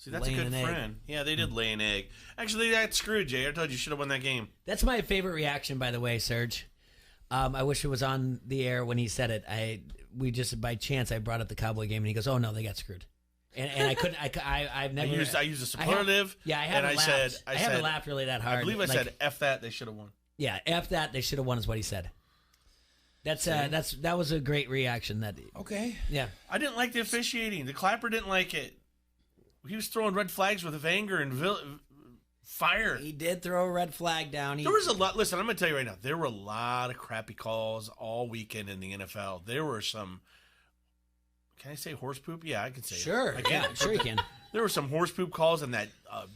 See, that's a good friend. Yeah, they did lay an egg. Actually, they got screwed, Jay. I told you should have won that game. That's my favorite reaction, by the way, Serge. I wish it was on the air when he said it. We just by chance I brought up the Cowboy game, and he goes, "Oh no, they got screwed." And I couldn't. I've never. I used a superlative. I haven't laughed. I haven't laughed really that hard. I believe I said "F that." They should have won. Yeah, F that. They should have won is what he said. That was a great reaction. Okay. Yeah. I didn't like the officiating. The clapper didn't like it. He was throwing red flags with anger and fire. He did throw a red flag down. There was a lot. Listen, I'm going to tell you right now. There were a lot of crappy calls all weekend in the NFL. There were some. Can I say horse poop? Yeah, I can say sure. it. Yeah, sure you can. There were some horse poop calls in that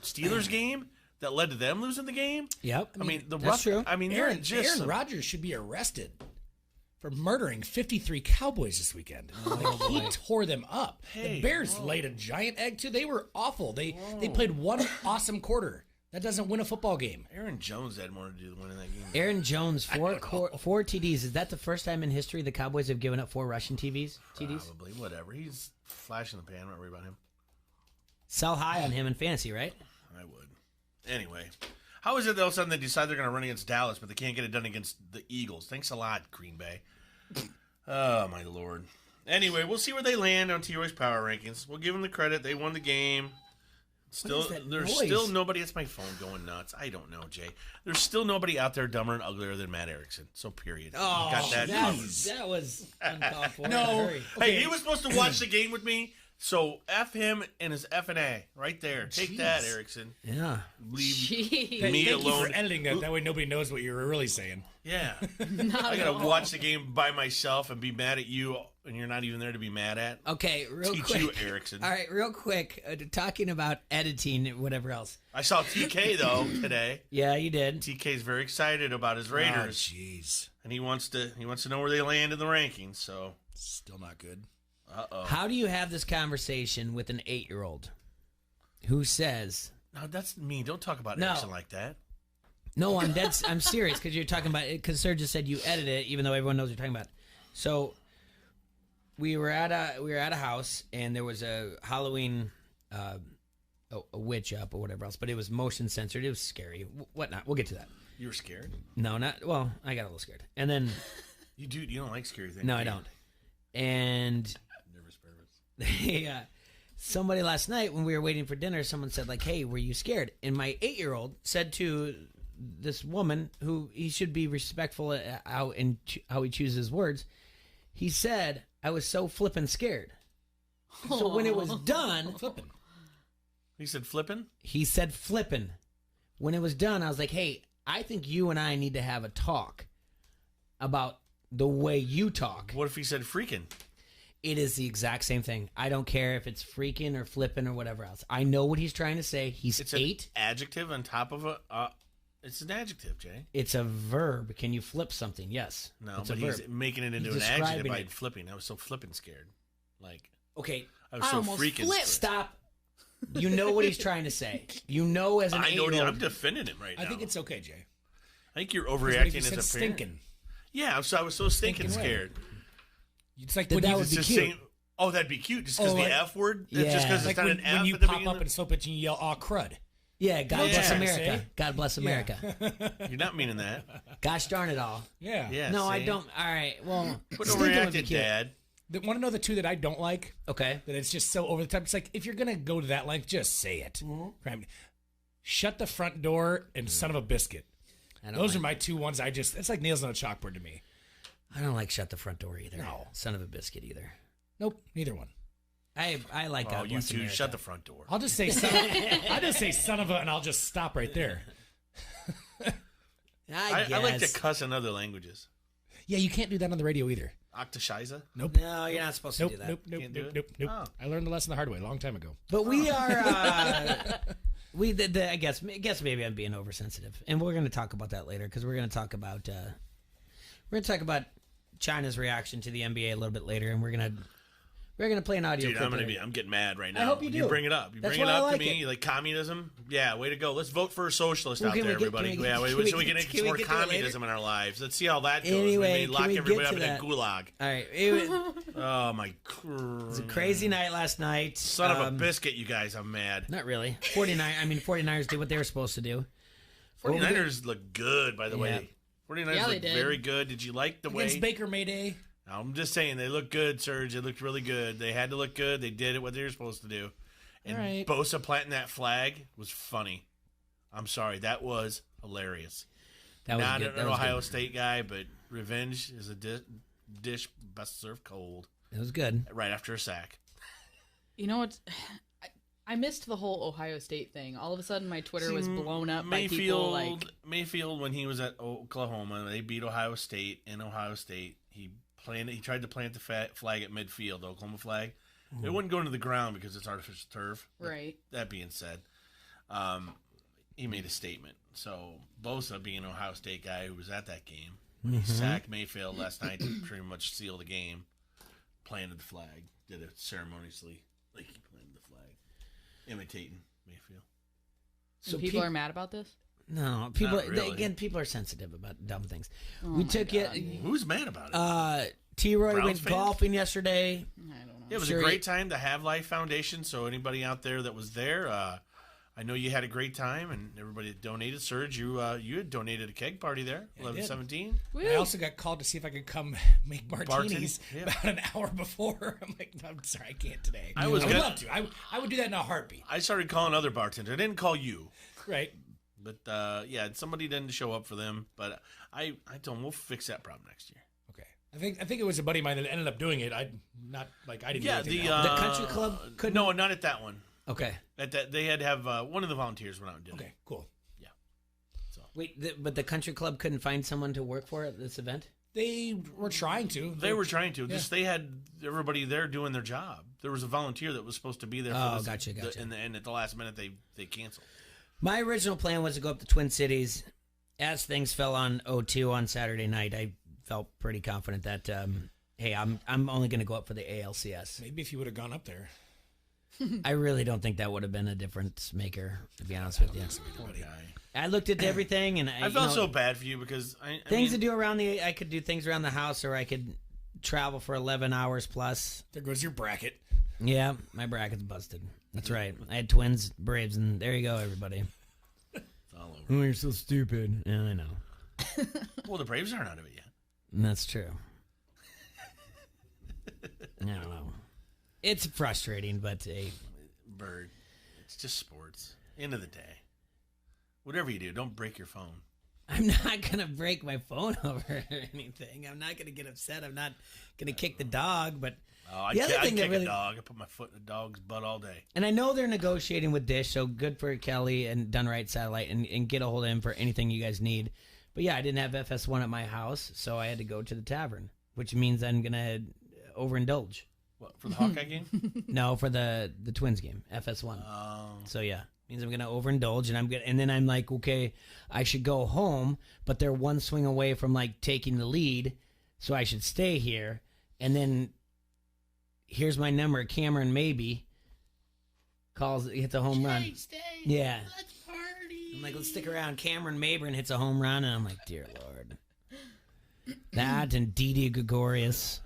Steelers game that led to them losing the game. Yep. I mean that's true. I mean, Aaron Rodgers should be arrested for murdering 53 Cowboys this weekend. He tore them up. The Bears laid a giant egg, too. They were awful. They played one awesome quarter. That doesn't win a football game. Aaron Jones had more to do with winning that game. Aaron Jones, four TDs. Is that the first time in history the Cowboys have given up 4 rushing TDs? Probably. Whatever. He's flash in the pan. Don't worry about him. Sell high on him in fantasy, right? I would. Anyway. How is it that all of a sudden they decide they're going to run against Dallas, but they can't get it done against the Eagles? Thanks a lot, Green Bay. Oh, my Lord. Anyway, we'll see where they land on T-Roy's power rankings. We'll give them the credit. They won the game. There's still nobody. It's my phone going nuts. I don't know, Jay. There's still nobody out there dumber and uglier than Matt Erickson. So, period. Oh, got that was uncalled for. No. Hey, he was supposed to watch the game with me. So, F him and his F&A right there. Take that, Erickson. Yeah. Leave me Thank alone. You for editing that. That way nobody knows what you were really saying. Yeah. I got to watch the game by myself and be mad at you, and you're not even there to be mad at. Okay, quick. Teach you, Erickson. All right, real quick. Talking about editing and whatever else. I saw TK, though, today. Yeah, you did. TK's very excited about his Raiders. Oh, jeez. And he wants to know where they land in the rankings, so. Still not good. Uh-oh. How do you have this conversation with an 8-year-old who says... No, that's me. Don't talk about Erickson like that. No, I'm serious because you're talking about it. Because Sir just said you edit it, even though everyone knows what you're talking about. So we were at a house and there was a Halloween a witch up or whatever else, but it was motion censored. It was scary. Whatnot. We'll get to that. You were scared? No, not well. I got a little scared, and then you don't like scary things. No, I don't. And somebody last night when we were waiting for dinner, someone said like, "Hey, were you scared?" And my 8-year-old said to this woman, who he should be respectful at how he chooses his words, he said, "I was so flippin' scared." So when it was done, flippin'. He said flippin'? He said flippin'. When it was done, I was like, "Hey, I think you and I need to have a talk about the way you talk." What if he said freaking? It is the exact same thing. I don't care if it's freaking or flipping or whatever else. I know what he's trying to say. He's 8. An adjective on top of a... it's an adjective, Jay. It's a verb. Can you flip something? Yes. No, but he's making it into an adjective by flipping. I was so flipping scared. Like... Okay. I was so freaking scared. Stop. You know what he's trying to say. You know as an 8-year-old. I'm defending him right now. I think it's okay, Jay. I think you're overreacting as a parent. Stinking. Yeah, I was so stinking scared. It's like that would be cute. That'd be cute. Just because the F word? Yeah. Just because like it's not an F when you at the pop beginning? up and slope it and you yell, "Aw, crud." Yeah, God bless America. Say? God bless America. You're not meaning that. Gosh darn it all. Yeah. No, see? I don't. All right. Well, But overreacted, Dad. Want to know the two that I don't like? Okay. That it's just so over the top. It's like, if you're going to go to that length, just say it. Mm-hmm. Shut the front door and son of a biscuit. Those are my two ones. It's like nails on a chalkboard to me. I don't like shut the front door either. No. Son of a biscuit either. Nope, neither one. I like God bless you two, America. shut the front door. I'll just say son of a, and I'll just stop right there. I like to cuss in other languages. Yeah, you can't do that on the radio either. Octashiza? Nope. No, you're not supposed to do that. Nope. Oh. I learned the lesson the hard way a long time ago. But we are, I guess maybe I'm being oversensitive, and we're going to talk about that later because we're going to talk about China's reaction to the NBA a little bit later, and we're We're gonna play an audio. Dude, clip I'm getting mad right now. I hope you do. You bring it up. You That's bring it why I up to like me. it. Like communism. Yeah, way to go. Let's vote for a socialist out can there, we get- everybody. can we- Yeah, can so we we can get- get can we more get to it later? communism in our lives. Let's see how that goes. Anyway, we can lock we everybody get up to in a that? gulag. All right. It Oh was my! a crazy night last night. Son of a biscuit, you guys! I'm mad. Not really. 49ers did what they were supposed to do. 49ers look good, by the way. 49ers Yeah, they look did. very good. Did you like the way? Against Baker Mayday. I'm just saying they look good, Serge. They looked really good. They had to look good. They did it what they were supposed to do. And All right. Bosa planting that flag was funny. I'm sorry, that was hilarious. That was Not good. an Ohio State guy, but revenge is a dish best served cold. It was good. Right after a sack. You know what? I missed the whole Ohio State thing. All of a sudden, my Twitter was blown up by people like Mayfield when he was at Oklahoma. They beat Ohio State in Ohio State. He tried to plant the flag at midfield, the Oklahoma flag. It wouldn't go into the ground because it's artificial turf. right. That being said, he made a statement. So Bosa, being an Ohio State guy who was at that game, he sacked Mayfield last night to pretty much seal the game. Planted the flag, did it ceremoniously, like he planted the flag, imitating Mayfield. And people are mad about this. No, people. Not really. People are sensitive about dumb things. Oh we my took God. it. Who's mad about it? T-Roy Browns went fans? golfing yesterday. I don't know. Yeah, it was Sure, a great time to Have Life Foundation. So anybody out there that was there, I know you had a great time, and everybody that donated. Serge, you had donated a keg party there, Yeah, I did. 11/17. Woo. I also got called to see if I could come make martinis Yeah. about an hour before. I'm like, no, I'm sorry, I can't today. I would was gonna- love to. I would do that in a heartbeat. I started calling other bartenders. I didn't call you, Right. but yeah, somebody didn't show up for them. But I told them we'll fix that problem next year. Okay. I think it was a buddy of mine that ended up doing it. I didn't. Yeah, do anything the else. The country club couldn't- No, not at that one. Okay. At that, they had to have one of the volunteers went out and did it. Okay, cool. Wait, but the country club couldn't find someone to work for at this event? They were trying to. They were trying to. Yeah. Just they had everybody there doing their job. There was a volunteer that was supposed to be there. For Oh, this, gotcha. And at the last minute, they canceled. My original plan was to go up to Twin Cities. As things fell on 0-2 on Saturday night, I felt pretty confident that, hey, I'm only going to go up for the ALCS. Maybe if you would have gone up there. I really don't think that would have been a difference maker, to be honest with you. Poor guy. I looked at everything, and I felt so bad for you because things to do around I could do things around the house, or I could travel for 11 hours plus. There goes your bracket. Yeah, my bracket's busted. That's right. I had Twins, Braves, and there you go, everybody. It's all over. Oh, you're so stupid. Yeah, I know. Well, the Braves aren't out of it yet. That's true. I don't know. It's frustrating, but hey, Bird, it's just sports. End of the day. Whatever you do, don't break your phone. I'm not going to break my phone over anything. I'm not going to get upset. I'm not going to kick the dog, but Oh, The other I'd thing that kick really- a dog. I put my foot in a dog's butt all day. and I know they're negotiating with Dish, so good for Kelly and Dunright Satellite and get a hold of him for anything you guys need. But yeah, I didn't have FS1 at my house, so I had to go to the tavern, which means I'm going to overindulge. What, for the Hawkeye game? No, for the Twins game, FS1. So yeah, means I'm gonna overindulge, and then I'm like, okay, I should go home, but they're one swing away from like taking the lead, so I should stay here. And then here's my number, Cameron maybe hits a home run. Yeah, let's party. I'm like, let's stick around. Cameron Mabern hits a home run, and I'm like, dear Lord. That and Didi Gregorius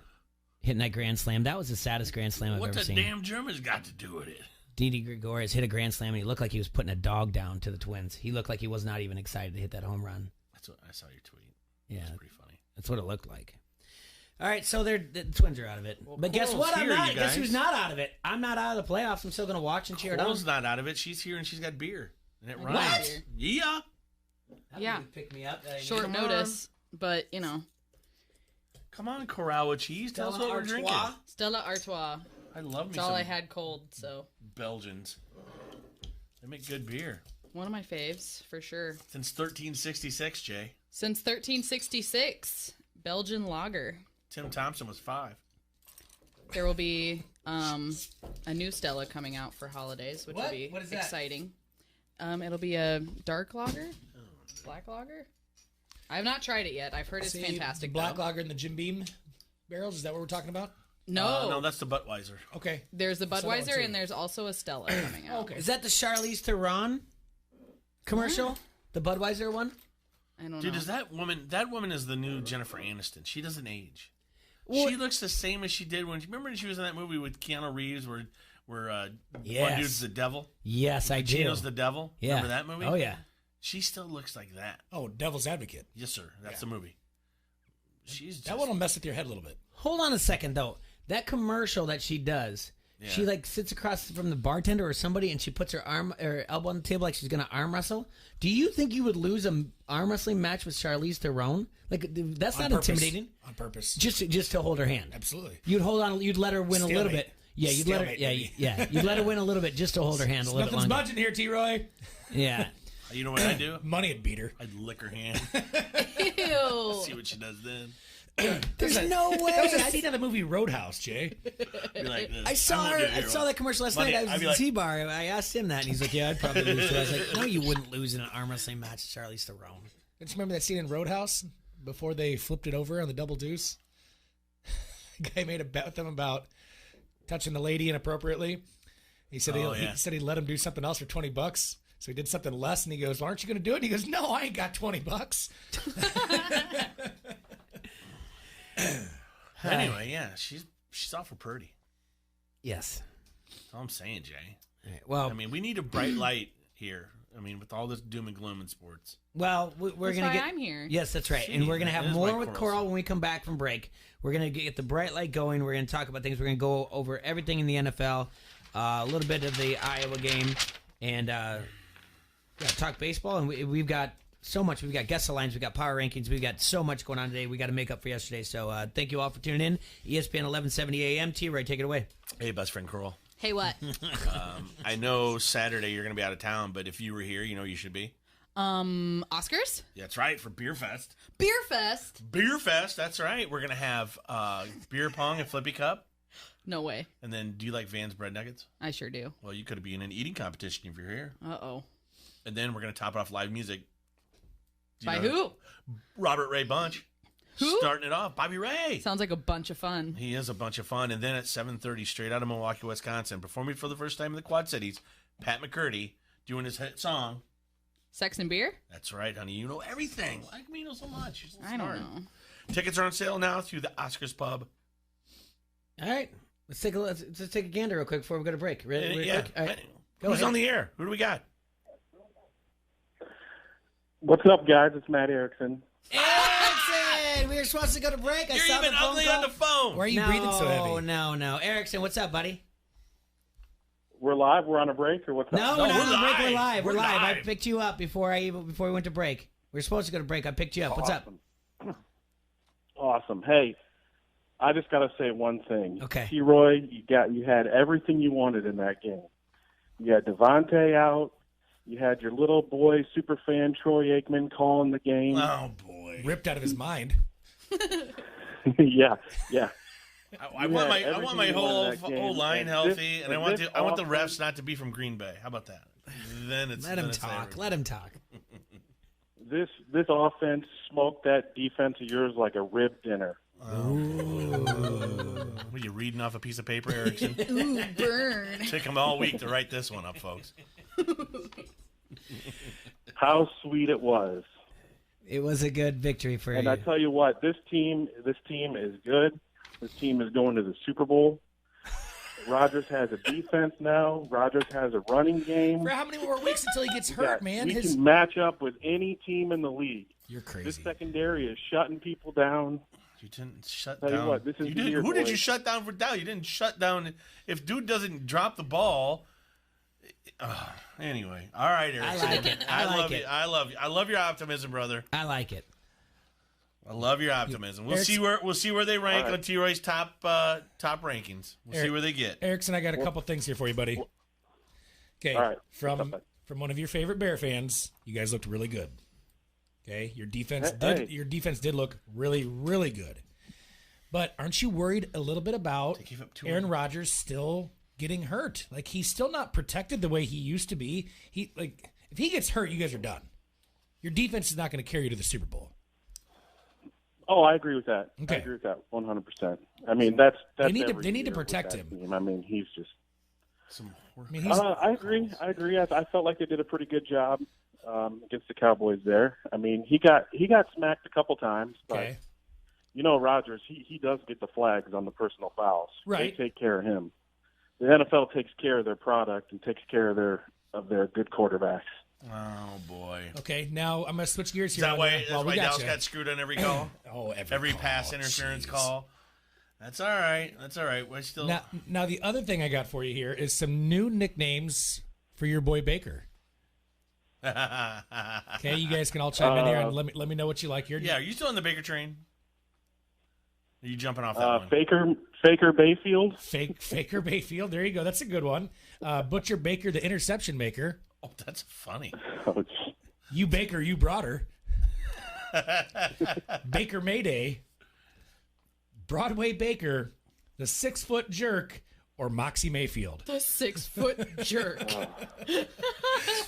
hitting that grand slam. That was the saddest grand slam I've What ever the seen. damn Germans got to do with it? Didi Gregorius hit a grand slam, and he looked like he was putting a dog down to the Twins. He looked like he was not even excited to hit that home run. That's what I saw your tweet. Yeah, It's pretty funny. that's what it looked like. All right, so the Twins are out of it. But guess Coral's what? I'm here, not. you Guess who's guys. not out of it? I'm not out of the playoffs. I'm still going to watch and cheer it on. Coral's not out of it. She's here and she's got beer. And it What? rhymes. Yeah. That Yeah. would pick me up. Short Come notice, but you know, Come on, Corral with cheese. Tell us what we're drinking. Stella Artois. I love me That's all some I had cold, so Belgians. They make good beer. one of my faves for sure. Since 1366, Jay. Since 1366, Belgian lager. Tim Thompson was 5. There will be a new Stella coming out for holidays, which will What? be What is that? exciting. It'll be a dark lager, black lager. I have not tried it yet. I've heard it's See, fantastic. the black though. lager and the Jim Beam barrels. Is that what we're talking about? No, that's the Budweiser. Okay. there's the Saw that one Budweiser too. and there's also a Stella coming out. Okay. Is that the Charlize Theron commercial? The Budweiser one? I don't Dude, know. is that woman is the new Jennifer Aniston. She doesn't age. Well- She looks the same as she did remember when she was in that movie with Keanu Reeves where one Yes. dude's the devil? Yes, I do. Pacino's the devil? Yeah. Remember that movie? Oh, yeah. She still looks like that. Oh, Devil's Advocate. Yes, sir. That's the movie. She's just, That one will mess with your head a little bit. Hold on a second, though. That commercial that she does, she like sits across from the bartender or somebody, and she puts her elbow on the table like she's gonna arm wrestle. Do you think you would lose an arm wrestling match with Charlize Theron? Like that's On not purpose. intimidating. On purpose. Just to hold her hand. Absolutely. You'd hold on. You'd let her win a little Stalemate. bit. Yeah, you'd let her. Stalemate, Yeah, baby. yeah. You'd let her win a little bit just to hold her hand a little bit Nothing's longer. budging here, T-Roy. Yeah. you know what I do? Money would beat her. I'd lick her hand. Ew. See what she does then. There's no way. That was a scene of the movie Roadhouse, Jay. Be like this. I saw I'm her. gonna do I it saw that commercial last Money, night. I I'd was be at like- T-Bar. I asked him that, and he's like, "Yeah, I'd probably lose." I was like, "No, you wouldn't lose in an arm wrestling match, Charlize Theron." Don't you remember that scene in Roadhouse before they flipped it over on the double deuce? Guy made a bet with them about touching the lady inappropriately. He said he said he'd let him do something else for $20. So he did something less, and he goes, "Well, aren't you going to do it?" And he goes, "No, I ain't got $20." Anyway, yeah, she's awful pretty. Yes. That's all I'm saying, Jay. All right, well, I mean, we need a bright light here. I mean, with all this doom and gloom in sports. we're That's gonna why get. I'm here. Yes, that's right, and we're gonna have That is more Mike with Coral's. Coral when we come back from break. We're gonna get the bright light going. We're gonna talk about things. We're gonna go over everything in the NFL, a little bit of the Iowa game, and talk baseball. And we've got so much. We've got guest lines. We've got power rankings. We've got so much going on today. We got to make up for yesterday. So thank you all for tuning in. ESPN 1170 AM. T-Ray, take it away. Hey, best friend Coral. Hey, what? I know Saturday you're going to be out of town, but if you were here, you know you should be. Oscars? That's right, for Beer Fest. Beer Fest? Beer Fest, that's right. We're going to have beer pong and flippy cup. No way. And then, do you like Van's bread nuggets? I sure do. Well, you could be in an eating competition if you're here. Uh-oh. And then we're going to top it off live music. Do you By know who? Robert Ray Bunch. Who? Starting it off, Bobby Ray. Sounds like a bunch of fun. He is a bunch of fun. And then at 7:30, straight out of Milwaukee, Wisconsin, performing for the first time in the Quad Cities, Pat McCurdy doing his hit song. Sex and beer? That's right, honey. You know everything. Why do you know so much? You're so I don't smart. know. Tickets are on sale now through the Oscars Pub. All right, let's take a gander real quick before we go to break. Real Yeah. quick? All right. Go Who's ahead. on the air? Who do we got? What's up, guys? It's Matt Erickson. Erickson, we were supposed to go to break. I You're saw even the phone ugly call. on the phone. Why are you breathing so heavy? No. Erickson, what's up, buddy? We're live. We're on a break, or what's No, up? we're No, not we're on break. We're live. live. We're We're live. I live. picked you up before we went to break. We were supposed to go to break. I picked you up. What's up? Awesome. Hey, I just got to say one thing. Okay. T-Roy, you had everything you wanted in that game. You had Devontae out. You had your little boy super fan Troy Aikman calling the game. Oh boy. Ripped out of his mind. yeah. I You want had my everything you whole wanted in that game. line And healthy, this- and I and want this I want the offense- refs not to be from Green Bay. How about that? Then it's Let him then it's talk. over. Let him talk. This offense smoked that defense of yours like a rib dinner. Were you reading off a piece of paper, Erickson? Ooh, burn. Took them all week to write this one up, folks. How sweet it was. It was a good victory for And you. I tell you what, this team is good. This team is going to the Super Bowl. Rodgers has a defense now. Rodgers has a running game. For how many more weeks until he gets hurt, man? We can match up with any team in the league. You're This crazy. secondary is shutting people down. You didn't shut Tell you down. what, this is you the didn't, year, who did boys. you shut down for down? You didn't shut down. If dude doesn't drop the ball. Anyway, all right, Erickson. like it. I like love it. you. I love you. I love your optimism, brother. I like it. I love your optimism. We'll Erickson- see where they rank All right. on T-Roy's top rankings. We'll see where they get. Erickson, I got a couple things here for you, buddy. Okay, All right. from one of your favorite Bear fans, you guys looked really good. Okay, your defense did look really, really good. But aren't you worried a little bit about They gave up 2 Aaron Rodgers still getting hurt? Like he's still not protected the way he used to be. If he gets hurt, you guys are done. Your defense is not going to carry you to the Super Bowl. Oh, I agree with that. Okay. I agree with that 100%. I mean, that's They need to- every they need to year protect with that him. team. I mean, he's just. I mean, he's I agree. I felt like they did a pretty good job against the Cowboys there. I mean, he got smacked a couple times, but okay. Rodgers, he does get the flags on the personal fouls. Right. They take care of him. The NFL takes care of their product and takes care of their good quarterbacks. Oh boy. Okay, now I'm going to switch gears Is here. that why, Well, we Dallas you. got screwed on every call? Oh, every call. pass interference Jeez. call. That's all right. We're still. Now, the other thing I got for you here is some new nicknames for your boy Baker. Okay, you guys can all chime in here and let me know what you like here. Yeah, are you still on the Baker train? Are you jumping off that one? Faker Bayfield. Faker Bayfield. There you go. That's a good one. Butcher Baker, the interception maker. Oh, that's funny. Oh, You Baker, you brought her. Baker Mayday. Broadway Baker, the 6-foot jerk, or Moxie Mayfield. The 6-foot jerk.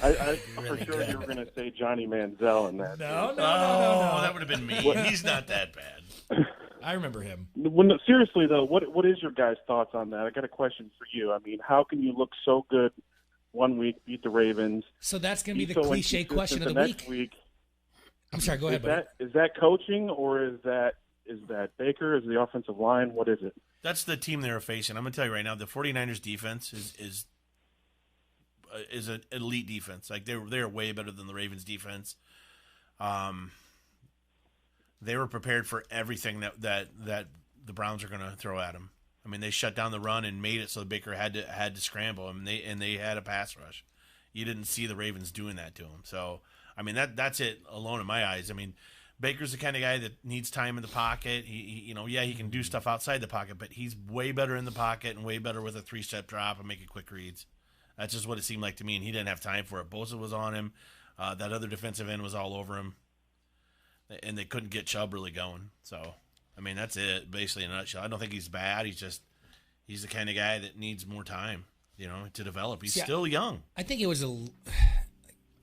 I for sure you were going to say Johnny Manziel in that. No. That would have been me. He's not that bad. I remember him. Seriously though, what is your guys' thoughts on that? I got a question for you. I mean, how can you look so good one week, beat the Ravens? So that's going to be the so cliche inconsistent question of the next week. I'm sorry, go ahead, buddy. Is that coaching or is that Baker? Is the offensive line? What is it? That's the team they're facing. I'm going to tell you right now, the 49ers defense is an elite defense. Like they're way better than the Ravens defense. They were prepared for everything that the Browns are going to throw at them. I mean, they shut down the run and made it so Baker had to scramble, and they had a pass rush. You didn't see the Ravens doing that to him. So, I mean, that's it alone in my eyes. I mean, Baker's the kind of guy that needs time in the pocket. He can do stuff outside the pocket, but he's way better in the pocket and way better with a 3-step drop and making quick reads. That's just what it seemed like to me, and he didn't have time for it. Bosa was on him. That other defensive end was all over him, and they couldn't get Chubb really going. So, I mean, that's it, basically in a nutshell. I don't think he's bad. He's the kind of guy that needs more time, to develop. He's still young. I think it was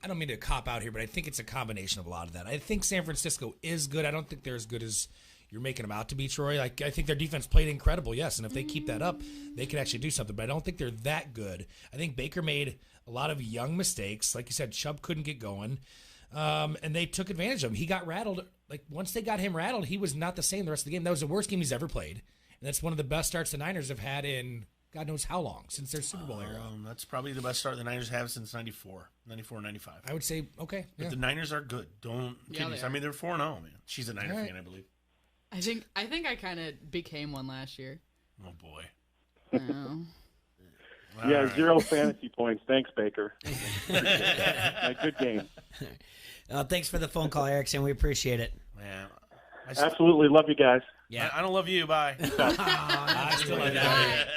I don't mean to cop out here, but I think it's a combination of a lot of that. I think San Francisco is good. I don't think they're as good as you're making them out to be, Troy. I think their defense played incredible, yes, and if they keep that up, they can actually do something. But I don't think they're that good. I think Baker made a lot of young mistakes. Like you said, Chubb couldn't get going, and they took advantage of him. He got rattled. Like, once they got him rattled, he was not the same the rest of the game. That was the worst game he's ever played, and that's one of the best starts the Niners have had in God knows how long, since their Super Bowl era. That's probably the best start the Niners have since 94, 95. I would say, okay. But Yeah. the Niners are good. Don't kid me. they I mean, they're 4-0, man. She's a Niner All right. fan, I believe. I think I kind of became one last year. Oh, boy. Oh. Yeah, All right. 0 fantasy points. Thanks, Baker. Good game. Thanks for the phone call, Erickson. We appreciate it. Man, Absolutely. Love you guys. Yeah. I don't love you. Bye. I still like that.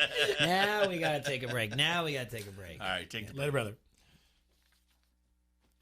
Now we got to take a break. All right, take it. Later, brother.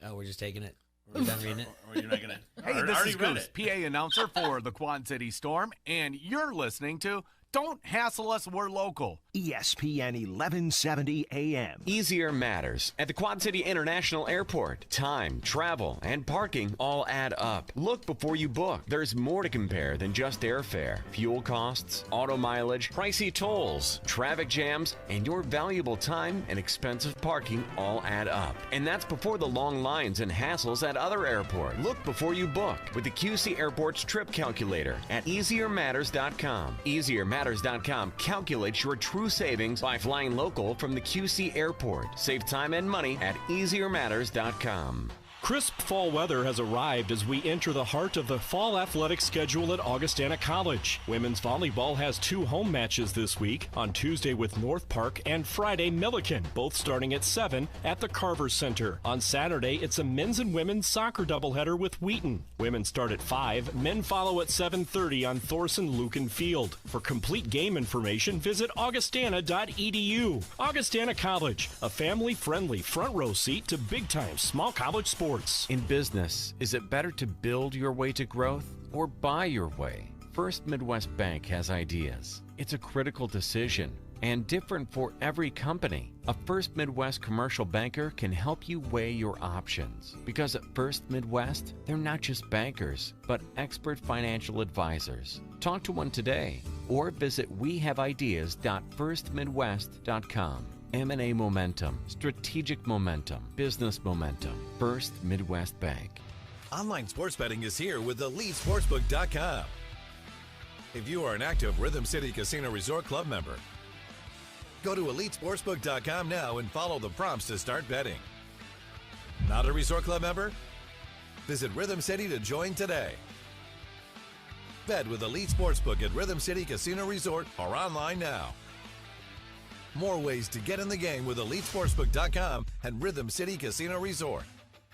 Oh, we're just taking it. We're done reading it. Or you're not gonna. Hey, I this already is read Goose, it. PA announcer for the Quad City Storm, and you're listening to Don't Hassle Us, We're Local. ESPN 1170 AM. Easier matters. At the Quad City International Airport, time, travel, and parking all add up. Look before you book. There's more to compare than just airfare. Fuel costs, auto mileage, pricey tolls, traffic jams, and your valuable time and expensive parking all add up. And that's before the long lines and hassles at other airports. Look before you book with the QC Airport's trip calculator at easiermatters.com. Easiermatters.com calculates your true savings by flying local from the QC Airport. Save time and money at easiermatters.com. Crisp fall weather has arrived as we enter the heart of the fall athletic schedule at Augustana College. Women's volleyball has 2 home matches this week, on Tuesday with North Park and Friday Milliken, both starting at 7 at the Carver Center. On Saturday, it's a men's and women's soccer doubleheader with Wheaton. Women start at 5, men follow at 7:30 on Thorson Lucan Field. For complete game information, visit augustana.edu. Augustana College, a family-friendly front row seat to big-time small college sports. In business, is it better to build your way to growth or buy your way? First Midwest Bank has ideas. It's a critical decision. and different for every company. A First Midwest commercial banker can help you weigh your options. Because at First Midwest, they're not just bankers, but expert financial advisors. Talk to one today or visit wehaveideas.firstmidwest.com. M&A Momentum, Strategic Momentum, Business Momentum, First Midwest Bank. Online sports betting is here with EliteSportsbook.com. If you are an active Rhythm City Casino Resort Club member, go to EliteSportsbook.com now and follow the prompts to start betting. Not a Resort Club member? Visit Rhythm City to join today. Bet with Elite Sportsbook at Rhythm City Casino Resort or online now. More ways to get in the game with EliteSportsbook.com and Rhythm City Casino Resort.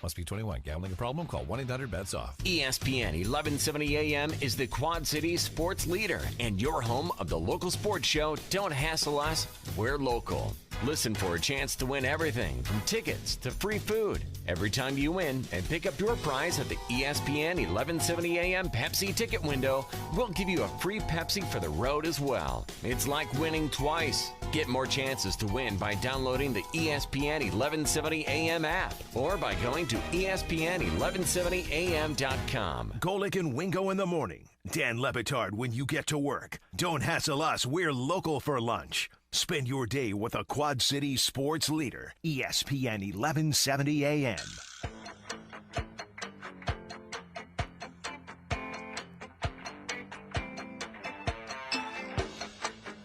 Must be 21. Gambling a problem? Call 1-800-BETS-OFF. ESPN 1170 AM is the Quad Cities sports leader and your home of the local sports show. Don't hassle us. We're local. Listen for a chance to win everything from tickets to free food every time you win and pick up your prize at the ESPN 1170 AM Pepsi ticket window. We'll give you a free Pepsi for the road as well. It's like winning twice. Get more chances to win by downloading the ESPN 1170 AM app or by going to ESPN1170am.com. Golick and Wingo in the morning. Dan Lebitard when you get to work. Don't hassle us. We're local for lunch. Spend your day with a Quad City sports leader. ESPN 1170 AM.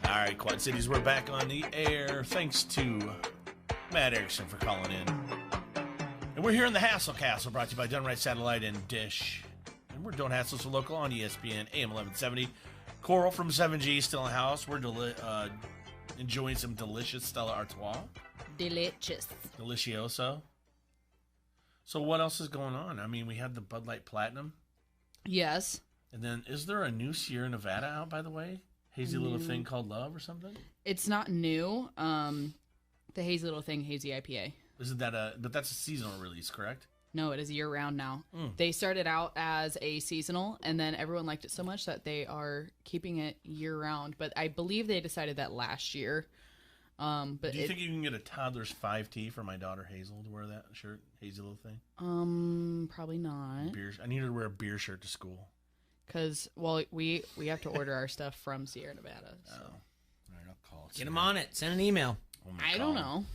All right, Quad Cities, we're back on the air. Thanks to Matt Erickson for calling in. And we're here in the Hassle Castle, brought to you by Dunright Satellite and Dish. And we're doing Hassle so local on ESPN AM 1170. Coral from 7G still in the house. We're enjoying some delicious Stella Artois. Delicious. Delicioso. So what else is going on? I mean, we had the Bud Light Platinum. Yes. And then, is there a new Sierra Nevada out, by the way? Hazy Little Thing Called Love or something? It's not new. The Hazy Little Thing, Hazy IPA. Isn't that but that's a seasonal release, correct? No, it is year-round now. They started out as a seasonal, and then everyone liked it so much that they are keeping it year-round. But I believe they decided that last year. But do you think you can get a toddler's 5T for my daughter Hazel to wear that shirt? Hazy Little Thing? Probably not. I need her to wear a beer shirt to school. Because, well, we have to order our stuff from Sierra Nevada. So. Oh. All right, I'll call. Get them on it. Send an email. I don't know.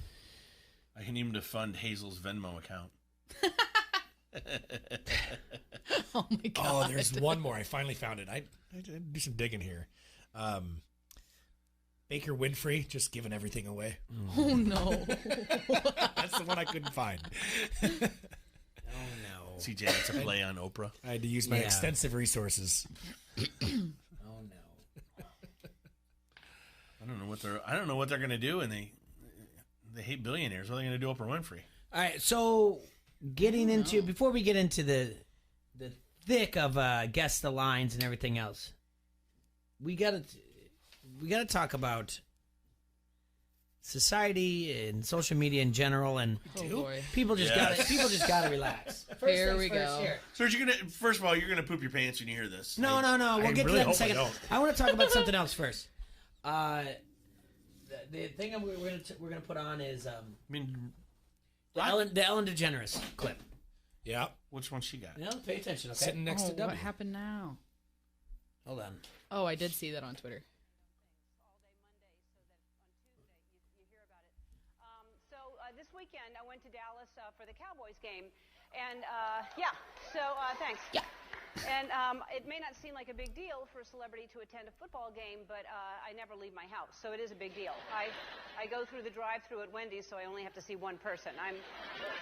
I can need him to fund Hazel's Venmo account. Oh my god! Oh, there's one more. I finally found it. I do some digging here. Baker Winfrey just giving everything away. Oh no! That's the one I couldn't find. Oh no! CJ, it's a play on Oprah. I had to use my extensive resources. Oh no! I don't know what they're gonna do, and they hate billionaires. What are they gonna do, Oprah Winfrey? All right, so before we get into the thick of guess the lines and everything else, we gotta talk about society and social media in general, and people just gotta relax. Here we go. So first of all, you're gonna poop your pants when you hear this. No. We'll get to that in a second. I want to talk about something else first. The thing we're gonna put on is the Ellen DeGeneres clip. Yeah. Which one she got? No, pay attention. Okay. Sitting next to W. What happened now? Hold on. Oh, I did see that on Twitter. This weekend I went to Dallas for the Cowboys game, and thanks. Yeah. And it may not seem like a big deal for a celebrity to attend a football game, but I never leave my house, so it is a big deal. I go through the drive-thru at Wendy's, so I only have to see one person. I'm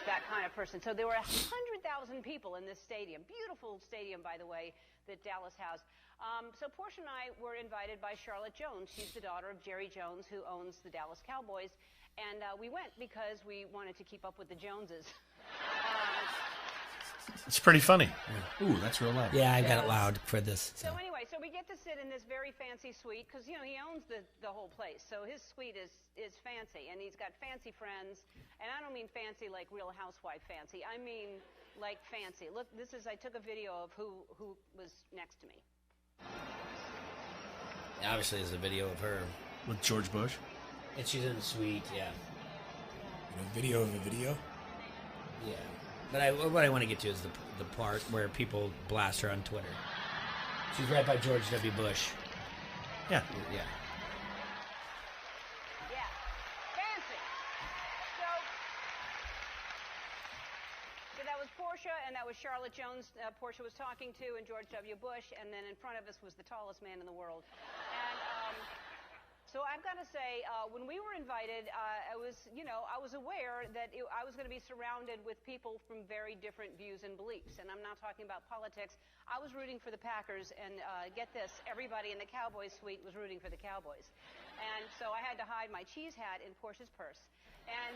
that kind of person. So there were 100,000 people in this stadium. Beautiful stadium, by the way, that Dallas has. So Portia and I were invited by Charlotte Jones. She's the daughter of Jerry Jones, who owns the Dallas Cowboys. And we went because we wanted to keep up with the Joneses. It's pretty funny. Ooh, that's real loud. Yeah, I got it loud for this. So anyway, we get to sit in this very fancy suite because, he owns the whole place. So his suite is fancy, and he's got fancy friends. And I don't mean fancy like Real Housewife fancy. I mean like fancy. Look, I took a video of who was next to me. Obviously, there's a video of her. With George Bush? And she's in the suite, yeah. Video of a video. Yeah. But what I want to get to is the part where people blast her on Twitter. She's right by George W. Bush. Yeah. Yeah. Yeah. Fancy. So that was Portia, and that was Charlotte Jones. Portia was talking to, and George W. Bush, and then in front of us was the tallest man in the world. And so I've got to say, when we were invited, I was aware that I was going to be surrounded with people from very different views and beliefs. And I'm not talking about politics. I was rooting for the Packers, and get this, everybody in the Cowboys suite was rooting for the Cowboys. And so I had to hide my cheese hat in Portia's purse. And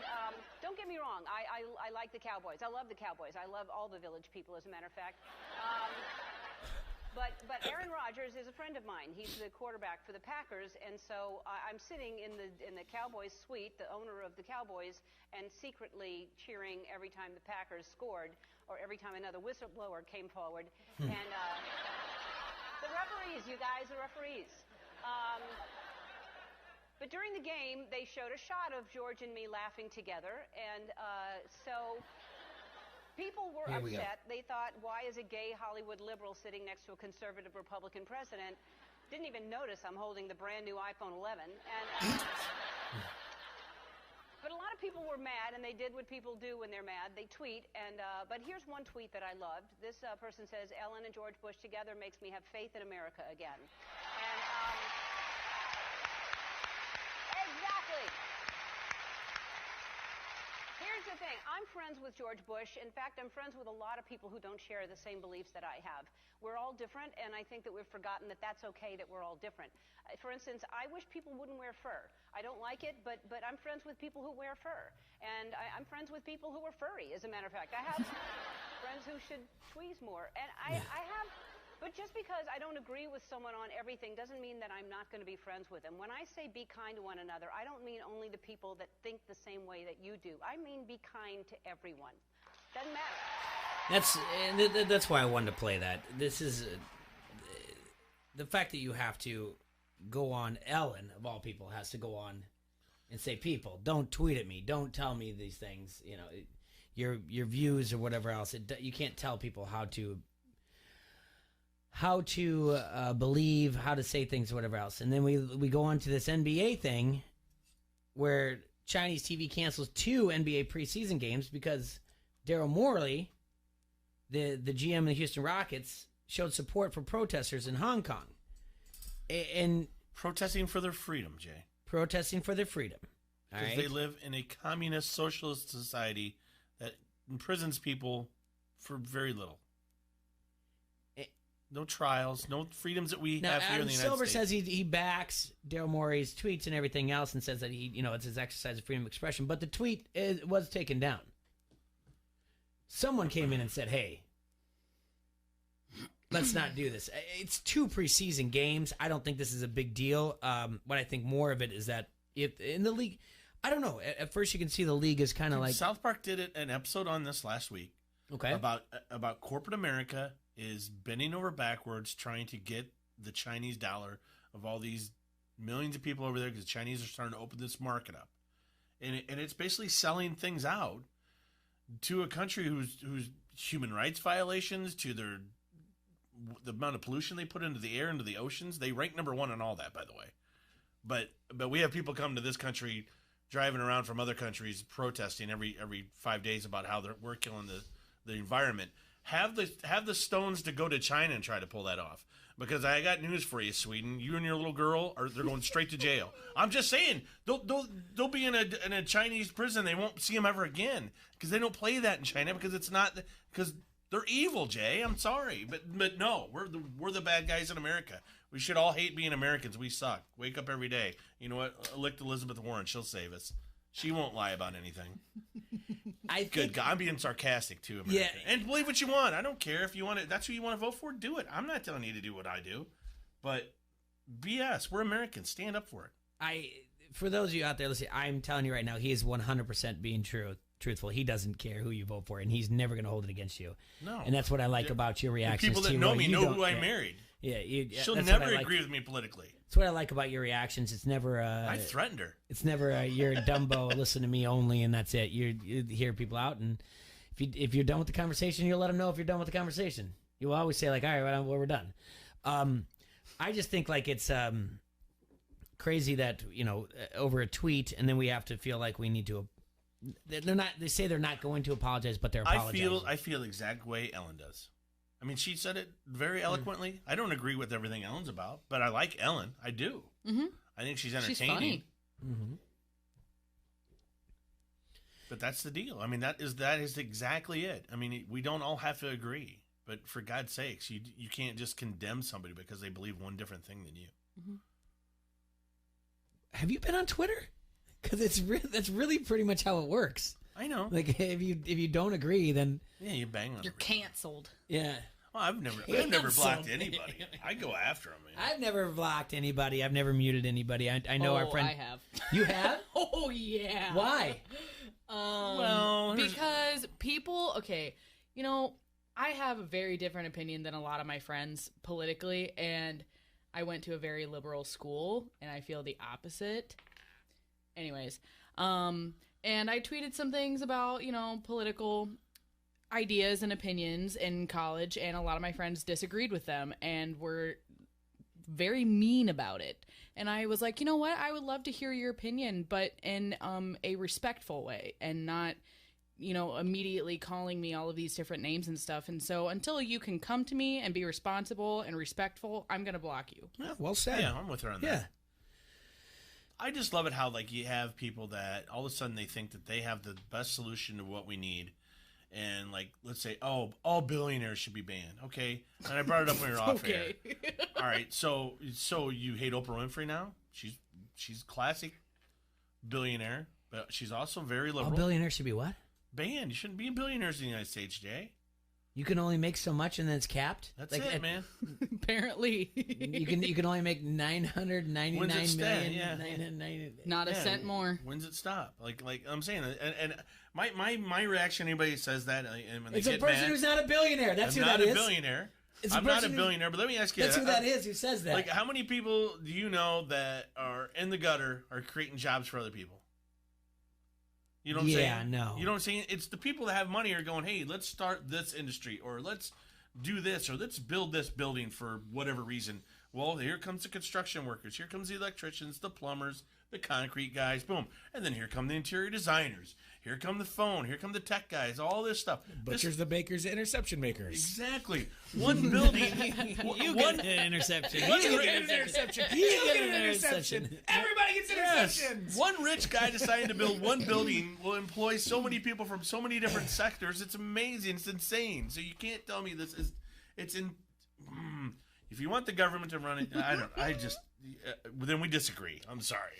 don't get me wrong, I like the Cowboys. I love the Cowboys. I love all the Village people, as a matter of fact. But Aaron Rodgers is a friend of mine. He's the quarterback for the Packers, and so I'm sitting in the Cowboys suite, the owner of the Cowboys, and secretly cheering every time the Packers scored or every time another whistleblower came forward. And the referees, you guys, the referees. But during the game, they showed a shot of George and me laughing together, and so people were upset. They thought, why is a gay Hollywood liberal sitting next to a conservative Republican president? Didn't even notice I'm holding the brand new iPhone 11. And but a lot of people were mad, and they did what people do when they're mad. They tweet, and but here's one tweet that I loved. This person says, Ellen and George Bush together makes me have faith in America again. And exactly. Here's the thing. I'm friends with George Bush. In fact, I'm friends with a lot of people who don't share the same beliefs that I have. We're all different, and I think that we've forgotten that that's okay, that we're all different. For instance, I wish people wouldn't wear fur. I don't like it, but I'm friends with people who wear fur. And I'm friends with people who are furry, as a matter of fact. I have friends who should tweeze more. And I have... But just because I don't agree with someone on everything doesn't mean that I'm not going to be friends with them. When I say be kind to one another, I don't mean only the people that think the same way that you do. I mean be kind to everyone. Doesn't matter. That's why I wanted to play that. This is the fact that you have to go on. Ellen, of all people, has to go on and say, people, don't tweet at me. Don't tell me these things. You know, your views or whatever else. You can't tell people how to believe, how to say things, whatever else. And then we go on to this NBA thing where Chinese TV cancels 2 NBA preseason games because Daryl Morey, the GM of the Houston Rockets, showed support for protesters in Hong Kong. And protesting for their freedom, Jay. Protesting for their freedom. Because they live in a communist socialist society that imprisons people for very little. No trials, no freedoms that we have here in the United Silver States. says he backs Daryl Morey's tweets and everything else, and says that it's his exercise of freedom of expression. But the tweet was taken down. Someone came in and said, "Hey, let's not do this." It's 2 preseason games. I don't think this is a big deal. What I think more of it is that if in the league, I don't know. At first, you can see the league is kind of like South Park did an episode on this last week. Okay. About corporate America is bending over backwards trying to get the Chinese dollar of all these millions of people over there, because the Chinese are starting to open this market up, and it's basically selling things out to a country whose human rights violations, to the amount of pollution they put into the air, into the oceans. They rank number 1 on all that, by the way. But we have people come to this country driving around from other countries protesting every 5 days about how we're killing the environment. Have the stones to go to China and try to pull that off. Because I got news for you, Sweden. You and your little girl they're going straight to jail. I'm just saying, they'll be in a Chinese prison. They won't see them ever again because they don't play that in China because they're evil, Jay. I'm sorry, but no, we're the bad guys in America. We should all hate being Americans. We suck. Wake up every day. You know what? Elect Elizabeth Warren. She'll save us. She won't lie about anything. Good God, I'm being sarcastic too, America. Yeah. And believe what you want. I don't care if you want it. That's who you want to vote for. Do it. I'm not telling you to do what I do. But BS. We're Americans. Stand up for it. For those of you out there listening, I'm telling you right now, he is 100% being truthful. He doesn't care who you vote for, and he's never going to hold it against you. No. And that's what I like about your reactions. People that know me know who I married. She'll that's never what I like. agree with me politically. That's what I like about your reactions. It's never. I threatened her. It's never you're a Dumbo. Listen to me only, and that's it. You hear people out, and if you're done with the conversation, you'll let them know if you're done with the conversation. You'll always say like, all right, well, we're done. I just think like it's crazy that over a tweet, and then we have to feel like we need to. They're not. They say they're not going to apologize, but they're apologizing. I feel the exact way Ellen does. I mean, she said it very eloquently. I don't agree with everything Ellen's about, but I like Ellen. I do. Mm-hmm. I think she's entertaining. She's funny. Mm-hmm. But that's the deal. I mean, that is exactly it. I mean, we don't all have to agree, but for God's sakes, you can't just condemn somebody because they believe one different thing than you. Mm-hmm. Have you been on Twitter? Because that's really pretty much how it works. I know. Like if you don't agree, then yeah, you bang on. You're canceled. Yeah. Well, I've never blocked anybody. I go after them. Man. I've never blocked anybody. I've never muted anybody. I know our friend. I have. You have? Oh yeah. Why? Well, because people. Okay, I have a very different opinion than a lot of my friends politically, and I went to a very liberal school, and I feel the opposite. Anyways, and I tweeted some things about, political ideas and opinions in college, and a lot of my friends disagreed with them and were very mean about it. And I was like, you know what? I would love to hear your opinion, but in a respectful way and not, immediately calling me all of these different names and stuff. And so until you can come to me and be responsible and respectful, I'm going to block you. Yeah, well said. Yeah, I'm with her on that. Yeah. I just love it how you have people that all of a sudden they think that they have the best solution to what we need, and let's say, oh, all billionaires should be banned. Okay, and I brought it up when we were off air. All right, so you hate Oprah Winfrey now? She's classic billionaire, but she's also very liberal. All billionaires should be what? Banned. You shouldn't be billionaires in the United States, Jay. You can only make so much, and then it's capped. That's it, man. Apparently, you can only make $999 million. Yeah. Not a cent more. When's it stop? Like I'm saying, and my reaction. Anybody says that, and when it's they a get person mad, who's not a billionaire. That's who that is. I'm not a billionaire. I'm not a billionaire, but let me ask you. That's who that is. Who says that? Like, how many people do you know that are in the gutter are creating jobs for other people? You know what I'm saying? Yeah, no. You know what I'm saying? It's the people that have money are going, hey, let's start this industry, or let's do this, or let's build this building for whatever reason. Well, here comes the construction workers. Here comes the electricians, the plumbers, the concrete guys, boom. And then here come the interior designers. Here come the phone. Here come the tech guys, all this stuff. Butchers, the bakers, the interception makers. Exactly. One building. You get an interception. You get an interception. You get an interception. Everybody gets interceptions. Yes. One rich guy deciding to build one building will employ so many people from so many different sectors. It's amazing. It's insane. So you can't tell me this is. It's in. If you want the government to run it, then we disagree. I'm sorry.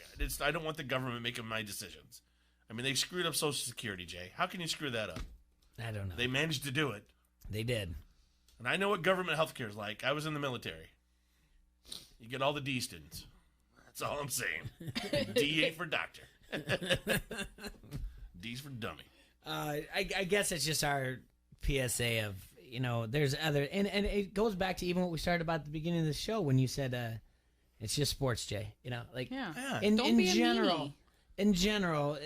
I don't want the government making my decisions. I mean, they screwed up Social Security, Jay. How can you screw that up? I don't know. They managed to do it. They did. And I know what government health care is like. I was in the military. You get all the D students. That's all I'm saying. D ain't for doctor. D's for dummy. I guess it's just our PSA of, there's other... And it goes back to even what we started about at the beginning of the show when you said it's just sports, Jay. Yeah. In Don't be a general... meanie. In general,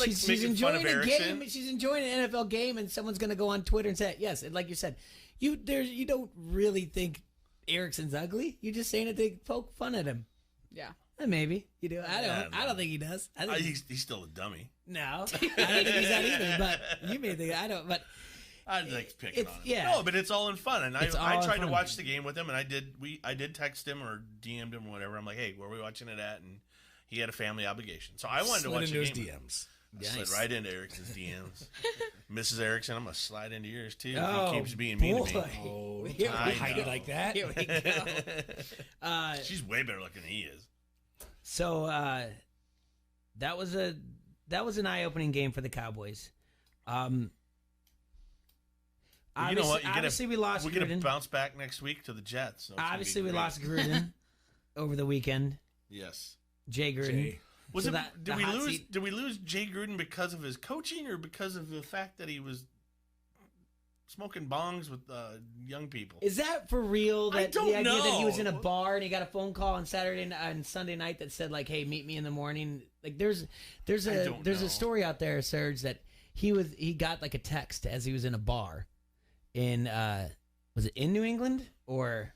she's enjoying a game. She's enjoying an NFL game, and someone's going to go on Twitter and say, "Yes." And like you said, you don't really think Erickson's ugly. You're just saying it to poke fun at him. Yeah, maybe you do. I don't think he does. I think he's still a dummy. No, I don't think he's that either. But you may think I don't. But I like picking on him. Yeah. No, but it's all in fun. And I tried to fun. watch the game with him, and I did text him or DM'd him or whatever. I'm like, hey, where are we watching it at? And he had a family obligation, so I wanted to watch the game. DMs. Slid right into Erickson's DMs. Mrs. Erickson, I'm gonna slide into yours too. Oh, if he keeps being mean to me. Oh, hide it like that. Here we go. She's way better looking than he is. So that was an eye-opening game for the Cowboys. You know what? Obviously, we lost. We're gonna bounce back next week to the Jets. So obviously, we lost Gruden over the weekend. Yes. Jay Gruden. Did we lose Jay Gruden because of his coaching or because of the fact that he was smoking bongs with young people. Is that for real? That I don't the idea know. that he was in a bar and he got a phone call on Saturday and Sunday night that said like, "Hey, meet me in the morning." Like, there's a story out there, Serge, that he got like a text as he was in a bar in was it in New England, or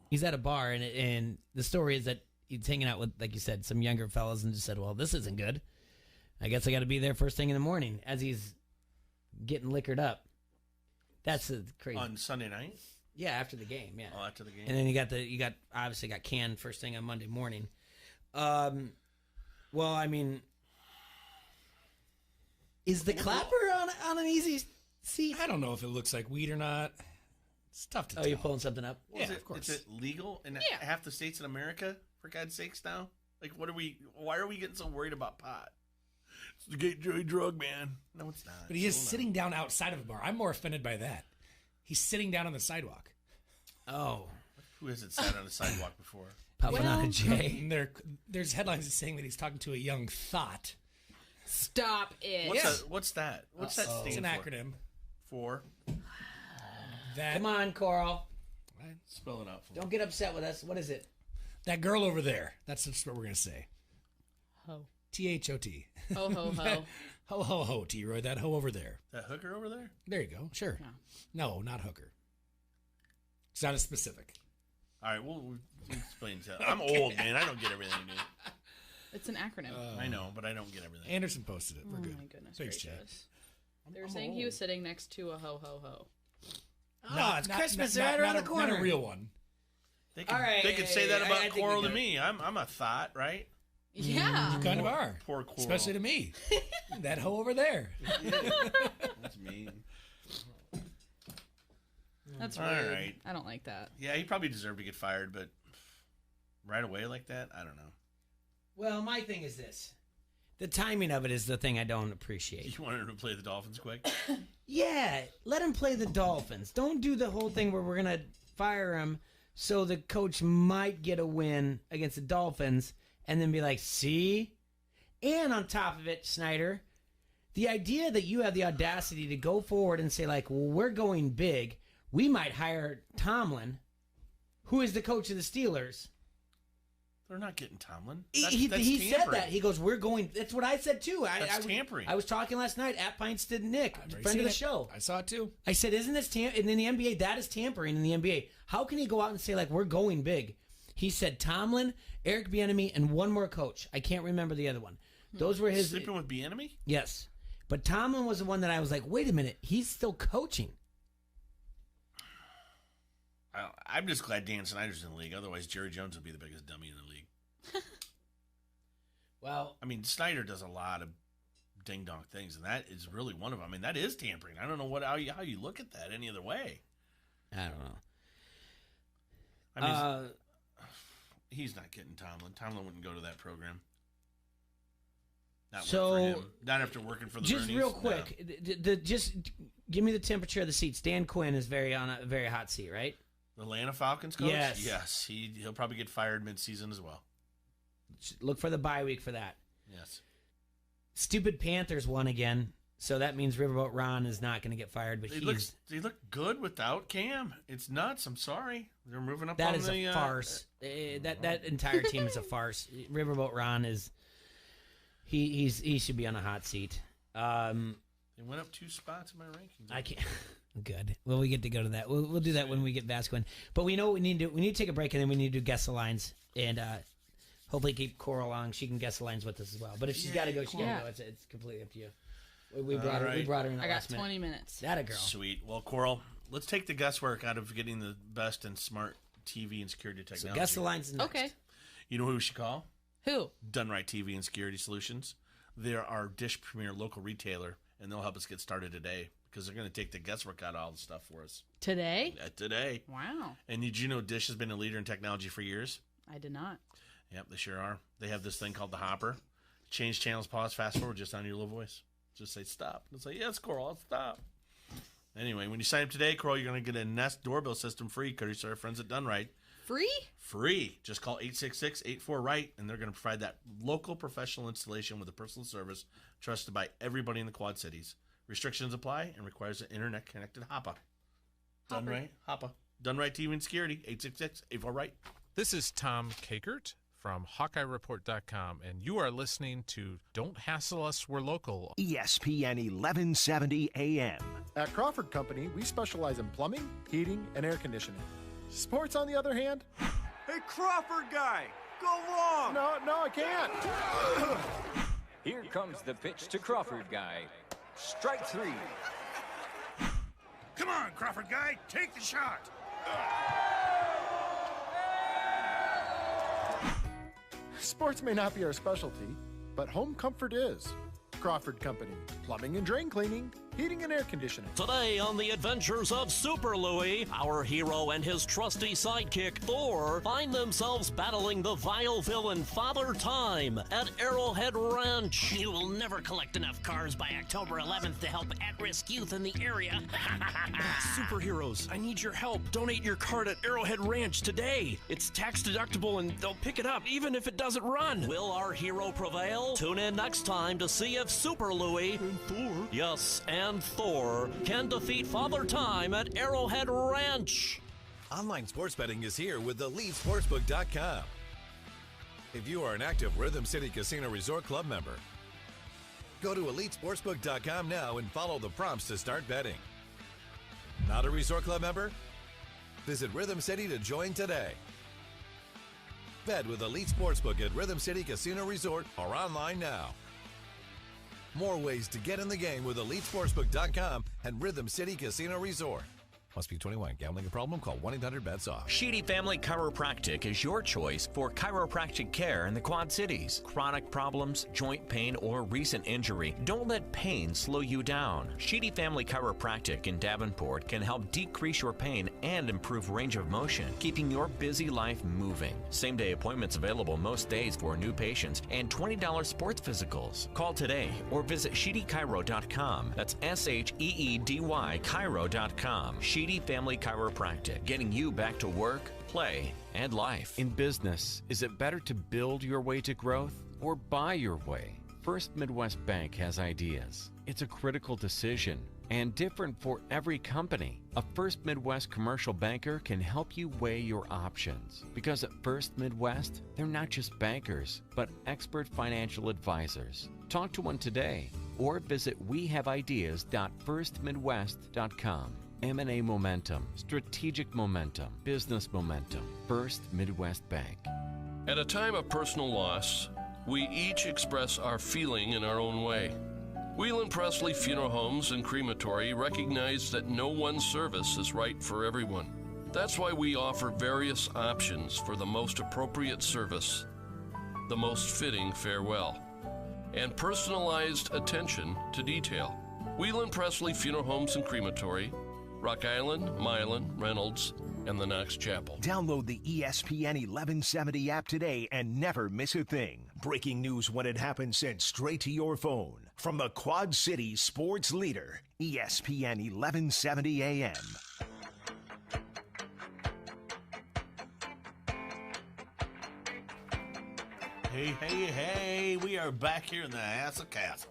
he's at a bar and the story is that he's hanging out with, like you said, some younger fellas and just said, "Well, this isn't good. I guess I got to be there first thing in the morning," as he's getting liquored up. That's crazy. On Sunday night? Yeah, after the game. Yeah. Oh, after the game. And then you obviously got canned first thing on Monday morning. Well, I mean, is the clapper on an easy seat? I don't know if it looks like weed or not. It's tough to tell. Oh, you're pulling something up? Yeah, of course. Is it legal in half the states in America, for God's sakes now? Like, why are we getting so worried about pot? It's the gateway drug, man. No, it's not. But he is sitting down outside of a bar. I'm more offended by that. He's sitting down on the sidewalk. Oh. Who hasn't sat on a sidewalk before? Puffing on a J. And there's headlines saying that he's talking to a young thought. Stop it. What's that? What's that stand It's an for? acronym. For? That, Come on, Coral. Spell it out for me. Don't get upset with us. What is it? that girl over there. That's what we're going to say. Ho. T-H-O-T. Ho, ho, ho. Ho, ho, ho, T-Roy. That hoe over there. That hooker over there? There you go. Sure. No, not hooker. It's not as specific. All right, we'll explain to I'm old, man. I don't get everything, dude. It's an acronym. I know, but I don't get everything. Anderson posted it. We're good. Oh my goodness Thanks, Chad. gracious. They were saying he was sitting next to a ho ho ho. Oh, it's Christmas right around the corner. Not a real one. They could, All right, they could say that I about think Coral we to got me. I'm a thought, right? Yeah. You kind of are. Poor Coral. Especially to me. That hoe over there. That's mean. That's All rude. right. I don't like that. Yeah, he probably deserved to get fired, but right away like that, I don't know. Well, my thing is this. The timing of it is the thing I don't appreciate. You wanted him to play the Dolphins quick? Yeah, let him play the Dolphins. Don't do the whole thing where we're going to fire him so the coach might get a win against the Dolphins and then be like, see? And on top of it, Snyder, the idea that you have the audacity to go forward and say, like, well, we're going big. We might hire Tomlin, who is the coach of the Steelers. They're not getting Tomlin. He That's said tampering. that. He goes, we're going. That's what I said, too. That's tampering. I was talking last night at Pints to Nick, I've already friend of seen the it. show. I saw it too. I said, isn't this and in the NBA, that is tampering in the NBA. How can he go out and say, like, we're going big? He said Tomlin, Eric Bieniemy, and one more coach. I can't remember the other one. Those were his. Sleeping with Bieniemy? Yes. But Tomlin was the one that I was like, wait a minute, he's still coaching. I'm just glad Dan Snyder's in the league. Otherwise, Jerry Jones would be the biggest dummy in the league. Well, I mean, Snyder does a lot of ding-dong things, and that is really one of them. I mean, that is tampering. I don't know how you look at that any other way. I don't know. I mean, he's not getting Tomlin. Tomlin wouldn't go to that program. Not So, work for him. Not after working for the just Bernies. real quick, just give me the temperature of the seats. Dan Quinn is on a very hot seat, right? The Atlanta Falcons coach? Yes. Yes. He'll probably get fired mid-season as well. Look for the bye week for that. Yes. Stupid Panthers won again, so that means Riverboat Ron is not going to get fired. But They look good without Cam. It's nuts. I'm sorry. They're moving up. That on is the, a farce. That entire team is a farce. Riverboat Ron is he should be on a hot seat. They went up 2 spots in my rankings. I can't. Good. Well, we get to go to that. We'll do that when we get Vasco in. But we know what we need to do. We need to take a break and then we need to guess the lines and hopefully keep Coral along. She can guess the lines with us as well. But if she's got to go, she got to go. It's completely up to you. We brought her. We brought her in. I got last 20 minute. minutes. That a girl. Sweet. Well, Coral, let's take the guesswork out of getting the best and smart TV and security So technology. guess the lines next. Okay. You know who we should call? Who? Done Right TV and Security Solutions. They're our Dish Premier local retailer, and they'll help us get started today because they're going to take the guesswork out of all the stuff for us. Today? Today. Wow. And did you know Dish has been a leader in technology for years? I did not. Yep, they sure are. They have this thing called the Hopper. Change channels, pause, fast forward just on your little voice. Just say stop. It'll say, yes, Coral, I'll stop. Anyway, when you sign up today, Coral, you're going to get a Nest doorbell system free, courtesy of our friends at Done Right. Free? Free. Just call 866-84-RIGHT, and they're going to provide that local professional installation with a personal service trusted by everybody in the Quad Cities. Restrictions apply and requires an internet-connected Hopper. Done right. Hoppa. Done right TV and Security. 866-84-RIGHT. This is Tom Kakert from HawkeyeReport.com, and you are listening to Don't Hassle Us, We're Local. ESPN 1170 AM. At Crawford Company, we specialize in plumbing, heating, and air conditioning. Sports, on the other hand... Hey, Crawford guy, go long! No, I can't. Here comes the pitch to Crawford guy. Strike three. Come on, Crawford guy, take the shot. Sports may not be our specialty, but home comfort is. Crawford Company, plumbing and drain cleaning, heating and air conditioning. Today on the adventures of Super Louie, our hero and his trusty sidekick Thor find themselves battling the vile villain Father Time at Arrowhead Ranch. You will never collect enough cars by October 11th to help at-risk youth in the area. Superheroes, I need your help. Donate your card at Arrowhead Ranch today. It's tax deductible and they'll pick it up even if it doesn't run. Will our hero prevail? Tune in next time to see if Super Louie and Thor, yes, and Thor can defeat Father Time at Arrowhead Ranch. Online sports betting is here with EliteSportsbook.com. If you are an active Rhythm City Casino Resort Club member, go to EliteSportsbook.com now and follow the prompts to start betting. Not a Resort Club member? Visit Rhythm City to join today. Bet with Elite Sportsbook at Rhythm City Casino Resort or online now. More ways to get in the game with EliteSportsbook.com and Rhythm City Casino Resort. Must be 21. Gambling a problem? Call 1-800-BETS-OFF. Sheedy Family Chiropractic is your choice for chiropractic care in the Quad Cities. Chronic problems, joint pain, or recent injury. Don't let pain slow you down. Sheedy Family Chiropractic in Davenport can help decrease your pain and improve range of motion, keeping your busy life moving. Same-day appointments available most days for new patients and $20 sports physicals. Call today or visit SheedyChiro.com. That's SHEEDY Chiro.com. Sheedy Family Chiropractic, getting you back to work, play, and life. In business, is it better to build your way to growth or buy your way? First Midwest Bank has ideas. It's a critical decision and different for every company. A First Midwest commercial banker can help you weigh your options. Because at First Midwest, they're not just bankers, but expert financial advisors. Talk to one today or visit wehaveideas.firstmidwest.com. M&A momentum, strategic momentum, business momentum. First Midwest Bank. At a time of personal loss, we each express our feeling in our own way. Whelan Presley Funeral Homes and Crematory recognize that no one service is right for everyone. That's why we offer various options for the most appropriate service, the most fitting farewell, and personalized attention to detail. Whelan Presley Funeral Homes and Crematory, Rock Island, Milan, Reynolds, and the Knox Chapel. Download the ESPN 1170 app today and never miss a thing. Breaking news when it happens sent straight to your phone. From the Quad Cities sports leader, ESPN 1170 AM. Hey, we are back here in the Hassle Castle.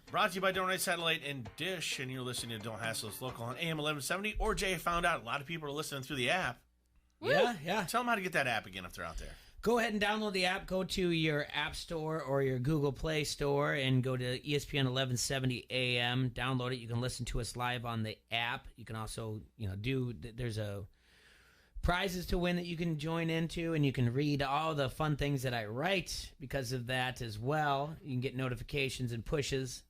Brought to you by Donate Satellite and Dish, and you're listening to Don't Hassle Us Local on AM 1170. Or Jay found out a lot of people are listening through the app. Yeah. Tell them how to get that app again if they're out there. Go ahead and download the app. Go to your App Store or your Google Play Store and go to ESPN 1170 AM. Download it. You can listen to us live on the app. You can also, there's prizes to win that you can join into, and you can read all the fun things that I write because of that as well. You can get notifications and pushes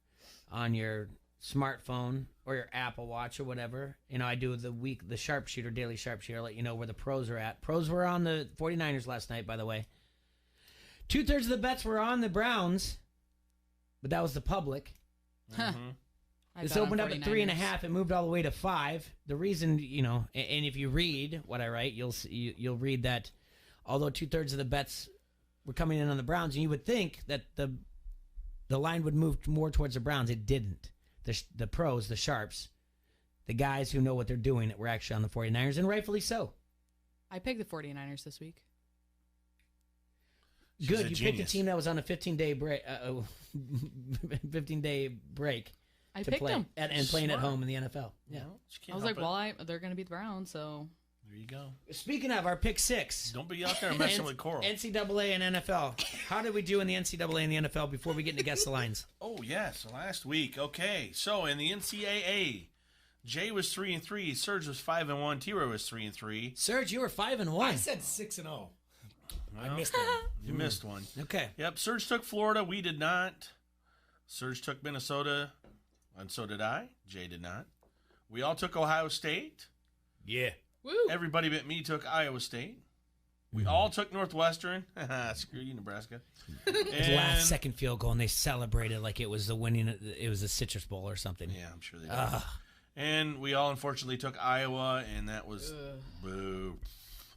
on your smartphone or your Apple Watch or whatever. I do the Sharpshooter, Daily Sharpshooter, let you know where the pros are at. Pros were on the 49ers last night, by the way. 2/3 of the bets were on the Browns, but that was the public. This opened up at 3.5. It moved all the way to 5. The reason, and if you read what I write, you'll read that although 2/3 of the bets were coming in on the Browns, and you would think that the line would move more towards the Browns. It didn't. The pros, the sharps, the guys who know what they're doing were actually on the 49ers, and rightfully so. I picked the 49ers this week. Good. You picked a team that was on a 15-day break. I to picked play them. and playing at home in the NFL. Yeah. I was like, well, they're going to beat the Browns, so. There you go. Speaking of our pick six. Don't be out there messing with Coral. NCAA and NFL. How did we do in the NCAA and the NFL before we get into Guess the Lines? Oh, yes. Last week. Okay. So, in the NCAA, Jay was 3-3. Serge was 5-1. T-Roy was 3-3. Serge, you were 5-1. I said 6-0. Well, I missed one. You missed one. Okay. Yep. Serge took Florida. We did not. Serge took Minnesota. And so did I. Jay did not. We all took Ohio State. Yeah. Woo. Everybody but me took Iowa State. We all took Northwestern. Screw you, Nebraska. The last second field goal, and they celebrated like it was the winning. It was a Citrus Bowl or something. Yeah, I'm sure they did. And we all unfortunately took Iowa, and that was boo.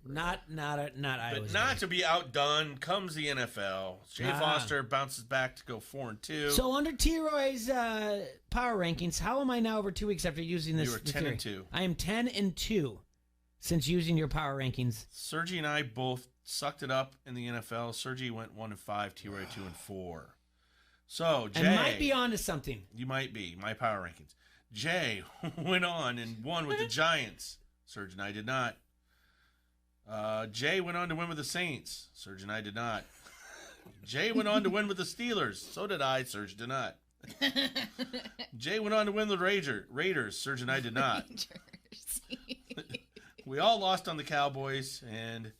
Not Iowa. But not to be outdone comes the NFL. Jay Foster bounces back to go 4-2. So under T-Roy's power rankings, how am I now over 2 weeks after using this? You were 10-2. I am 10-2 since using your power rankings. Sergi and I both sucked it up in the NFL. Sergi went 1-5. T-Roy 2-4. So Jay, I might be onto something. You might be. My power rankings. Jay went on and won with the Giants. Serge and I did not. Jay went on to win with the Saints. Serge and I did not. Jay went on to win with the Steelers. So did I. Serge did not. Jay went on to win the Raiders. Serge and I did not. We all lost on the Cowboys, and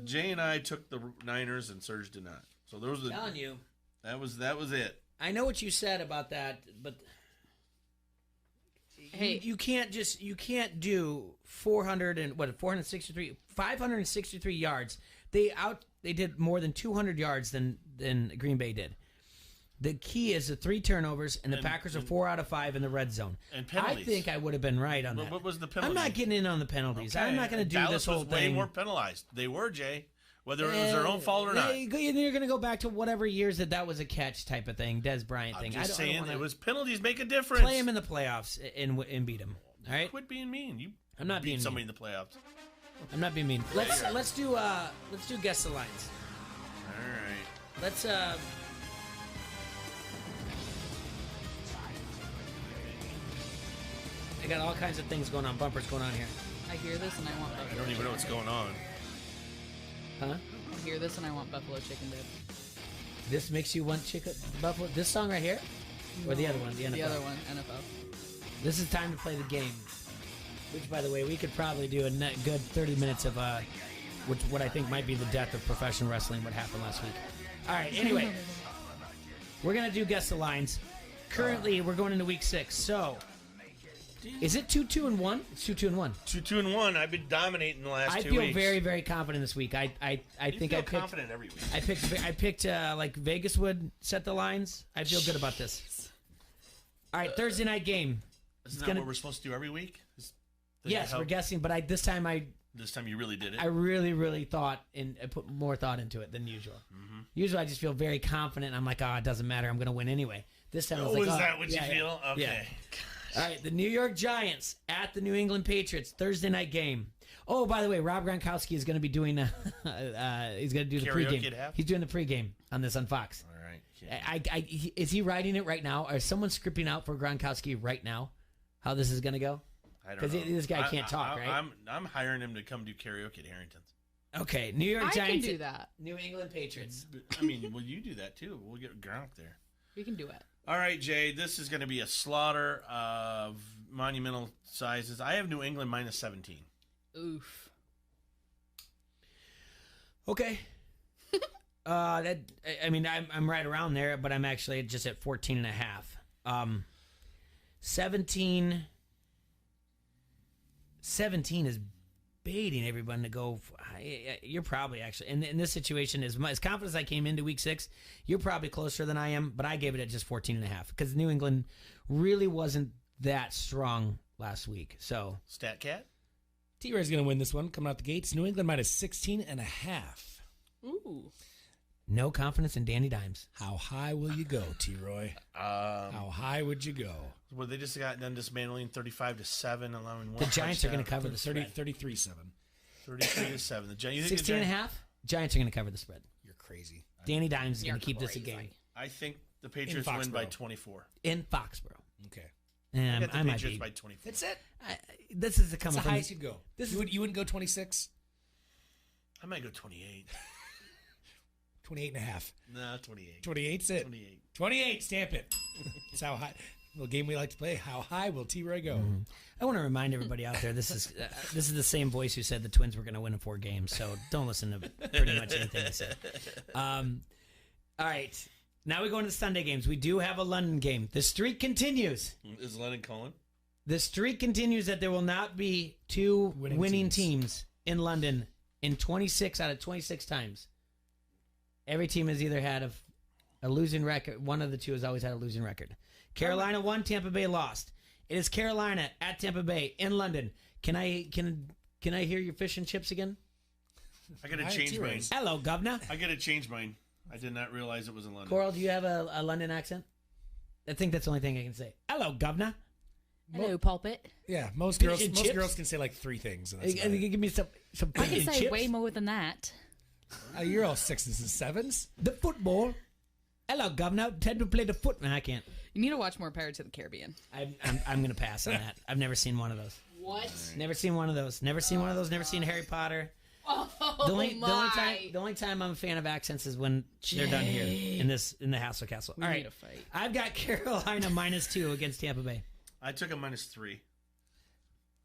Jay and I took the Niners, and Serge did not. So there was the. Telling you. That was it. I know what you said about that, but hey, you can't do 563 yards. They did more than 200 yards than Green Bay did. The key is the 3 turnovers, and the Packers are 4 out of 5 in the red zone. And penalties. I think I would have been right on that. What was the penalty? I'm not getting in on the penalties. Okay. I'm not going to do Dallas this whole was way thing. more penalized. They were, Jay. Whether it was their own fault or not. You're going to go back to whatever years that was a catch type of thing, Des Bryant thing. I'm just saying, it was penalties make a difference. Play him in the playoffs and beat him. All right. Quit being mean. I'm not being somebody mean. in the playoffs. I'm not being mean. Let's do guess the lines. All right. Let's I got all kinds of things going on, bumpers going on here. I hear this and I want buffalo. I don't even know what's going on. Huh? I hear this and I want buffalo chicken dip. This makes you want buffalo. This song right here, or the other one, the NFL. The other one, NFL. This is time to play the game. Which, by the way, we could probably do a good 30 minutes of what I think might be the death of professional wrestling. What happened last week? All right. Anyway, we're gonna do guess the lines. Currently, we're going into week 6. So, is it 2-2-1? It's 2-2-1. 2-2-1. I've been dominating the last 2 weeks. I feel very, very confident this week. I think I picked confident every week. I picked like Vegas would set the lines. I feel good about this. All right, Thursday night game. Isn't that what we're supposed to do every week? Yes, we're guessing, but this time you really did it. I really, really thought I put more thought into it than usual. Mm-hmm. Usually, I just feel very confident. I'm like, it doesn't matter. I'm going to win anyway. This time, I was like, is that what you feel? Okay. Yeah. All right, the New York Giants at the New England Patriots, Thursday night game. Oh, by the way, Rob Gronkowski is going to be doing. He's going to do the pregame. He's doing the pregame on this on Fox. All right. Is he writing it right now? Or is someone scripting out for Gronkowski right now? How this is going to go? I don't know. Because this guy can't talk, right? I'm hiring him to come do karaoke at Harrington's. Okay, New York Giants. I can do that. New England Patriots. I mean, well, you do that too. We'll get Gronk there. We can do it. All right, Jay. This is going to be a slaughter of monumental sizes. I have New England minus 17. Oof. Okay. I'm right around there, but I'm actually just at 14.5. 17 is baiting everyone to go. You're probably actually in this situation, as confident as I came into week 6, you're probably closer than I am, but I gave it at just 14.5 because New England really wasn't that strong last week. So Stat Cat? T-Ray's going to win this one coming out the gates. New England minus 16.5. Ooh. No confidence in Danny Dimes. How high will you go, T-Roy? How high would you go? Well, they just got done dismantling 35-7, allowing one. The Giants are going to cover the spread. 33-7. 33-7. The Giants. 16.5. Giants are going to cover the spread. You're crazy. Danny Dimes is going to keep this a game. I think the Patriots win by 24. In Foxborough. Okay. And got the I might Patriots be. by 24. That's it. This is the That's coming the from. highest you'd go. You wouldn't go 26? I might go 28. 28 and a half. No, 28. 28's it. 28. 28, stamp it. That's how high. Little game we like to play. How high will T-Roy go? I want to remind everybody out there, this is the same voice who said the Twins were going to win in 4 games, so don't listen to pretty much anything he said. All right. Now we go into the Sunday games. We do have a London game. The streak continues. Is Lennon calling? The streak continues that there will not be 2 winning teams in London in 26 out of 26 times. Every team has either had a losing record. One of the 2 has always had a losing record. Carolina won, Tampa Bay lost. It is Carolina at Tampa Bay in London. Can I hear your fish and chips again? I got to change mine. Hello, governor. I got to change mine. I did not realize it was in London. Coral, do you have a London accent? I think that's the only thing I can say. Hello, governor. Hello, pulpit. Yeah, most Fish girls and chips? can say like 3 things. And that's about it. Give me some I fish can and say chips. way more than that. You're all 6s and 7s. The football. Hello, governor. Time to play the foot. I can't. You need to watch more Pirates of the Caribbean. I'm going to pass on that. I've never seen one of those. What? Never seen one of those. Never seen one of those. Never seen Harry Potter. Oh, The only time I'm a fan of accents is when they're done here in the Hassel Castle. We All need right, a fight. I've got Carolina -2 against Tampa Bay. I took a -3.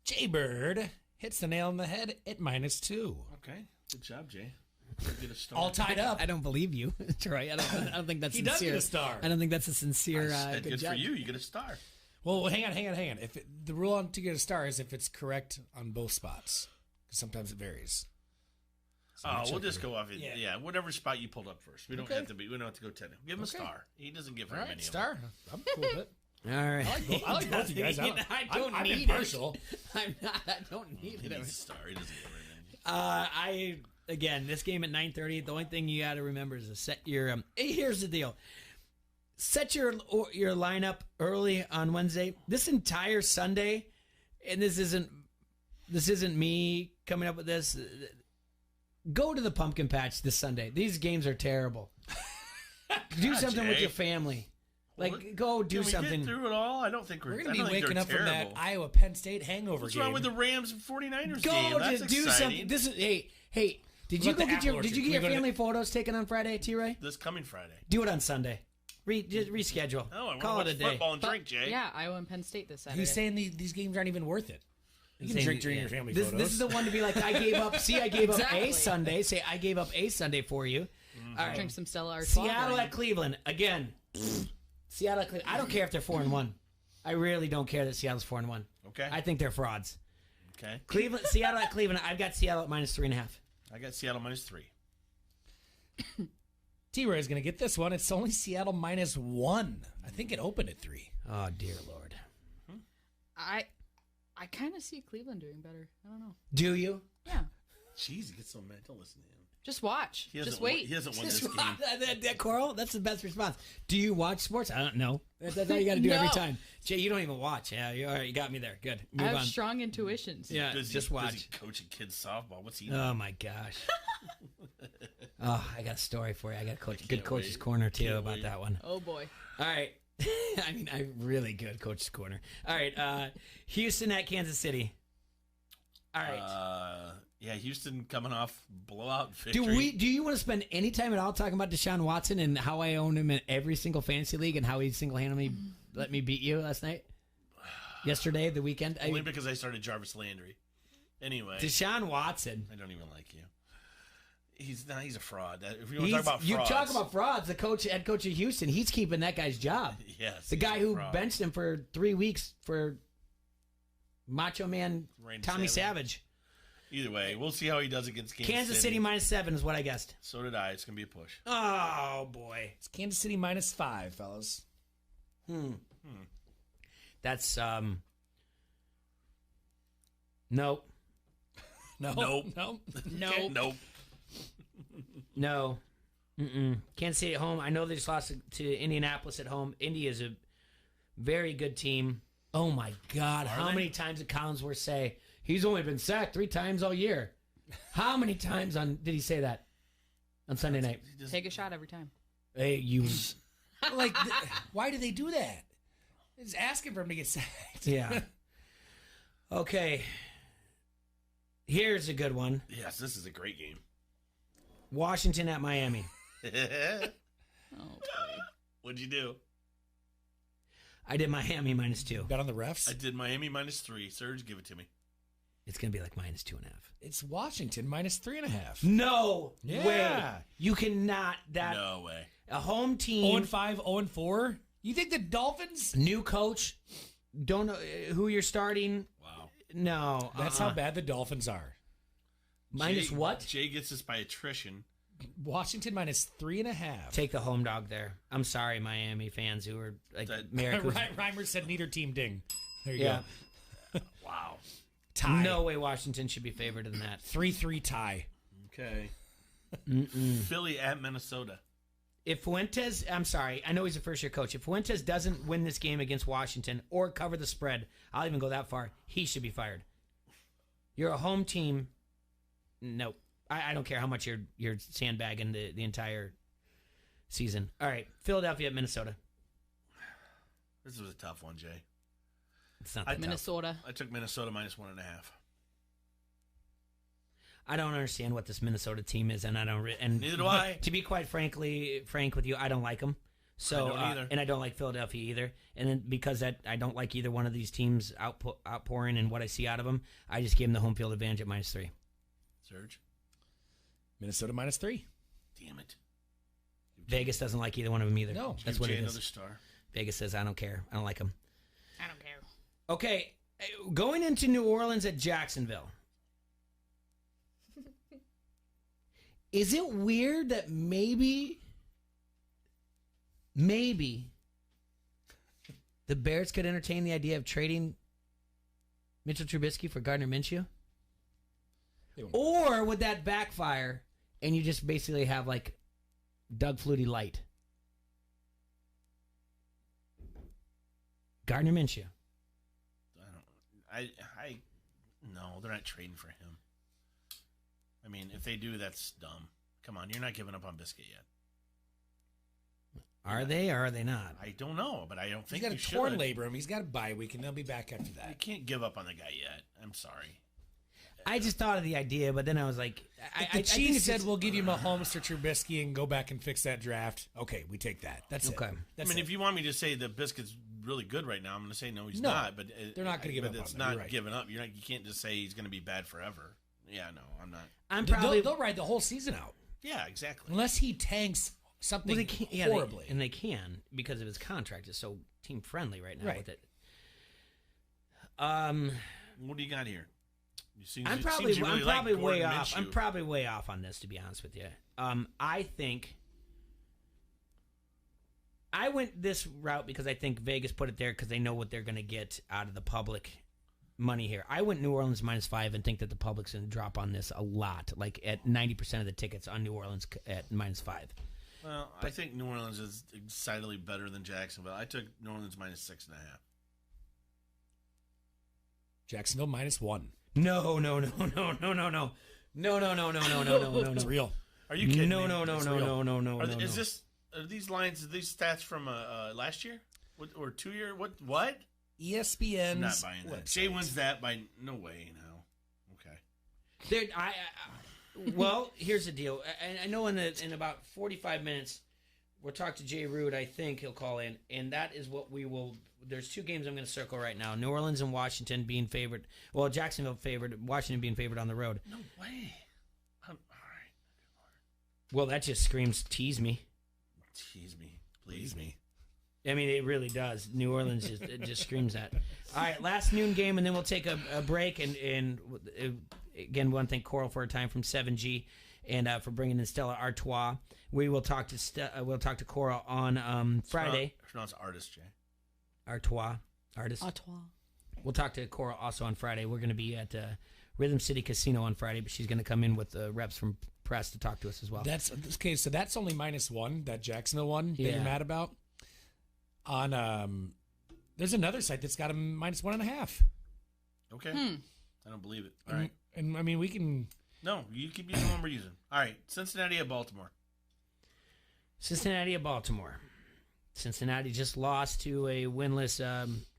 Jaybird hits the nail on the head at -2. Okay, good job, Jay. You get a star. All tied up. I don't believe you, Troy. I don't think that's He sincere. does get a star. I don't think that's a sincere. Good job. for you. You get a star. Well, hang on. If the rule on to get a star is if it's correct on both spots, because sometimes it varies. So We'll just go off it. Yeah. Yeah, whatever spot you pulled up first. We don't have to be. We don't have to go 10. Give him a star. He doesn't give very All right, many. star. I'm cool with it. All right. I like both of you guys. I don't I'm need impartial. it. I'm not. I don't need He it. needs a star. He doesn't give very many. Again, this game at 9:30. The only thing you got to remember is to set your. Here's the deal. Set your lineup early on Wednesday. This entire Sunday, and this isn't me coming up with this. Go to the pumpkin patch this Sunday. These games are terrible. Do something with your family. Go do Can we something. get through it all? I don't think We're I going to don't be think waking they're up from that terrible. Iowa Penn State hangover What's game. wrong with the Rams and 49ers Go game? That's to do exciting. something. This is hey. Did you What go about get the your apple Did you orchard? get your Can we go to family photos taken on Friday, T-Ray? This coming Friday. Do it on Sunday. Just reschedule. Oh, I want Call to it watch a day. football and drink, Jay. Yeah, Iowa and Penn State this Saturday. He's saying these games aren't even worth it. You can Saying- drink during yeah. your family this, photos. This is the one to be like, I gave up. See, I gave up Exactly. a Sunday. Say, I gave up a Sunday for you. All right. Drink some Stella Artois. Seattle at Cleveland again. Seattle at Cleveland. I don't care if they're 4-1. I really don't care that Seattle's 4-1. Okay. I think they're frauds. Okay. Seattle at Cleveland. I've got Seattle at -3.5. I got Seattle -3. T-Ray is going to get this one. It's only Seattle -1. I think it opened at 3. Oh dear Lord. I kind of see Cleveland doing better. I don't know. Do you? Yeah. Jeez, he gets so mad. Don't listen to him. Just watch. He hasn't Just wait. He hasn't won this game. That Coral, that's the best response. Do you watch sports? I don't know. That's all you got to do every No. time. Jay, you don't even watch. Yeah, all right, you got me there. Good. I Move have on. strong intuitions. Yeah, Does just he watch. coaching kids softball? What's he? Oh my gosh. Oh, I got a story for you. I got a good can't coach's wait. corner too Can't about wait. that one. Oh boy. All right. I mean, I'm really good coach's corner. All right. Houston at Kansas City. All right. Yeah, Houston coming off blowout victory. Do you want to spend any time at all talking about Deshaun Watson and how I own him in every single fantasy league and how he single-handedly let me beat you last night? Yesterday, the weekend? Only because I started Jarvis Landry. Anyway. Deshaun Watson. I don't even like you. He's a fraud. If you want to talk about frauds. You talk about frauds, the head coach of Houston, he's keeping that guy's job. Yes. The he's guy a who fraud. benched him for 3 weeks for Macho Man Randy Tommy Savage. Savage. Either way, we'll see how he does against Kansas City -7 is what I guessed. So did I. It's going to be a push. Oh, boy. It's Kansas City -5, fellas. That's, nope. No. Nope. No. Nope. Nope. No. Kansas City at home. I know they just lost to Indianapolis at home. Indy is a very good team. Oh, my God. How many times did Collinsworth say, he's only been sacked 3 times all year? How many times did he say that on Sunday night? Take a shot every time. Hey, you... Like, why do they do that? He's asking for him to get sacked. Yeah. Okay. Here's a good one. Yes, this is a great game. Washington at Miami. What'd you do? I did Miami -2. Bet on the refs? I did Miami -3. Serge, give it to me. It's going to be like -2.5. It's Washington -3.5. No Yeah. way. You cannot. No way. A home team. 0-5, 0-4. You think the Dolphins? New coach. Don't know who you're starting. Wow. No. That's how bad the Dolphins are. Minus what? Jay gets this by attrition. Washington -3.5. Take the home dog there. I'm sorry, Miami fans who are like America's. Reimer said neither team ding. There you Yeah. go. Wow. Tie. No way Washington should be favored in that. 3-3 tie. Okay. Philly at Minnesota. If Fuentes, I'm sorry, I know he's a first-year coach. If Fuentes doesn't win this game against Washington or cover the spread, I'll even go that far. He should be fired. You're a home team. Nope. I don't care how much you're sandbagging the entire season. All right, Philadelphia at Minnesota. This was a tough one, Jay. It's not that Minnesota. I took Minnesota -1.5. I don't understand what this Minnesota team is, and I don't. And Neither do I. To be quite frank with you, I don't like them. So, I don't either. And I don't like Philadelphia either. And then because I don't like either one of these teams outpouring and what I see out of them, I just gave them the home field advantage at -3. Serge? Minnesota -3. Damn it. Vegas doesn't like either one of them either. No. That's Give what Jay it is. another star. Vegas says, I don't care. I don't like them. I don't care. Okay, going into New Orleans at Jacksonville. Is it weird that maybe the Bears could entertain the idea of trading Mitchell Trubisky for Gardner Minshew? Or would that backfire and you just basically have like Doug Flutie light? Gardner Minshew. No, they're not trading for him. I mean, if they do, that's dumb. Come on, you're not giving up on Biscuit yet. Are they or are they not? I don't know, but I don't think He's got you a torn should. labrum. He's got a bye week, and they'll be back after that. You can't give up on the guy yet. I'm sorry. I just thought of the idea, but then I was like, If the Chiefs said we'll give you Mahomes or Trubisky and go back and fix that draft, okay, we take that. That's Okay. it. I mean, if you want me to say that Biscuit's really good right now, I'm going to say no, he's No, not. But they're not gonna give up But on it's him. not You're right. giving up. You can't just say he's going to be bad forever. Yeah, no, I'm not. I'm probably they'll ride the whole season out Yeah, exactly. unless he tanks something they can't, horribly. and they can because of his contract is so team friendly right now Right. with it. What do you got here? I'm probably way off. I'm probably way off on this, to be honest with you. I think I went this route because I think Vegas put it there because they know what they're going to get out of the public money here. I went New Orleans -5 and think that the public's going to drop on this a lot, like at 90% of the tickets on New Orleans at -5. Well, I think New Orleans is decidedly better than Jacksonville. I took New Orleans -6.5. Jacksonville -1. No. It's real. Are you kidding No. Are these lines, these stats from last year? Or 2 year? What? ESPN's I'm not buying that. website. Jay wins that by no way in hell. Okay. Well, here's the deal. I know in about 45 minutes we'll talk to Jay Root. I think he'll call in, and that is what we will. There's two games I'm going to circle right now: New Orleans and Washington being favored. Well, Jacksonville favored. Washington being favored on the road. No way. All right. Well, that just screams tease me. Tease me. Please me. I mean, it really does. New Orleans just screams that. All right, last noon game, and then we'll take a break. And again, we want to thank Coral for her time from 7G and for bringing in Stella Artois. We will talk to we'll talk to Coral on Friday. Her name's Artist, Jay. Artois. Artist. Artois. We'll talk to Coral also on Friday. We're going to be at Rhythm City Casino on Friday, but she's going to come in with reps from press to talk to us as well. That's okay. So that's only -1. That Jacksonville one that you're mad about. On there's another site that's got a -1.5. Okay. I don't believe it. All right. And I mean, we can. No, you keep using the one we're using. All right. Cincinnati at Baltimore. Cincinnati at Baltimore. Cincinnati just lost to a winless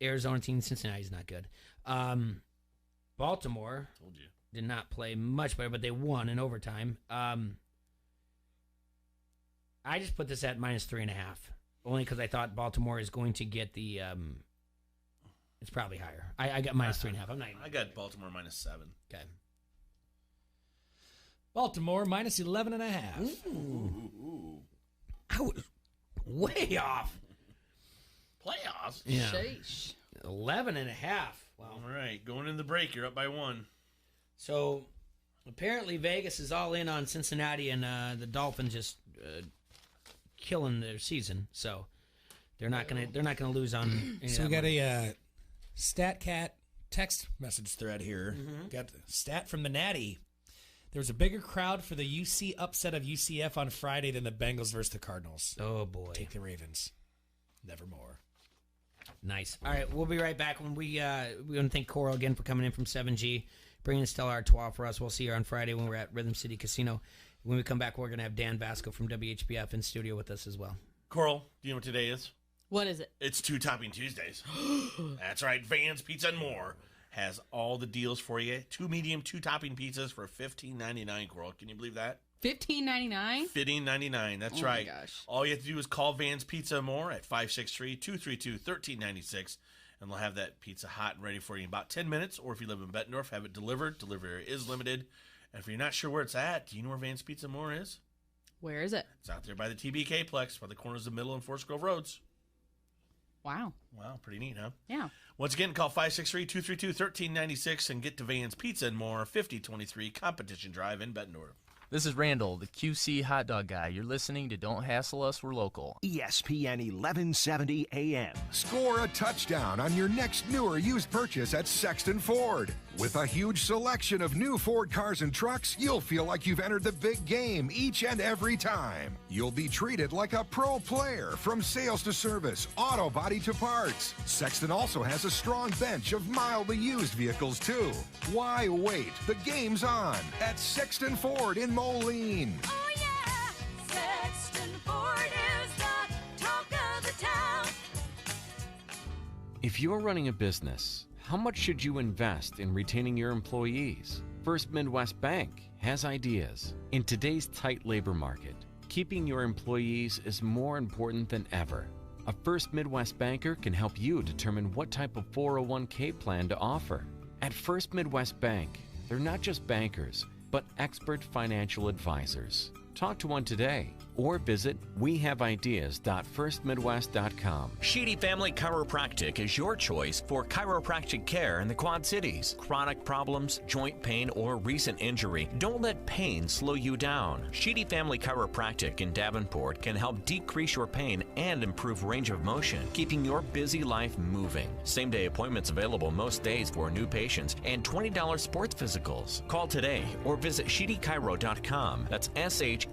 Arizona team. Cincinnati's not good. Baltimore Told you. did not play much better, but they won in overtime. I just put this at -3.5, only because I thought Baltimore is going to get the. It's probably higher. I got -3.5. I'm not. I got Baltimore -7. Okay. Baltimore -11.5. Ooh. I was way off. Playoffs? Yeah. Sheesh. 11.5. Wow. All right, going in the break, you're up by 1. So apparently Vegas is all in on Cincinnati, and the Dolphins just killing their season. So they're not gonna lose on. So we got a StatCat text message thread here. Got a stat from the Natty. There was a bigger crowd for the UC upset of UCF on Friday than the Bengals versus the Cardinals. Oh boy! Take the Ravens. Nevermore. Nice. All right, we'll be right back. When we want to thank Coral again for coming in from 7G, bringing Stella Artois for us. We'll see her on Friday when we're at Rhythm City Casino. When we come back, we're going to have Dan Vasco from WHBF in studio with us as well. Coral, do you know what today is? What is it? It's Two Topping Tuesdays. That's right. Vans Pizza and More has all the deals for you. 2 medium, 2 topping pizzas for $15.99, Coral. Can you believe that? $15.99? $15.99. That's Oh right. my gosh. All you have to do is call Vans Pizza and More at 563-232-1396, and they'll have that pizza hot and ready for you in about 10 minutes. Or if you live in Bettendorf, have it delivered. Delivery is limited. And if you're not sure where it's at, do you know where Vans Pizza and More is? Where is it? It's out there by the TBK Plex, by the corners of Middle and Forest Grove Roads. Wow. Wow, pretty neat, huh? Yeah. Once again, call 563-232-1396 and get to Vans Pizza and More, 5023 Competition Drive in Bettendorf. This is Randall, the QC hot dog guy. You're listening to Don't Hassle Us, We're Local. ESPN 1170 AM. Score a touchdown on your next new or used purchase at Sexton Ford. With a huge selection of new Ford cars and trucks, you'll feel like you've entered the big game each and every time. You'll be treated like a pro player from sales to service, auto body to parts. Sexton also has a strong bench of mildly used vehicles, too. Why wait? The game's on at Sexton Ford in Moline. Oh yeah, Sexton Ford is the talk of the town. If you're running a business, how much should you invest in retaining your employees? First Midwest Bank has ideas. In today's tight labor market, keeping your employees is more important than ever. A First Midwest banker can help you determine what type of 401k plan to offer. At First Midwest Bank, they're not just bankers, but expert financial advisors. Talk to one today or visit wehaveideas.firstmidwest.com. Sheedy Family Chiropractic is your choice for chiropractic care in the Quad Cities. Chronic problems, joint pain, or recent injury, don't let pain slow you down. Sheedy Family Chiropractic in Davenport can help decrease your pain and improve range of motion, keeping your busy life moving. Same-day appointments available most days for new patients and $20 sports physicals. Call today or visit sheedychiro.com. That's SHEEDY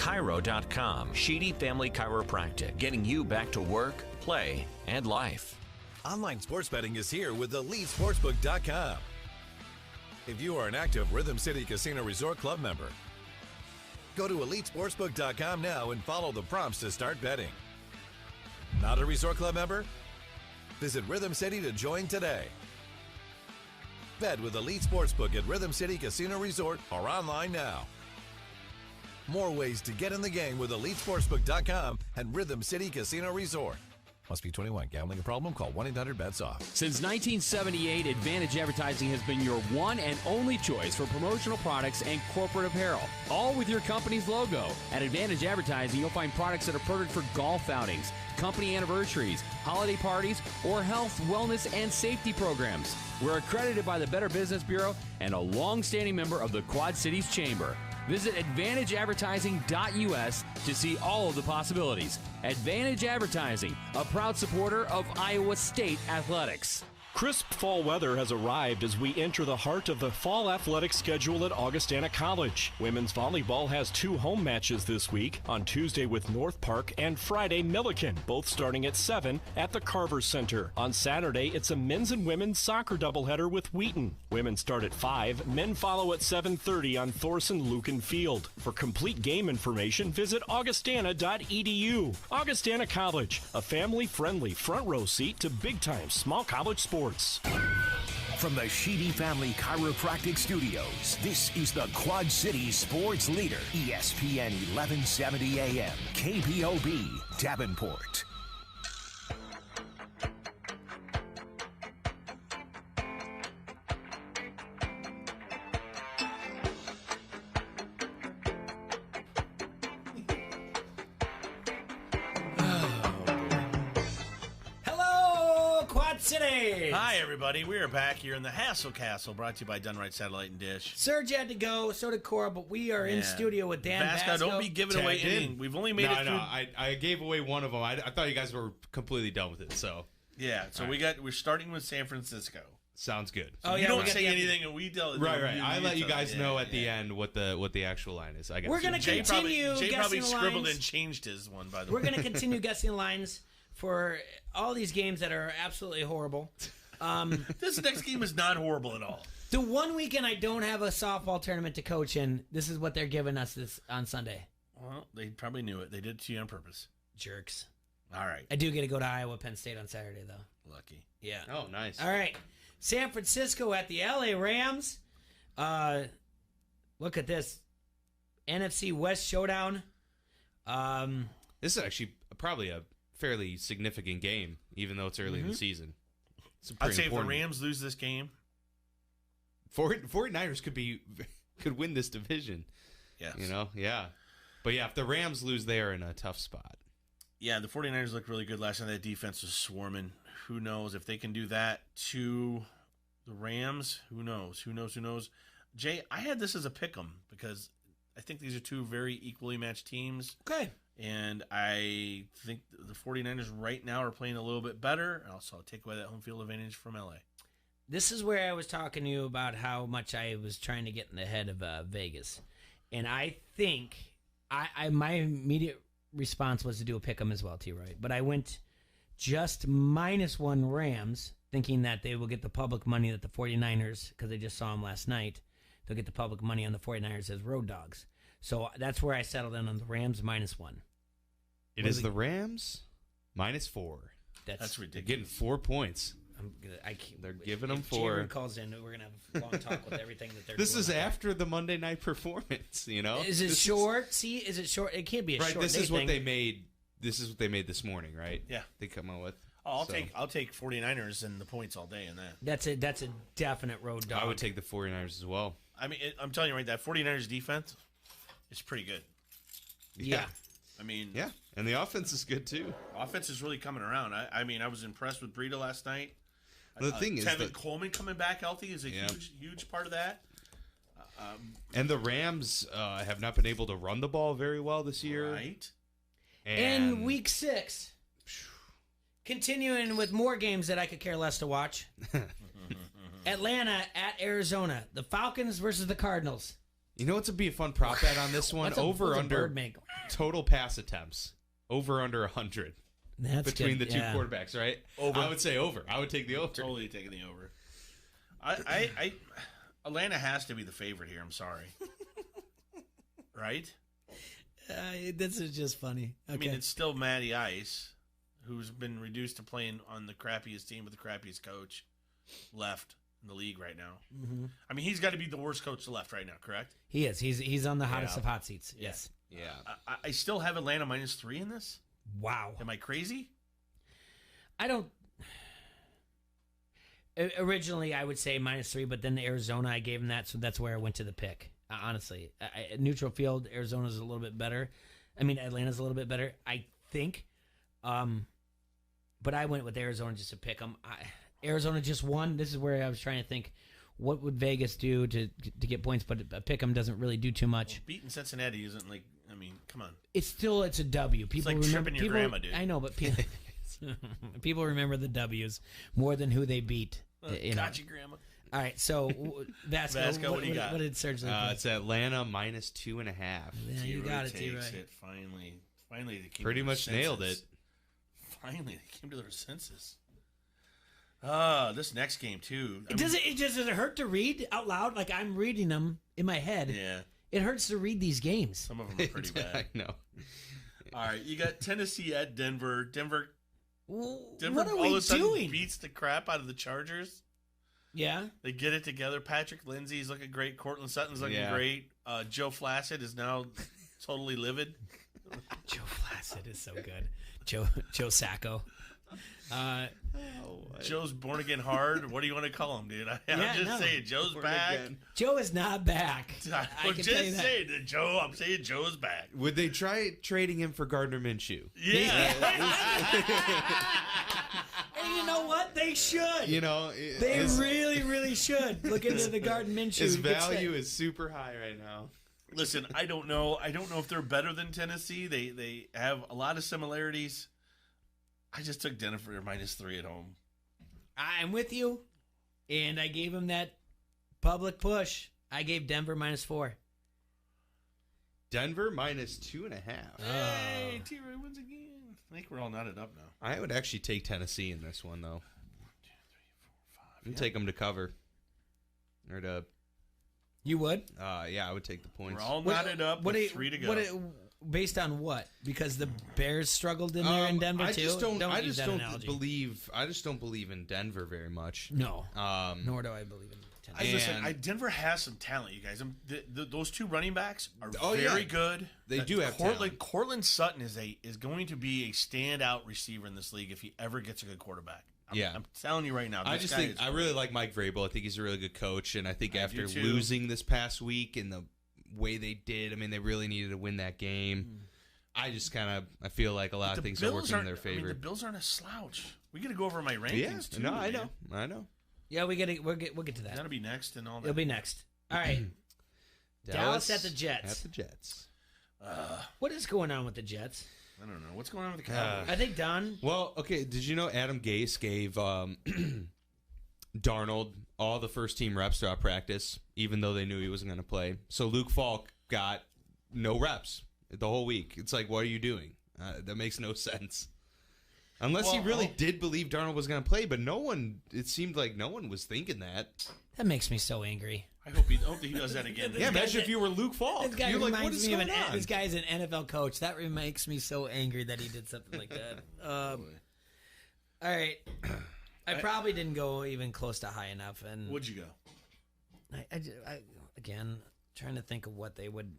Chiro.com. Sheedy Family Chiropractic, getting you back to work, play, and life. Online sports betting is here with EliteSportsbook.com. If you are an active Rhythm City Casino Resort Club member, go to EliteSportsbook.com now and follow the prompts to start betting. Not a Resort Club member? Visit Rhythm City to join today. Bet with Elite Sportsbook at Rhythm City Casino Resort or online now. More ways to get in the game with EliteSportsbook.com and Rhythm City Casino Resort. Must be 21. Gambling a problem? Call 1-800-BETS-OFF. Since 1978, Advantage Advertising has been your one and only choice for promotional products and corporate apparel, all with your company's logo. At Advantage Advertising, you'll find products that are perfect for golf outings, company anniversaries, holiday parties, or health, wellness, and safety programs. We're accredited by the Better Business Bureau and a long-standing member of the Quad Cities Chamber. Visit AdvantageAdvertising.us to see all of the possibilities. Advantage Advertising, a proud supporter of Iowa State Athletics. Crisp fall weather has arrived as we enter the heart of the fall athletic schedule at Augustana College. Women's volleyball has 2 home matches this week, on Tuesday with North Park and Friday Milliken, both starting at 7 at the Carver Center. On Saturday, it's a men's and women's soccer doubleheader with Wheaton. Women start at 5, men follow at 7:30 on Thorson Lucan Field. For complete game information, visit augustana.edu. Augustana College, a family-friendly front row seat to big-time small college sports. From the Sheedy Family Chiropractic Studios, this is the Quad City Sports Leader, ESPN 1170 AM, KPOB, Davenport. City. Hi, everybody. We are back here in the Hassle Castle, brought to you by Dunright Satellite and Dish. Serge had to go, so did Cora, but we are in studio with Dan Vasco. Don't be giving away anything. We've only made it through. No, I gave away one of them. I thought you guys were completely done with it, so. Yeah, so we're starting with San Francisco. Sounds good. So you don't say anything, and we tell. Right. I let you guys know at the end what the actual line is. I guess we're going to continue. Jay probably guessing scribbled lines. and changed his one. By the way, way, we're going to continue guessing lines for all these games that are absolutely horrible. This next game is not horrible at all. The one weekend I don't have a softball tournament to coach in, this is what they're giving us this on Sunday. Well, they probably knew it. They did it to you on purpose. Jerks. All right. I do get to go to Iowa, Penn State on Saturday, though. Lucky. Yeah. Oh, nice. All right. San Francisco at the LA Rams. Look at this. NFC West showdown. This is actually probably a fairly significant game, even though it's early in the season. I'd say if the Rams lose this game, 49ers could win this division. Yes. Yeah. But yeah, if the Rams lose, they are in a tough spot. Yeah, the 49ers looked really good last night. That defense was swarming. Who knows if they can do that to the Rams? Who knows? Jay, I had this as a pick'em because I think these are two very equally matched teams. Okay. And I think the 49ers right now are playing a little bit better. Also, I'll take away that home field advantage from LA. This is where I was talking to you about how much I was trying to get in the head of Vegas. And I think my immediate response was to do a pick 'em as well, T-Roy. But I went just -1 Rams, thinking that they will get the public money that the 49ers, because they just saw them last night, they'll get the public money on the 49ers as road dogs. So that's where I settled in on the Rams -1. It is the Rams -4. That's ridiculous. They're getting 4 points. They're giving them 4. If calls in, we're going to have a long talk with everything that they're This doing. is after the Monday night performance, Is it short? Is it short? It can't be a right, short this is day what thing. they made. This is what they made this morning, right? Yeah. They come out with. Oh, I'll take 49ers and the points all day in that. That's a definite road dog. I would take the 49ers as well. I mean, I'm telling you right, that 49ers defense is pretty good. Yeah. I mean, yeah, and the offense is good too. Offense is really coming around. I mean, I was impressed with Breida last night. Well, the thing is, Tevin Coleman coming back healthy is a huge part of that. And the Rams have not been able to run the ball very well this year. Right. And week 6, continuing with more games that I could care less to watch. Atlanta at Arizona. The Falcons versus the Cardinals. You know what's would be a fun prop bet on this one? What's a bird make? Total pass attempts. Over under 100. That's between good, the two quarterbacks, right? Over. I would say over. I would take the over. Totally taking the over. Atlanta has to be the favorite here. I'm sorry. Right? This is just funny. Okay. I mean, it's still Matty Ice, who's been reduced to playing on the crappiest team with the crappiest coach left in the league right now. Mm-hmm. I mean, he's got to be the worst coach left right now, correct? He is. He's on the hottest of hot seats. Yes. Yeah. I still have Atlanta -3 in this. Wow. Am I crazy? I don't. Originally, I would say -3, but then Arizona, I gave him that, so that's where I went to the pick. Honestly, neutral field, Arizona's a little bit better. I mean, Atlanta's a little bit better, I think. But I went with Arizona just to pick them. Arizona just won. This is where I was trying to think, what would Vegas do to get points? But a pick 'em doesn't really do too much. Well, beating Cincinnati isn't like. I mean, come on. It's a W. People it's like remember tripping your grandma, dude. I know, but people remember the W's more than who they beat. Gotcha, Grandma. All right, so Vasco, what do you got? What did Serge look It's Atlanta minus 2.5. Yeah, you got it, T-Ray. It finally. Finally, they came Pretty to much their nailed senses. it. Finally, they came to their senses. This next game too. Does it hurt to read out loud? Like I'm reading them in my head. Yeah. It hurts to read these games. Some of them are pretty bad. I know. All right, you got Tennessee at Denver. Denver What are all we of a sudden doing? beats the crap out of the Chargers. Yeah. They get it together. Patrick Lindsey's looking great. Cortland Sutton's looking Yeah. great. Joe Flacid is now totally livid. Joe Flacid is so good. Joe Sacco. Joe's born again hard. What do you want to call him, dude? I'm just saying, Joe's back. Joe is not back. I'm can just tell you that. saying that Joe. I'm saying Joe's back. Would they try trading him for Gardner Minshew? Yeah. And you know what? They should. You know, They really, really should look into the Garden Minshew. His He gets value that. is super high right now. Listen, I don't know. I don't know if they're better than Tennessee. They have a lot of similarities. I just took Denver -3 at home. I'm with you, and I gave him that public push. I gave Denver -4. Denver minus 2.5. Hey, T-Ray wins again. I think we're all knotted up now. I would actually take Tennessee in this one, though. I'd take them to cover. Or to... You would? Yeah, I would take the points. We're all knotted up with 3 to go. Based on what? Because the Bears struggled in there in Denver I too. just don't use that analogy. believe. I just don't believe in Denver very much. No. Nor do I believe in Tennessee. Listen, Denver has some talent, you guys. Those 2 running backs are Oh, very yeah. good. They do have talent. Cortland Sutton is going to be a standout receiver in this league if he ever gets a good quarterback. I'm telling you right now. I just think I really like Mike Vrabel. I think he's a really good coach, and I think after do too. losing this past week and the way they did, I mean, they really needed to win that game. I just I feel like a lot of things are working in their favor. I mean, the Bills aren't a slouch. We got to go over my rankings too. No, I man. know. Yeah, we'll get to that. That'll be next and all that. It'll be next. All right. Dallas at the Jets. At the Jets. What is going on with the Jets? I don't know. What's going on with the Cowboys? I think Don. Well, okay. Did you know Adam Gase gave Darnold all the first-team reps throughout practice, even though they knew he wasn't going to play? So Luke Falk got no reps the whole week. It's like, what are you doing? That makes no sense. Unless he really did believe Darnold was going to play, but it seemed like no one was thinking that. That makes me so angry. I hope he does that again. Yeah, imagine if you were Luke Falk. This guy You're like, reminds what is me of going on? this guy's an NFL coach. That makes me so angry that he did something like that. All right. I probably didn't go even close to high enough. And What'd you go? I again, trying to think of what they would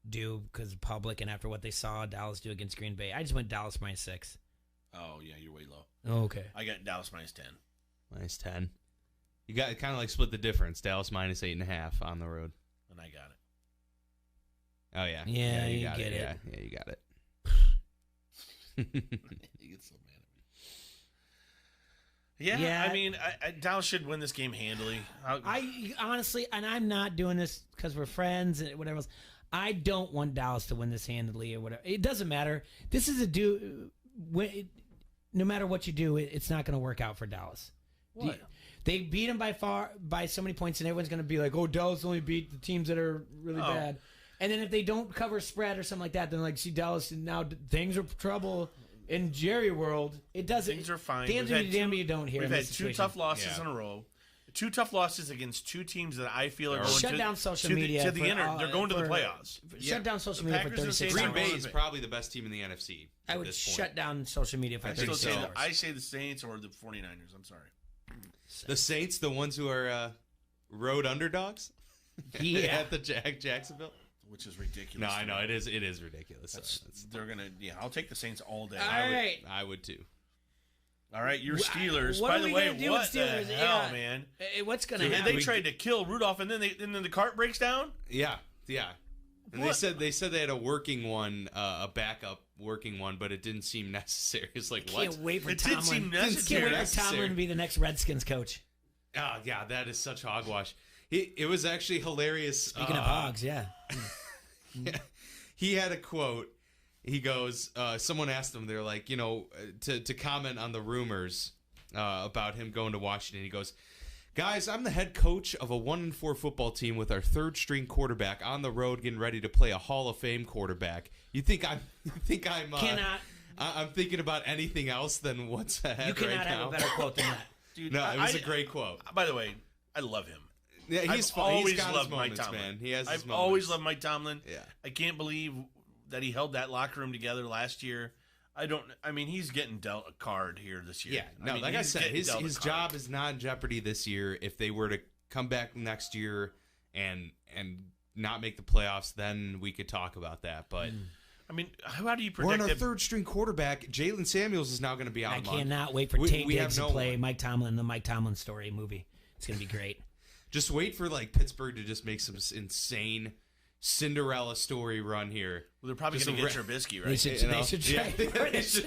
do because of public and after what they saw Dallas do against Green Bay. I just went Dallas -6. Oh, yeah, you're way low. Okay. I got Dallas -10. -10. You got kind of like split the difference. Dallas -8.5 on the road. And I got it. Oh, yeah. Yeah, you you got get it. Yeah, you got it. You get so mad at me. Yeah, I mean, Dallas should win this game handily. I honestly, and I'm not doing this because we're friends and whatever else. I don't want Dallas to win this handily or whatever. It doesn't matter. This is no matter what you do, it's not going to work out for Dallas. What? They beat them by so many points, and everyone's going to be like, "Oh, Dallas only beat the teams that are really bad." And then if they don't cover spread or something like that, then like, see, Dallas now things are trouble in Jerry world. It doesn't. Things are fine. Damn you don't hear. We've had 2 tough losses in a row. 2 tough losses against 2 teams that I feel are going shut down social media. They're going to the playoffs. Shut down social media for 36 Green hours. Bay is probably the best team in the NFC. I would shut down social media for 36 hours. I say the Saints or the 49ers. I'm sorry. The Saints, the ones who are road underdogs? Yeah. At the Jacksonville? Which is ridiculous. No, I know. It is ridiculous. They're going to, I'll take the Saints all day. All right. I would too. All right, your Steelers. What By are the we way, gonna do what with Steelers? the hell, Yeah. man? What's going to So happen? they tried to kill Rudolph, and then the cart breaks down? Yeah. And What? they said they had a working one, a backup working one, but it didn't seem necessary. It's like, what? Can't wait for It Tomlin. didn't seem Can't necessary. wait for Tomlin to be the next Redskins coach. Oh, yeah, that is such hogwash. It was actually hilarious. Speaking of hogs, yeah. He had a quote. He goes, someone asked him, they're like, to comment on the rumors about him going to Washington. He goes, "Guys, I'm the head coach of a 1-4 football team with our third-string quarterback on the road, getting ready to play a Hall of Fame quarterback. You think I'm Cannot. I'm thinking about anything else than what's ahead You cannot right have now?" a better quote than that. Dude, No, it was a great quote. By the way, I love him. Yeah, he's I've fun. always He's got his loved Mike moments, Tomlin. man. He has his I've always moments. loved Mike Tomlin. Yeah. I can't believe that he held that locker room together last year. I mean, he's getting dealt a card here this year. Yeah, no, mean, like I he's said, getting his dealt a card. job is not in jeopardy this year. If they were to come back next year and not make the playoffs, then we could talk about that. But I mean, how do you we're predict on our that? third-string quarterback. Jalen Samuels is now going to be out. I a month. cannot wait for Tay we Diggs have to no play one. Mike Tomlin in the Mike Tomlin story movie. It's going to be great. Just wait for like Pittsburgh to just make some insane Cinderella story run here. Well, they're probably Just going to get a Trubisky, right? They should trade. They should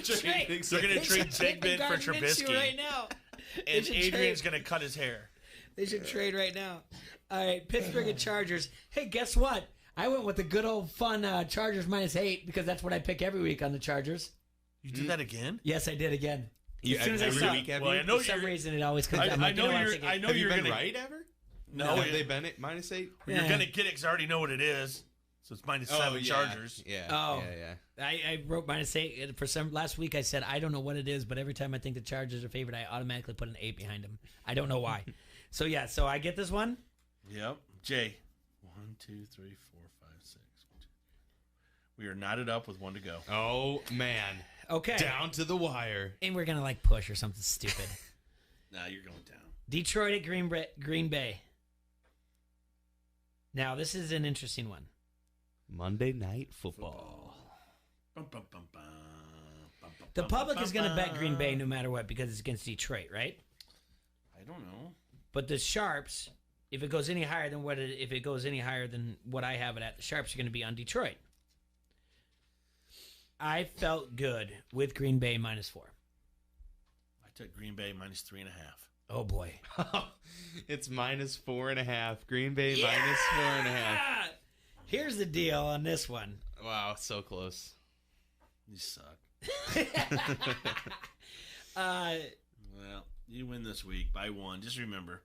trade. They're going to trade Big Ben for Gardner Minshew Trubisky, right now. and should Adrian's trade. going to cut his hair. They should trade right now. All right, Pittsburgh and Chargers. Hey, guess what? I went with the good old fun Chargers -8 because that's what I pick every week on the Chargers. You did that again? Yes, I did again. You- As soon as I every saw week, have Well, you? I know for some you're- reason it always comes. I I'm like, know you know what, you're. I'm I know Have you you're been going right ever? No, Have they been at -8? You're Yeah. going to get it because I already know what it is. So it's -7 Chargers. Yeah. Oh, yeah. I wrote -8 for some. Last week I said I don't know what it is, but every time I think the Chargers are favored, I automatically put an 8 behind them. I don't know why. So yeah, so I get this one. Yep. Jay. 1, 2, 3, 4, 5, 6. 1, 2, 3. We are knotted up with 1 to go. Oh man. Okay. Down to the wire. And we're gonna like push or something stupid. Nah, you're going down. Detroit at Green Bay. Now this is an interesting one. Monday Night Football. Bum, bum, bum, bum, bum, bum, The bum, public bum, is gonna bet bum. Green Bay no matter what because it's against Detroit, right? I don't know. But the Sharps, if it goes any higher than what I have it at, the Sharps are going to be on Detroit. I felt good with Green Bay -4. I took Green Bay -3.5. Oh boy, It's -4.5. Green Bay -4.5. Here's the deal on this one. Wow, so close. You suck. Uh, Well, you win this week by 1. Just remember.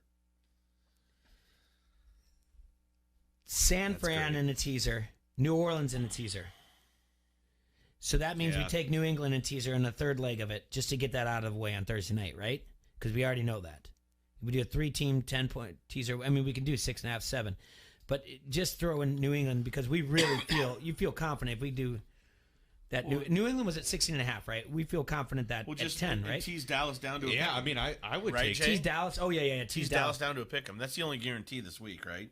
San That's Fran great. in a teaser, New Orleans in a teaser. So that means we Yeah. take New England in teaser in the third leg of it, just to get that out of the way on Thursday night, right? Because we already know that. If we do a 3-team 10-point teaser, I mean, we can do 6.5, 7, but just throw in New England because we really feel confident if we do that. New England was at 16.5, right? We feel confident that We'll at just 10, right? tease Dallas down to a Yeah, pick 'em. I mean, I would Right, take Jay? Tease Dallas. Oh yeah. Tease Dallas down to a pick 'em. That's the only guarantee this week, right?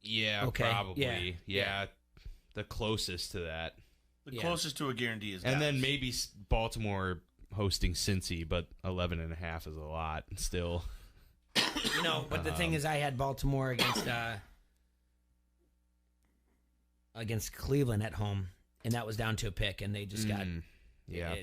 Yeah, Okay, probably. yeah. Yeah, the closest to that. The Yeah. closest to a guarantee is And Dallas. then maybe Baltimore hosting Cincy, but 11.5 is a lot still. You know, but the thing is, I had Baltimore against Cleveland at home, and that was down to a pick, and they just got. Yeah.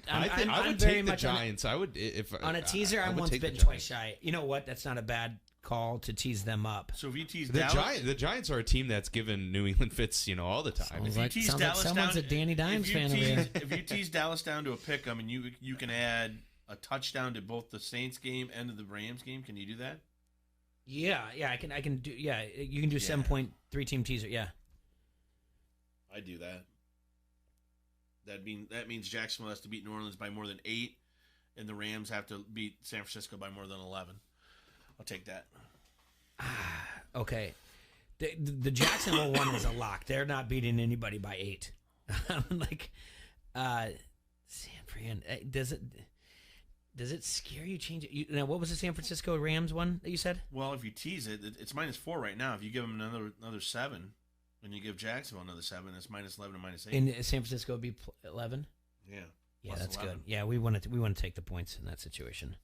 I'm I would very take the much on a- Giants. I would if On a teaser, I I'm would once take the bitten, twice Giants. shy. You know what? That's not a bad call to tease them up. So if you tease The Dallas, The Giants are a team that's given New England fits, all the time. Sounds if you like- tease sounds like Dallas someone's down, a Danny Dimes fan over here. If you tease Dallas down to a pick 'em and you can add a touchdown to both the Saints game and to the Rams game, can you do that? Yeah, I can do. Yeah, you can do 7-point 3-team teaser. Yeah, I do that. That means Jacksonville has to beat New Orleans by more than 8, and the Rams have to beat San Francisco by more than 11. I'll take that. okay. The Jacksonville one is a lock. They're not beating anybody by 8. Like, San Fran. Does it scare you? Change it? Now, what was the San Francisco Rams one that you said? Well, if you tease it, it's -4 right now. If you give them another 7, and you give Jacksonville another 7, it's -11 and -8. In San Francisco would be 11. Yeah. Yeah, Plus that's 11. good. Yeah, we want to take the points in that situation.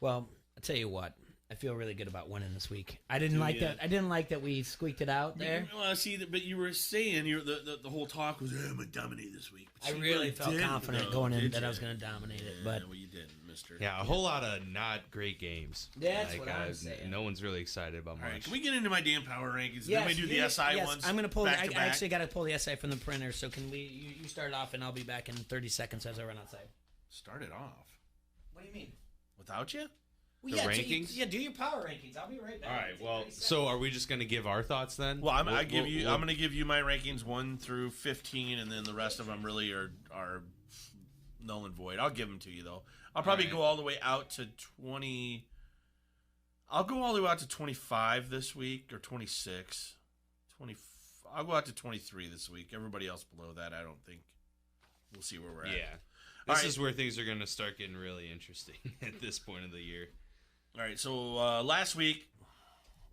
Well, I'll tell you what. I feel really good about winning this week. I didn't like that. I didn't like that we squeaked it out there. Well, see, but you were saying the whole talk was, I'm going to dominate this week. But I you really felt didn't, confident though, going in did that you? I was going to dominate it, but well, you didn't, mister. Yeah, a whole lot of not great games. That's what I'm saying. No one's really excited about All much. right, can we get into my damn power rankings? Yes, Then we do the SI yes, ones. I'm going to pull. back I to back? actually got to pull the SI from the printer. So can we? You start off, and I'll be back in 30 seconds as I run outside. start it off. What do you mean? Without you? Well, The yeah, rankings? do your power rankings. I'll be right back. All right. Well, so are we just going to give our thoughts then? Well, I'm going to give you my rankings 1 through 15, and then the rest of them really are null and void. I'll give them to you though. I'll probably go all the way out to 20. I'll go all the way out to 25 this week, or 26. I'll go out to 23 this week. Everybody else below that, I don't think. We'll see where we're at. Yeah. This is where things are going to start getting really interesting at this point of the year. All right, so last week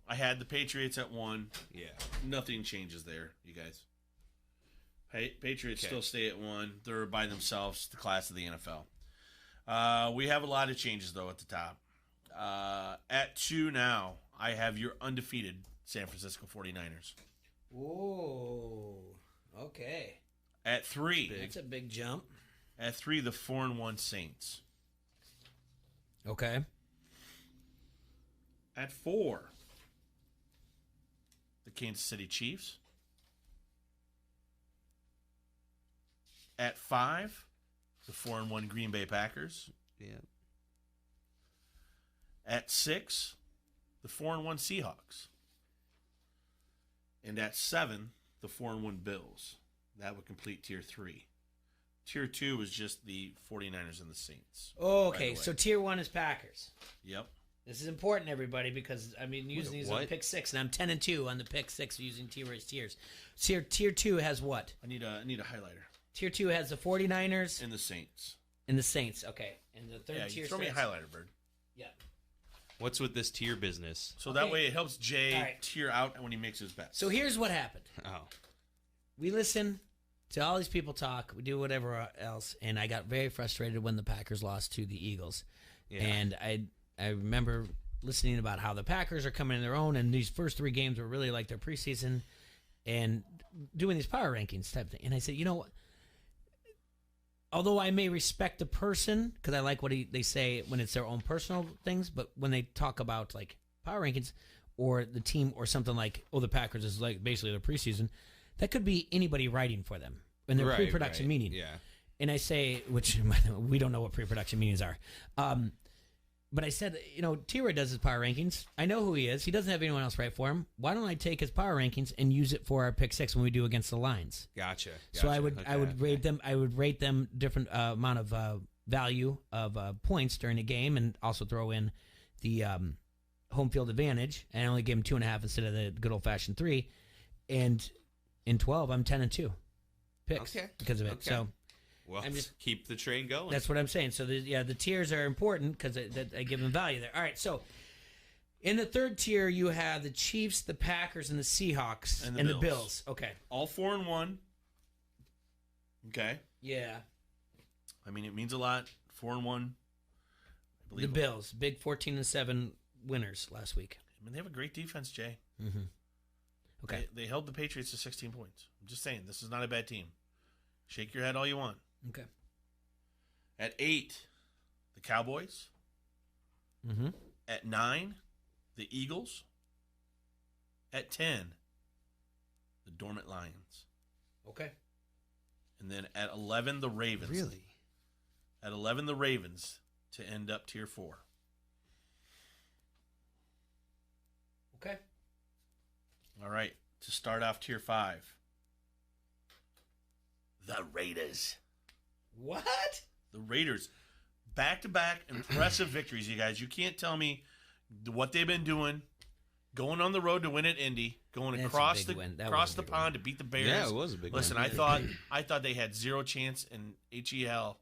I had the Patriots at 1. Yeah. Nothing changes there, you guys. Patriots still stay at 1. They're by themselves, the class of the NFL. We have a lot of changes, though, at the top. At 2 now, I have your undefeated San Francisco 49ers. Whoa. Okay. At 3. That's a big jump. At 3, the 4-1 Saints. Okay. At 4, the Kansas City Chiefs. At 5, the 4-1 Green Bay Packers. Yeah. At 6, the 4-1 Seahawks. And at 7, the 4-1 Bills. That would complete Tier 3. Tier 2 is just the 49ers and the Saints. Okay, so Tier 1 is Packers. Yep. This is important, everybody, because I'm using these on pick 6, and I'm 10-2 on the pick 6 using tiers. Tier 2 has what? I need a highlighter. Tier 2 has the 49ers and the Saints. Okay. And the third tier throw me a highlighter, Bird. Yeah. What's with this tier business? So that way it helps Jay tier out when he makes his bets. So here's what happened. Oh. We listen to all these people talk. We do whatever else, and I got very frustrated when the Packers lost to the Eagles. Yeah. And I remember listening about how the Packers are coming in their own, and these first 3 games were really like their preseason, and doing these power rankings type thing. And I said, you know what? Although I may respect the person, because I like what they say when it's their own personal things, but when they talk about like power rankings or the team or something like, oh, the Packers is like basically their preseason, that could be anybody writing for them in their pre-production meeting. Yeah. And I say, which we don't know what pre-production meetings are. But I said, T-Roy does his power rankings. I know who he is. He doesn't have anyone else write for him. Why don't I take his power rankings and use it for our pick 6 when we do against the Lions? Gotcha. So I would rate them. I would rate them different amount of value of points during the game, and also throw in the home field advantage. And I only gave him 2.5 instead of the good old fashioned 3. And in 12, I'm 10-2 picks because of it. Okay. So. Well, keep the train going. That's what I'm saying. So, the tiers are important because I give them value there. All right, so in the third tier, you have the Chiefs, the Packers, and the Seahawks, and the Bills. Okay. All 4-1. Okay. Yeah. I mean, it means a lot. 4-1. The Bills, big 14-7 winners last week. I mean, they have a great defense, Jay. Mm-hmm. Okay. They held the Patriots to 16 points. I'm just saying, this is not a bad team. Shake your head all you want. Okay. At 8, the Cowboys. Mm-hmm. At 9, the Eagles. At 10, the Dormant Lions. Okay. And then at 11, the Ravens. Really? At 11, the Ravens to end up Tier 4. Okay. All right. To start off Tier 5. The Raiders. What? The Raiders. Back-to-back impressive victories, you guys. You can't tell me what they've been doing. Going on the road to win at Indy. Going across the pond to beat the Bears. Yeah, it was a big Listen, win. I thought they had zero chance in HEL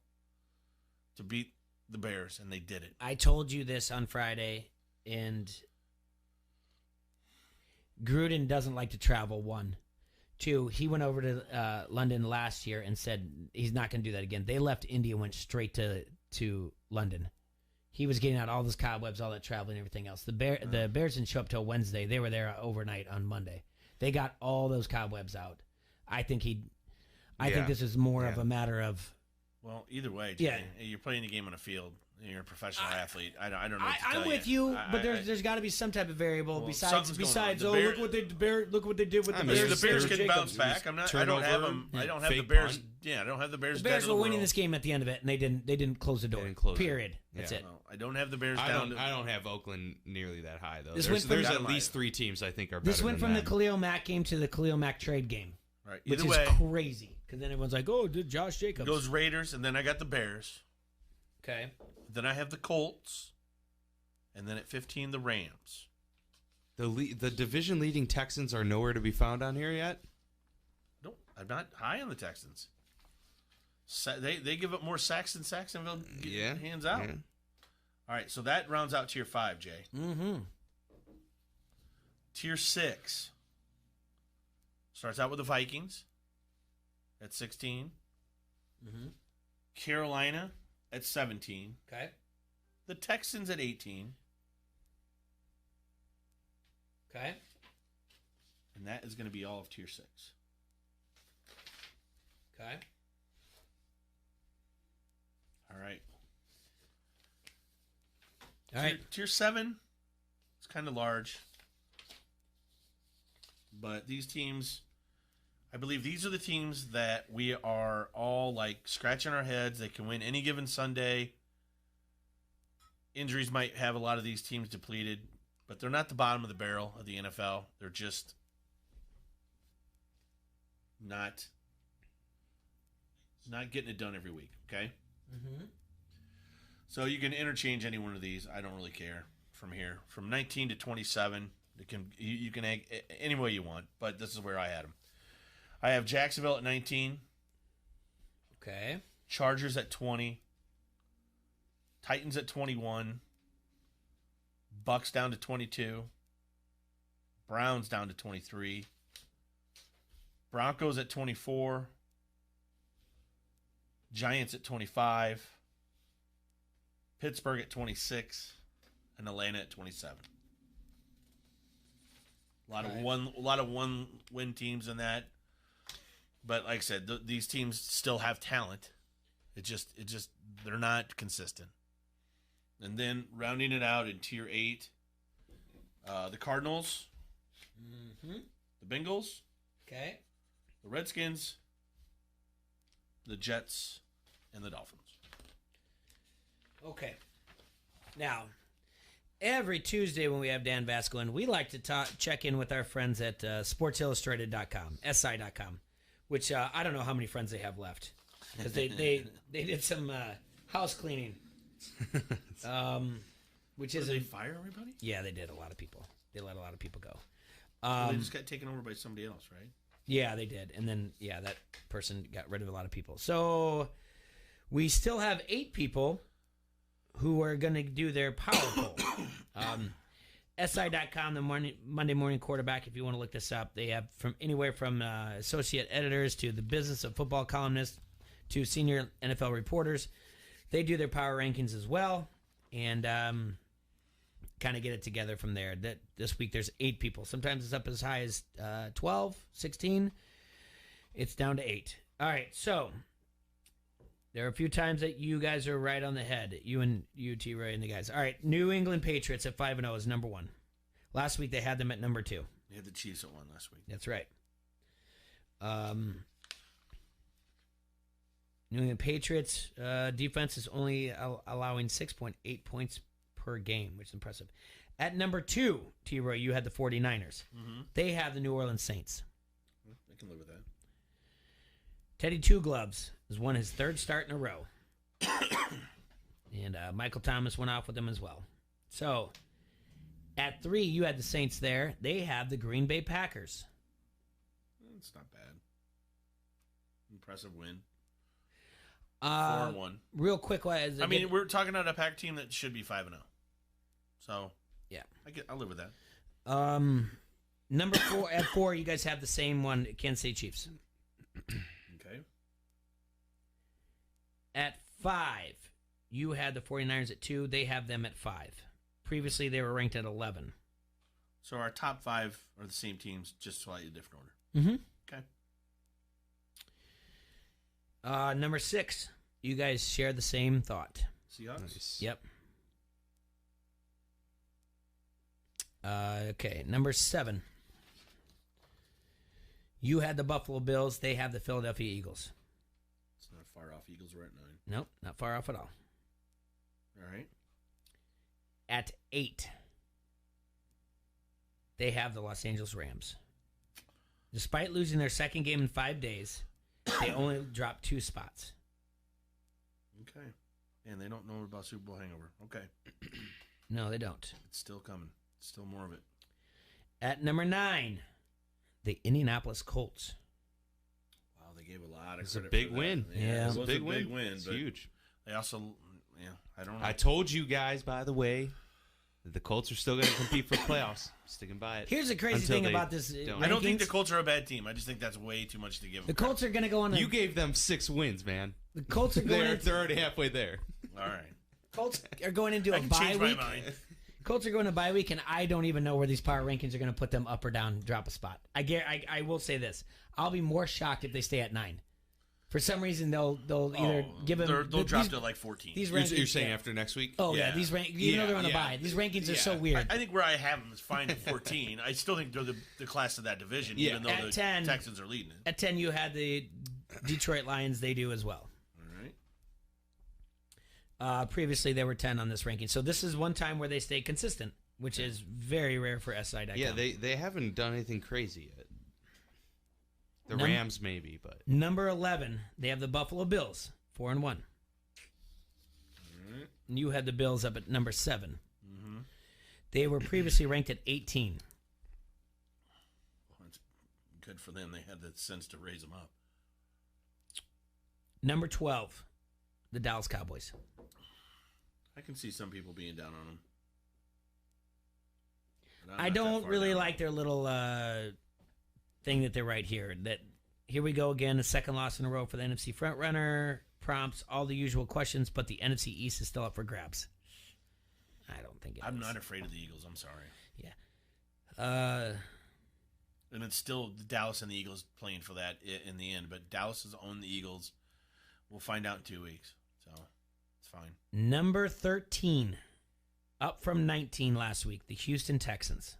to beat the Bears, and they did it. I told you this on Friday, and Gruden doesn't like to travel, 1. 2, he went over to London last year and said he's not going to do that again. They left India and went straight to London. He was getting out all those cobwebs, all that traveling, and everything else. The Bears didn't show up till Wednesday. They were there overnight on Monday. They got all those cobwebs out. I think think this is more of a matter of. Well, either way, Jay, you're playing the game on a field. You're a professional athlete. I don't know. What to tell I'm with you, but there's got to be some type of variable besides look what they did with the Bears. The Bears can bounce back. I don't have them. I don't have the Bears. Punt. Yeah, I don't have the Bears. The Bears were winning this game at the end of it, and they didn't close the door. Period. That's it. Well, I don't have the Bears I down. don't have Oakland nearly that high though. There's at least 3 teams I think are better. This went from the Khalil Mack game to the Khalil Mack trade game. Right. Which is crazy because then everyone's like, "Oh, did Josh Jacobs?" Goes Raiders, and then I got the Bears. Okay. Then I have the Colts, and then at 15 the Rams. The division leading Texans are nowhere to be found on here yet. No, I'm not high on the Texans. They give up more sacks than Saxonville hands out. Yeah. All right, so that rounds out Tier 5, Jay. Mm-hmm. Tier 6 starts out with the Vikings at 16. Mm-hmm. Carolina at 17. Okay. The Texans at 18. Okay. And that is going to be all of Tier 6. Okay. All right. All right. Tier 7, it's kind of large. But these teams, I believe these are the teams that we are all like scratching our heads. They can win any given Sunday. Injuries might have a lot of these teams depleted, but they're not the bottom of the barrel of the NFL. They're just not getting it done every week, okay? Mm-hmm. So you can interchange any one of these. I don't really care from here. From 19 to 27, you can any way you want, but this is where I had them. I have Jacksonville at 19. Okay. Chargers at 20. Titans at 21. Bucks down to 22. Browns down to 23. Broncos at 24. Giants at 25. Pittsburgh at 26. And Atlanta at 27. A lot of one win teams in that. But like I said, these teams still have talent. It just they're not consistent. And then rounding it out in Tier 8, the Cardinals, mm-hmm. the Bengals, okay, the Redskins, the Jets, and the Dolphins. Okay. Now, every Tuesday when we have Dan Vasco in, we like to check in with our friends at sportsillustrated.com, si.com, which I don't know how many friends they have left because they did some house cleaning. Which is they fire everybody? Yeah, they did. A lot of people. They let a lot of people go. They just got taken over by somebody else, right? Yeah, they did. And then that person got rid of a lot of people. So we still have 8 people who are going to do their power poll. SI.com, the Monday Morning Quarterback, if you want to look this up. They have from anywhere from associate editors to the business of football columnists to senior NFL reporters. They do their power rankings as well, and kind of get it together from there. That this week there's 8 people. Sometimes it's up as high as 12, 16. It's down to 8. All right, so there are a few times that you guys are right on the head. You and T. Ray and the guys. All right, New England Patriots at 5-0 is number 1. Last week they had them at number 2. They had the Chiefs at 1 last week. That's right. New England Patriots defense is only allowing 6.8 points per game, which is impressive. At number 2, T-Roy, you had the 49ers. Mm-hmm. They have the New Orleans Saints. I can live with that. Teddy Two Gloves has won his 3rd start in a row. And Michael Thomas went off with them as well. So, at 3, you had the Saints there. They have the Green Bay Packers. It's not bad. Impressive win. 4-1. Real quick, we're talking about a Pack team that should be 5-0. So, yeah, I'll live with that. Number 4 at 4, you guys have the same one, Kansas City Chiefs. Okay. At 5, you had the 49ers at 2. They have them at 5. Previously, they were ranked at 11. So our top 5 are the same teams, just slightly different order. Mm-hmm. Okay. Number 6, you guys share the same thought. Seahawks. Nice. Yep. Okay, number 7. You had the Buffalo Bills. They have the Philadelphia Eagles. It's not far off. Eagles were at 9. Nope, not far off at all. All right. At 8, they have the Los Angeles Rams. Despite losing their second game in 5 days, they only dropped 2 spots. Okay. And they don't know about Super Bowl hangover. Okay. No, they don't. It's still coming. Still more of it. At number 9, the Indianapolis Colts. Wow, they gave a lot of It's a credit big for that. win. Yeah, Yeah. it was a big win. It's but huge. They also, I don't know. I told you guys, by the way, that the Colts are still going to compete for playoffs. Sticking by it. Here's the crazy Until thing they about this. don't. I don't think rankings. the Colts are a bad team. I just think that's way too much to give them. The Colts are going to go on. You gave them 6 wins, man. The Colts are going. They're already halfway there. All right. Colts are going into I a can bye change my week. mind. Colts are going to bye week, and I don't even know where these power rankings are going to put them up or down, drop a spot. I will say this: I'll be more shocked if they stay at 9. For some reason, they'll either give them. They'll drop to like 14. These You're rankings, saying after next week? Oh yeah, these rankings. You know they're on a bye. These rankings are so weird. I think where I have them is fine at 14. I still think they're the class of that division, even though At the 10, Texans are leading it. At 10, you had the Detroit Lions. They do as well. All right. Previously, they were 10 on this ranking. So this is one time where they stay consistent, which is very rare for SI.com. Yeah, they haven't done anything crazy yet. The Rams maybe, but Number 11, they have the Buffalo Bills, 4-1. Right. And you had the Bills up at number 7. Mm-hmm. They were previously ranked at 18. Well, that's good for them. They had the sense to raise them up. Number 12, the Dallas Cowboys. I can see some people being down on them. I don't really like their little thing that they write here. That here we go again, a second loss in a row for the NFC frontrunner. Prompts all the usual questions, but the NFC East is still up for grabs. I don't think I'm not afraid of the Eagles. I'm sorry. Yeah. And it's still Dallas and the Eagles playing for that in the end. But Dallas has owned the Eagles. We'll find out in 2 weeks. So it's fine. Number 13, up from 19 last week, the Houston Texans.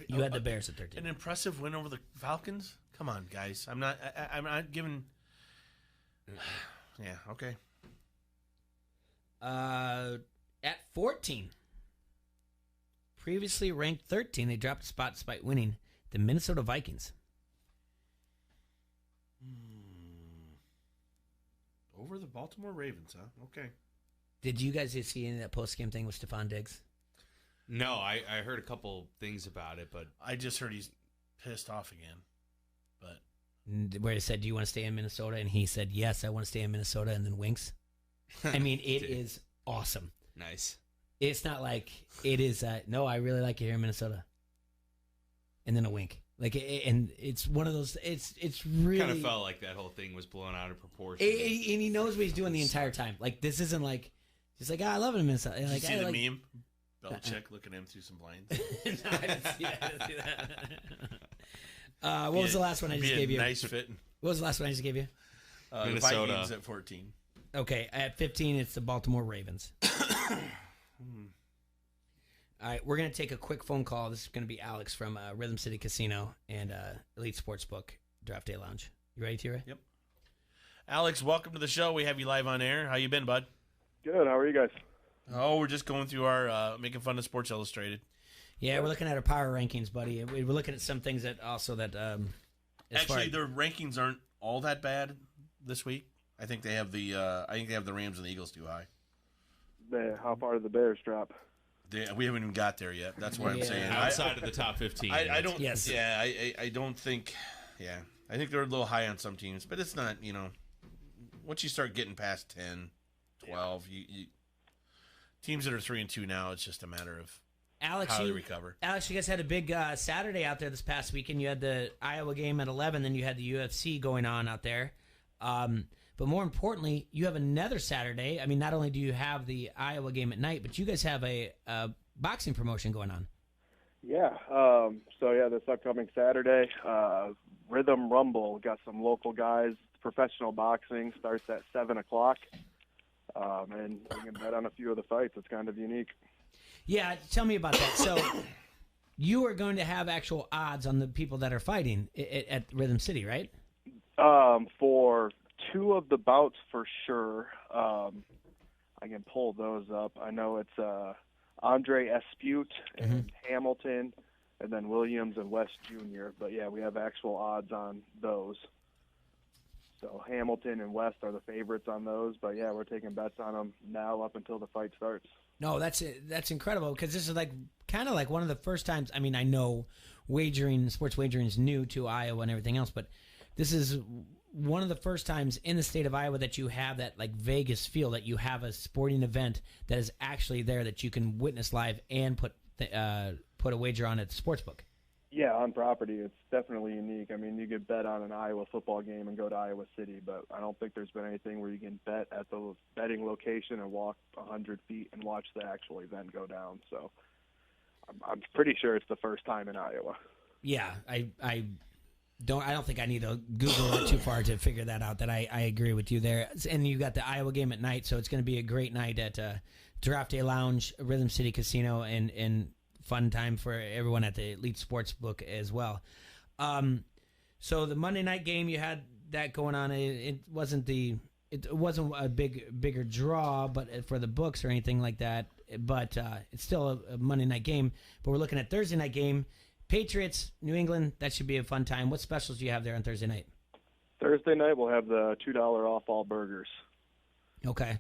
You had the Bears at 13. An impressive win over the Falcons? Come on, guys. I'm not giving. Yeah, okay. At 14, previously ranked 13, they dropped a spot despite winning, the Minnesota Vikings. Over the Baltimore Ravens, huh? Okay. Did you guys see any of that post-game thing with Stephon Diggs? No, I heard a couple things about it, but I just heard he's pissed off again. But where he said, "Do you want to stay in Minnesota?" And he said, "Yes, I want to stay in Minnesota." And then winks. I mean, it is awesome. Nice. It's not like it is. No, I really like it here in Minnesota. And then a wink, and it's one of those. It's really kind of felt like that whole thing was blown out of proportion. And he knows what he's doing the entire time. Like this isn't like just like I love it in Minnesota. Did Like, you see I the like, meme? Belichick looking at him through some blinds. No, I didn't see that. What was the last one I just gave you? Nice fit. What was the last one I just gave you? Minnesota. The Vikings at 14. Okay, at 15, it's the Baltimore Ravens. All right, we're going to take a quick phone call. This is going to be Alex from Rhythm City Casino and Elite Sportsbook Draft Day Lounge. You ready, T-Ray? Yep. Alex, welcome to the show. We have you live on air. How you been, bud? Good. How are you guys? Oh, we're just going through our making fun of Sports Illustrated. Yeah, we're looking at our power rankings, buddy. We're looking at some things that also that. Actually, their rankings aren't all that bad this week. I think they have the Rams and the Eagles too high. How far did the Bears drop? We haven't even got there yet. That's what I'm saying. Outside of the top 15. I don't. Yes. Yeah, I don't think. Yeah, I think they're a little high on some teams, but it's not. Once you start getting past 10, 12, you teams that are 3-2 now, it's just a matter of how they recover. Alex, you guys had a big Saturday out there this past weekend. You had the Iowa game at 11, then you had the UFC going on out there. But more importantly, you have another Saturday. I mean, not only do you have the Iowa game at night, but you guys have a boxing promotion going on. Yeah. This upcoming Saturday, Rhythm Rumble, got some local guys professional boxing. Starts at 7 o'clock. And you can bet on a few of the fights. It's kind of unique. Yeah, tell me about that. So you are going to have actual odds on the people that are fighting at Rhythm City, right? For 2 of the bouts for sure. I can pull those up. I know it's Andre Espn and Hamilton, and then Williams and West Jr. But, yeah, we have actual odds on those. So Hamilton and West are the favorites on those. But, yeah, we're taking bets on them now up until the fight starts. No, that's incredible because this is kind of like one of the first times. I mean, I know sports wagering is new to Iowa and everything else, but this is one of the first times in the state of Iowa that you have that like Vegas feel, that you have a sporting event that is actually there that you can witness live and put a wager on at the sportsbook. Yeah, on property, it's definitely unique. I mean, you could bet on an Iowa football game and go to Iowa City, but I don't think there's been anything where you can bet at the betting location and walk 100 feet and watch the actual event go down. So I'm pretty sure it's the first time in Iowa. Yeah, I don't think I need to Google it too far to figure that out. That I agree with you there. And you got the Iowa game at night, so it's going to be a great night at Giraffe Day Lounge, Rhythm City Casino, and fun time for everyone at the Elite Sportsbook as well. So the Monday night game, you had that going on. It wasn't a bigger draw, but for the books or anything like that. But it's still a Monday night game. But we're looking at Thursday night game. Patriots, New England. That should be a fun time. What specials do you have there on Thursday night? Thursday night we'll have the $2 off all burgers. Okay,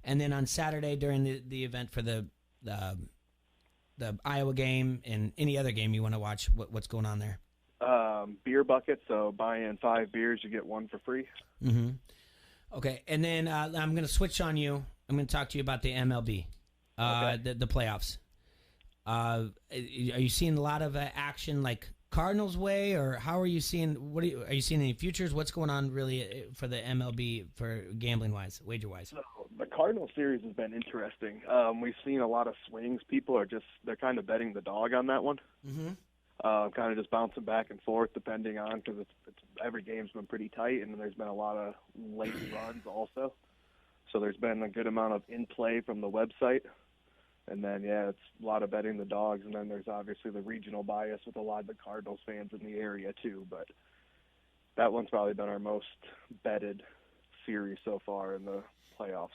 and then on Saturday during the event for the Iowa game and any other game you want to watch, what's going on there? Beer bucket, so buy in 5 beers, you get 1 for free. Mm-hmm. Okay, and then I'm going to switch on you. I'm going to talk to you about the MLB, the playoffs. Are you seeing a lot of action like Cardinals way, or how are you seeing? Are you seeing any futures? What's going on really for the MLB for gambling wise, wager wise? So the Cardinal series has been interesting. We've seen a lot of swings. People they're kind of betting the dog on that one. Mm-hmm. Kind of just bouncing back and forth depending on, because it's every game's been pretty tight, and there's been a lot of late runs also. So there's been a good amount of in play from the website. And then, yeah, it's a lot of betting the dogs. And then there's obviously the regional bias with a lot of the Cardinals fans in the area, too. But that one's probably been our most betted series so far in the playoffs.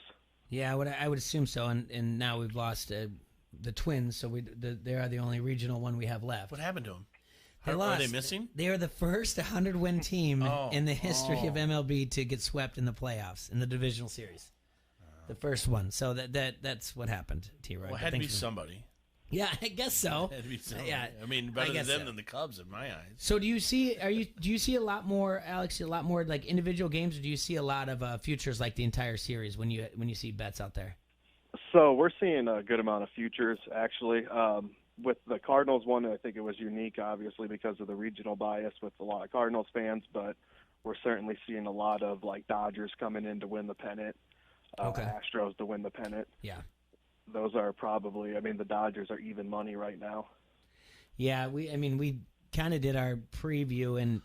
Yeah, I would assume so. And now we've lost the Twins, so they are the only regional one we have left. What happened to them? Are they missing? They are the first 100-win team in the history of MLB to get swept in the playoffs, in the divisional series. The first one. So that's what happened, T-Roy. Well, it had to be somebody. Yeah, I guess so. It had to be somebody. Yeah, I mean, better than them so. than the Cubs in my eyes. So do you see a lot more, Alex, a lot more like individual games, or do you see a lot of futures like the entire series when you see bets out there? So we're seeing a good amount of futures, actually. With the Cardinals one, I think it was unique, obviously, because of the regional bias with a lot of Cardinals fans, but we're certainly seeing a lot of like Dodgers coming in to win the pennant. Astros to win the pennant. Yeah. Those are probably, the Dodgers are even money right now. Yeah, we kind of did our preview, and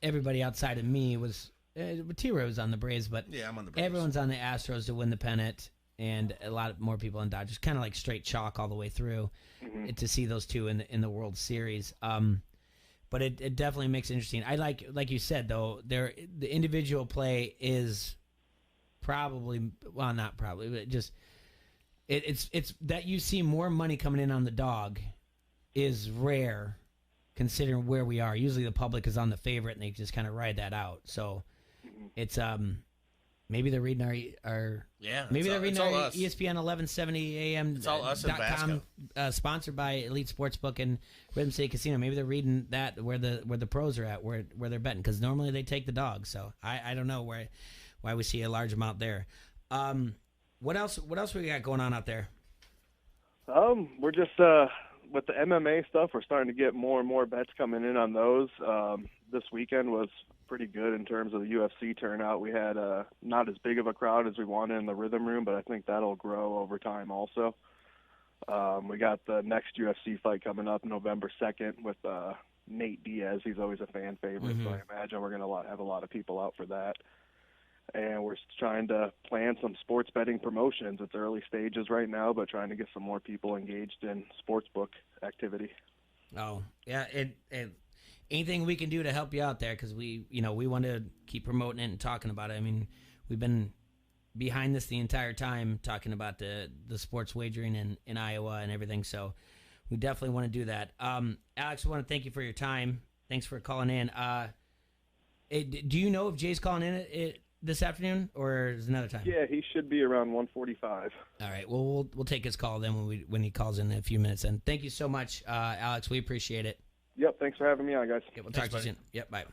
everybody outside of me was, T-Roy was on the Braves, but yeah, I'm on the Braves. Everyone's on the Astros to win the pennant, and a lot more people on Dodgers, kind of like straight chalk all the way through to see those two in the World Series. But it definitely makes it interesting. I like you said, though, the individual play is probably, well, not probably, but just it's that you see more money coming in on the dog is rare, considering where we are. Usually the public is on the favorite and they just kind of ride that out. So it's maybe they're reading our maybe they're reading our ESPN 1170 AM. It's all us and Vasco. Sponsored by Elite Sportsbook and Rhythm City Casino. Maybe they're reading that where the pros are at, where they're betting, because normally they take the dog. So I don't know why we see a large amount there. What else we got going on out there? We're just with the MMA stuff, we're starting to get more and more bets coming in on those. This weekend was pretty good in terms of the UFC turnout. We had not as big of a crowd as we wanted in the Rhythm Room, but I think that'll grow over time also. We got the next UFC fight coming up November 2nd with Nate Diaz. He's always a fan favorite, so I imagine we're going to have a lot of people out for that. and we're trying to plan some sports betting promotions. It's early stages right now, but trying to get some more people engaged in sportsbook activity. Oh, yeah. Anything we can do to help you out there, because we want to keep promoting it and talking about it. I mean, we've been behind this the entire time talking about the sports wagering in Iowa and everything, so we definitely want to do that. Alex, we want to thank you for your time. Thanks for calling in. Do you know if Jay's calling in this afternoon, or is it another time? Yeah, he should be around 1:45. All right. Well, we'll take his call then when he calls in a few minutes. And thank you so much, Alex. We appreciate it. Yep. Thanks for having me on, guys. Yeah, we'll talk to you soon. Yep. Bye.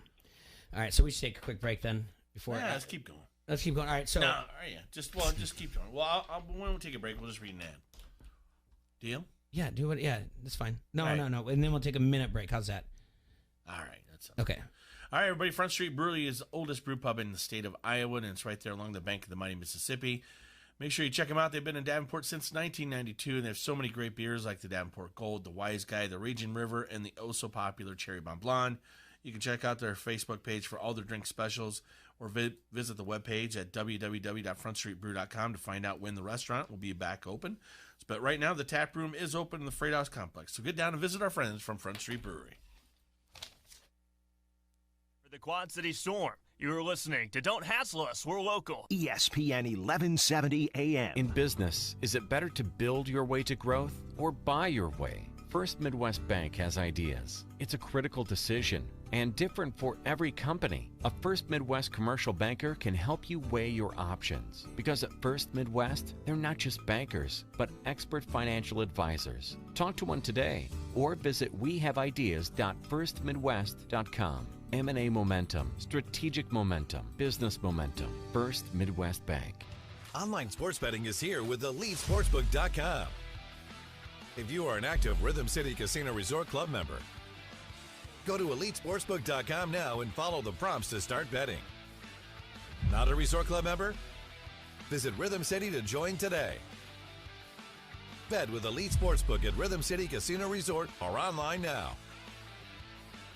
All right. So we should take a quick break then before. Yeah, let's keep going. Let's keep going. All right. So no, all right, yeah. Just keep going. Well, when we take a break, we'll just read an ad. Deal? Yeah. Do it. Yeah. That's fine. No. Right. No. And then we'll take a minute break. How's that? All right. That's okay. All right, everybody. Front Street Brewery is the oldest brew pub in the state of Iowa, and it's right there along the bank of the mighty Mississippi. Make sure you check them out. They've been in Davenport since 1992, and they have so many great beers like the Davenport Gold, the Wise Guy, the Raging River, and the oh-so-popular Cherry Bomb Blonde. You can check out their Facebook page for all their drink specials, or visit the webpage at www.frontstreetbrew.com to find out when the restaurant will be back open. But right now, the tap room is open in the Freight House Complex, so get down and visit our friends from Front Street Brewery. For the Quad City Storm, you are listening to Don't Hassle Us, We're Local. ESPN 1170 AM. In business, is it better to build your way to growth or buy your way? First Midwest Bank has ideas. It's a critical decision and different for every company. A First Midwest commercial banker can help you weigh your options. Because at First Midwest, they're not just bankers, but expert financial advisors. Talk to one today or visit wehaveideas.firstmidwest.com. M&A momentum, strategic momentum, business momentum. First Midwest Bank. Online sports betting is here with EliteSportsbook.com. If you are an active Rhythm City Casino Resort Club member, go to EliteSportsbook.com now and follow the prompts to start betting. Not a Resort Club member? Visit Rhythm City to join today. Bet with Elite Sportsbook at Rhythm City Casino Resort or online now.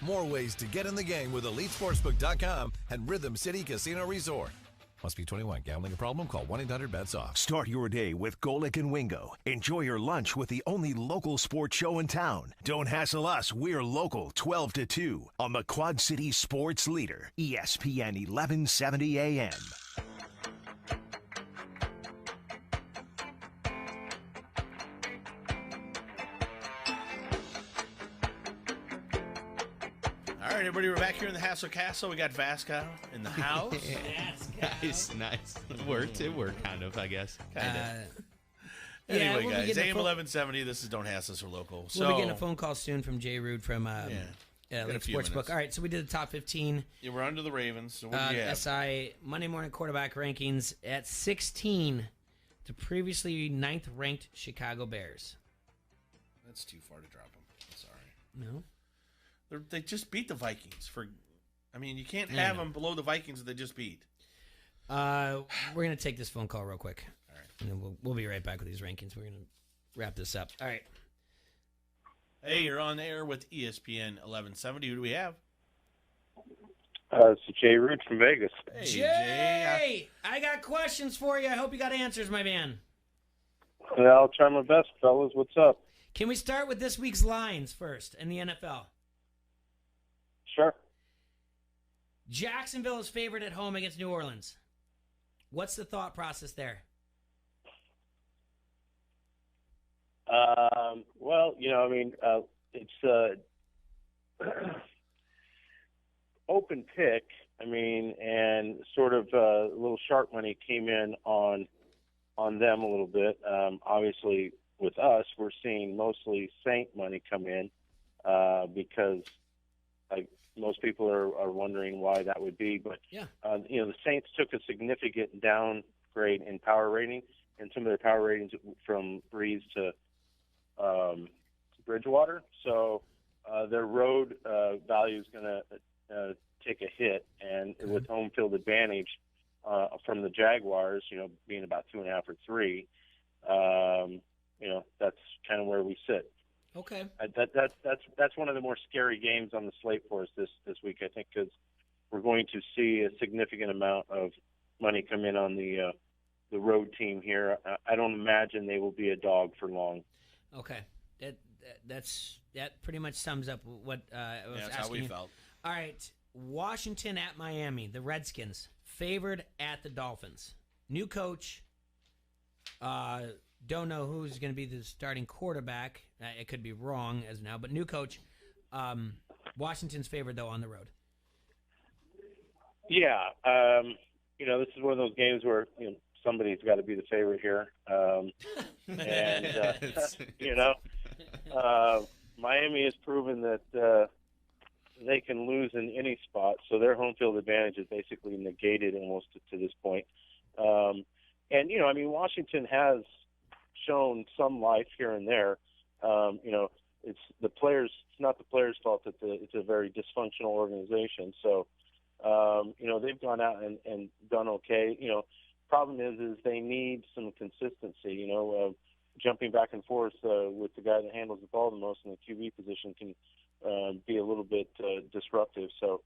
More ways to get in the game with EliteSportsbook.com and Rhythm City Casino Resort. Must be 21. Gambling a problem? Call 1-800-BETS-OFF. Start your day with Golick and Wingo. Enjoy your lunch with the only local sports show in town. Don't hassle us. We're local 12 to 2 on the Quad City Sports Leader, ESPN 1170 AM. All right, everybody, we're back here in the Hassle Castle. We got Vasco in the house. Nice. It worked, kind of, I guess. Anyway, we'll guys, AM phone- 1170. This is Don't Hassle Us, We're Local. So, we'll be getting a phone call soon from Jay Rude from got a Lake few Sportsbook. minutes. All right, so we did the top 15. Yeah, we're under the Ravens. So what do you have? SI Monday morning quarterback rankings at 16. The previously 9th ranked Chicago Bears. That's too far to drop them. I'm sorry. No? They just beat the Vikings. You can't Yeah, I have know. them below the Vikings that they just beat. We're going to take this phone call real quick. All right. And then we'll be right back with these rankings. We're going to wrap this up. All right. Hey, you're on air with ESPN 1170. Who do we have? It's Jay Root from Vegas. Hey, Jay! I got questions for you. I hope you got answers, my man. Yeah, I'll try my best, fellas. What's up? Can we start with this week's lines first in the NFL? Sure. Jacksonville is favored at home against New Orleans. What's the thought process there? Well, it's open pick. And sort of a little sharp money came in on them a little bit. Obviously, with us, we're seeing mostly Saint money come in because most people are wondering why that would be. But yeah, the Saints took a significant downgrade in power rating, and some of their power ratings from Breeze to Bridgewater. So their road value is going to take a hit, and with home field advantage from the Jaguars, being about 2.5 or 3, that's kind of where we sit. Okay. That's one of the more scary games on the slate for us this week, I think, because we're going to see a significant amount of money come in on the road team here. I don't imagine they will be a dog for long. Okay, that pretty much sums up what I was that's asking how we you. felt. All right, Washington at Miami. The Redskins favored at the Dolphins. New coach. Don't know who's going to be the starting quarterback. It could be wrong as of now, but new coach. Washington's favored though on the road. Yeah, this is one of those games where somebody's got to be the favorite here, Miami has proven that they can lose in any spot, so their home field advantage is basically negated almost to this point. Washington has shown some life here and there. It's the players. It's not the players' fault that it's a very dysfunctional organization. So, they've gone out and done okay. Problem is they need some consistency. Jumping back and forth with the guy that handles the ball the most in the QB position can be a little bit disruptive. So,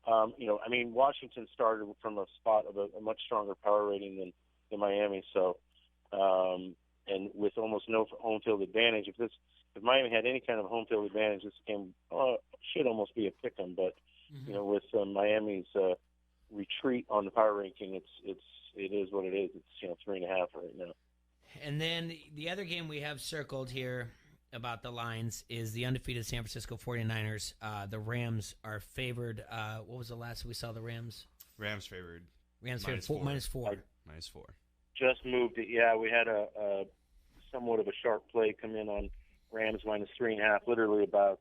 Washington started from a spot of a much stronger power rating than Miami. So, and with almost no home field advantage, if Miami had any kind of home field advantage, this game should almost be a pick 'em. But with Miami's retreat on the power ranking, it is what it is. It's 3.5 right now. And then the other game we have circled here about the lines is the undefeated San Francisco 49ers. The Rams are favored. What was the last we saw the Rams? Rams favored. Rams favored -4. -4. Just moved it. Yeah, we had a somewhat of a sharp play come in on Rams -3.5. Literally about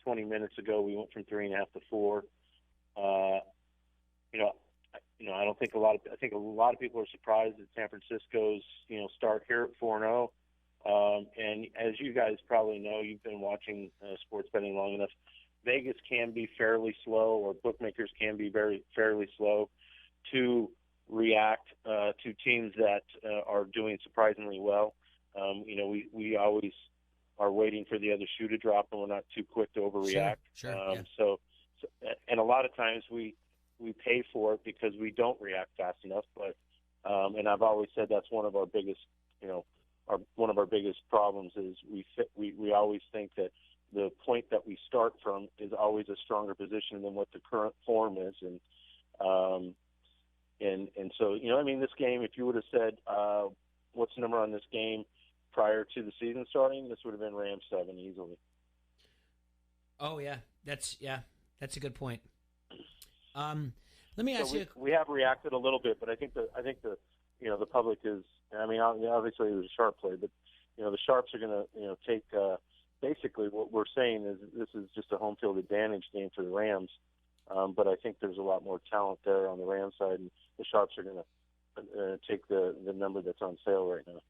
20 minutes ago, we went from 3.5 to 4. I don't think I think a lot of people are surprised at San Francisco's start here at 4-0. And as you guys probably know, you've been watching sports betting long enough. Vegas can be fairly slow, or bookmakers can be fairly slow to react to teams that are doing surprisingly well. We always are waiting for the other shoe to drop, and we're not too quick to overreact. Sure. So, and a lot of times we pay for it because we don't react fast enough. But and I've always said that's one of our biggest, one of our biggest problems is we always think that the point that we start from is always a stronger position than what the current form is, and so this game, if you would have said what's the number on this game prior to the season starting, this would have been Rams 7 easily. Oh yeah, that's a good point. Let me ask you. We have reacted a little bit, but I think the public is. Obviously it was a sharp play, but the sharps are going to take. Basically, what we're saying is this is just a home field advantage game for the Rams, but I think there's a lot more talent there on the Rams side, and the sharps are going to take the number that's on sale right now.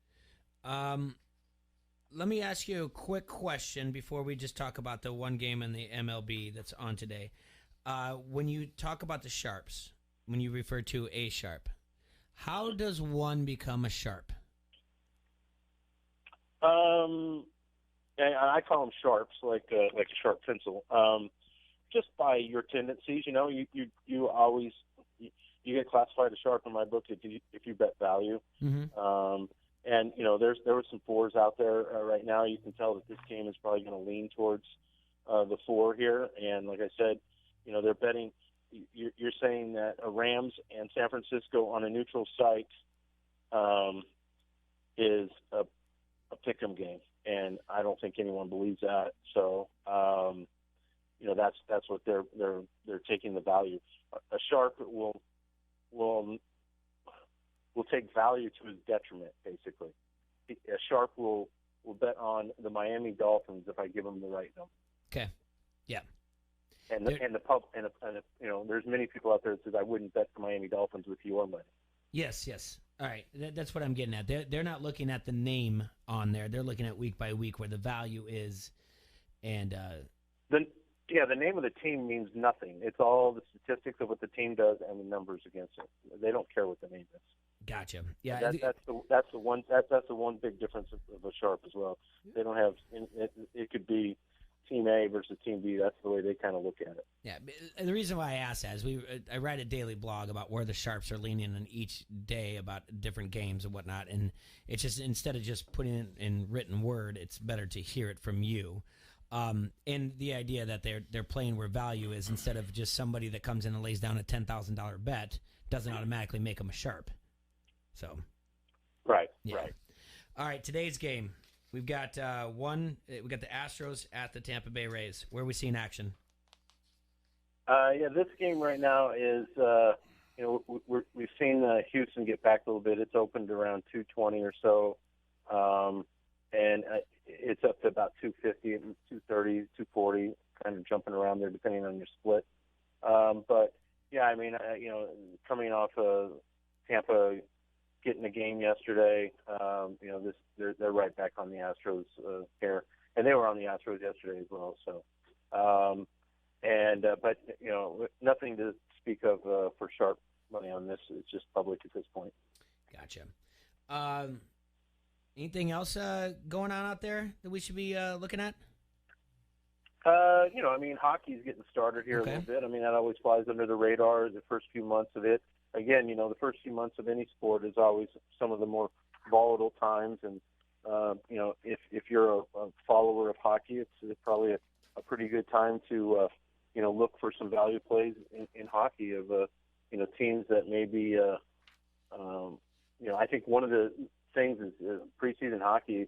Let me ask you a quick question before we just talk about the one game in the MLB that's on today. When you talk about the sharps, when you refer to a sharp, how does one become a sharp? I call them sharps, like a sharp pencil. Just by your tendencies, you always you get classified as sharp in my book if you bet value. Mm-hmm. And there were some 4s out there right now. You can tell that this game is probably going to lean towards the 4 here. And like I said, they're betting. You're saying that a Rams and San Francisco on a neutral site is a pick'em game, and I don't think anyone believes that. So that's what they're taking the value. A sharp will take value to his detriment, basically. A sharp will bet on the Miami Dolphins if I give him the right number. Okay. Yeah. And there's many people out there that says I wouldn't bet the Miami Dolphins with your money. Yes. All right, that's what I'm getting at. They're not looking at the name on there. They're looking at week by week where the value is, and the name of the team means nothing. It's all the statistics of what the team does and the numbers against it. They don't care what the name is. Gotcha. Yeah, that's the one big difference of a sharp as well. They don't have it could be Team A versus Team B. That's the way they kind of look at it. Yeah, and the reason why I asked that is I write a daily blog about where the Sharps are leaning on each day about different games and whatnot, and it's just instead of just putting it in written word, it's better to hear it from you. And the idea that they're playing where value is instead of just somebody that comes in and lays down a $10,000 bet doesn't automatically make them a Sharp. So, right. All right, today's game. We've got we got the Astros at the Tampa Bay Rays. Where are we seeing action? This game right now is, we've seen Houston get back a little bit. It's opened around 220 or so, and it's up to about 250, 230, 240, kind of jumping around there depending on your split. But yeah, I mean, coming off of Tampa getting a game yesterday, they're right back on the Astros here, and they were on the Astros yesterday as well. So, but nothing to speak of for sharp money on this. It's just public at this point. Gotcha. Anything else going on out there that we should be looking at? Hockey's getting started here a little bit. I mean, that always flies under the radar the first few months of it. Again, the first few months of any sport is always some of the more volatile times. And, if you're a follower of hockey, it's probably a pretty good time to, look for some value plays in hockey of, teams that maybe, I think one of the things is preseason hockey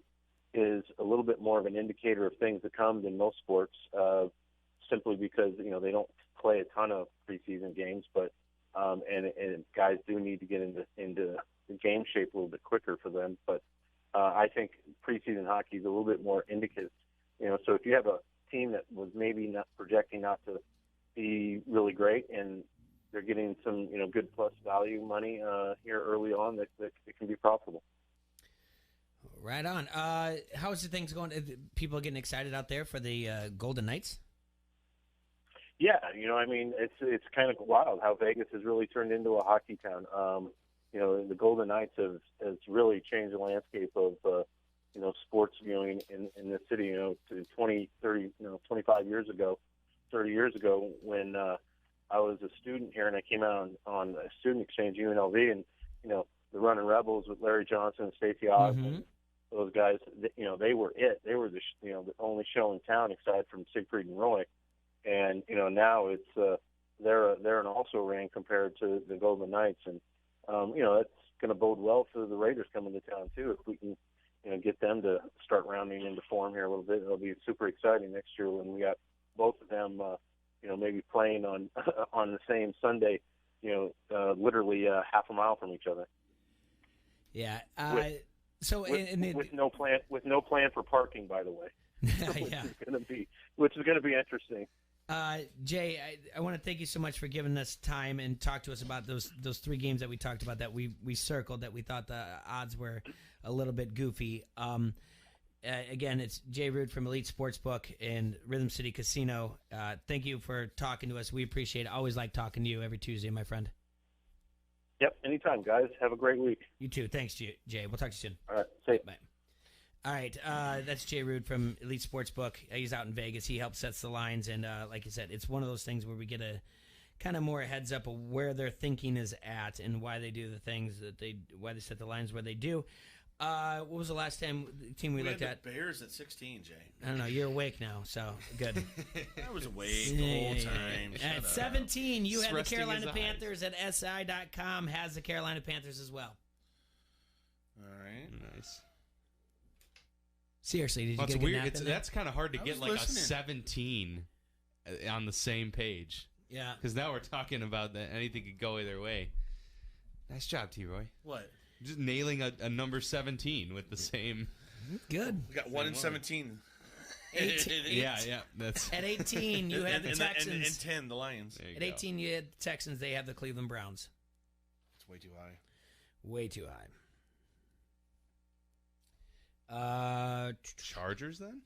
is a little bit more of an indicator of things to come than most sports, simply because, they don't play a ton of preseason games, but and guys do need to get into the game shape a little bit quicker for them. But I think preseason hockey is a little bit more indicative. So if you have a team that was maybe not projecting not to be really great, and they're getting some good plus value money here early on, that it can be profitable. Right on. How's the things going? People getting excited out there for the Golden Knights? Yeah, it's kind of wild how Vegas has really turned into a hockey town. The Golden Knights has really changed the landscape of, sports viewing in the city, to 20, 30, 25 years ago, 30 years ago when I was a student here and I came out on a student exchange, UNLV, and, the Running Rebels with Larry Johnson and Stacey Osmond, those guys, they were it. They were the only show in town aside from Siegfried and Roy. And now it's they're an also ran compared to the Golden Knights, and that's going to bode well for the Raiders coming to town too. If we can get them to start rounding into form here a little bit, it'll be super exciting next year when we got both of them maybe playing on on the same Sunday, literally half a mile from each other. Yeah. With no plan for parking, by the way. Yeah. Which is going to be interesting. Jay, I want to thank you so much for giving us time and talk to us about those three games that we talked about that we circled that we thought the odds were a little bit goofy. Again, it's Jay Root from Elite Sportsbook and Rhythm City Casino. Thank you for talking to us. We appreciate it. Always like talking to you every Tuesday, my friend. Yep, anytime, guys. Have a great week. You too. Thanks, Jay. We'll talk to you soon. All right, safe. Bye. All right, that's Jay Rood from Elite Sportsbook. He's out in Vegas. He helps sets the lines, and like I said, it's one of those things where we get a kind of more heads up of where their thinking is at and why they do the things why they set the lines where they do. What was the last team we looked at? The Bears at 16, Jay. I don't know. You're awake now, so good. I was awake the whole time. At 17, you had the Carolina Panthers at SI.com has the Carolina Panthers as well. All right. Nice. Seriously, did you That's get a weird. nap in there? That's kind of hard to get like listening. a 17 on the same page. Yeah. Because now we're talking about that anything could go either way. Nice job, T-Roy. What? Just nailing a number 17 with the same. Good. We got 1 in 17. 18. Yeah. That's At 18, you had the Texans. And 10, the Lions. At 18, you had the Texans. They have the Cleveland Browns. It's way too high. Way too high. Chargers then?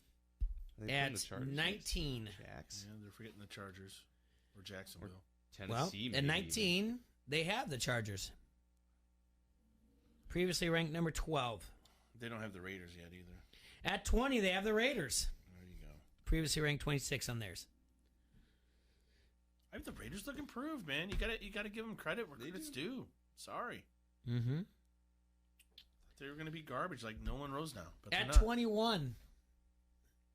Are they At playing the Chargers? 19. Jacks. Yeah, they're forgetting the Chargers or Jacksonville. Tennessee. Well, at maybe 19, even. they have the Chargers. Previously ranked number 12. They don't have the Raiders yet either. At 20, they have the Raiders. There you go. previously ranked 26 on theirs. I mean, the Raiders look improved, man. You gotta give them credit where credit's due. Sorry. Mm-hmm. They were gonna be garbage like Nolan Rose now. But At they're not. 21,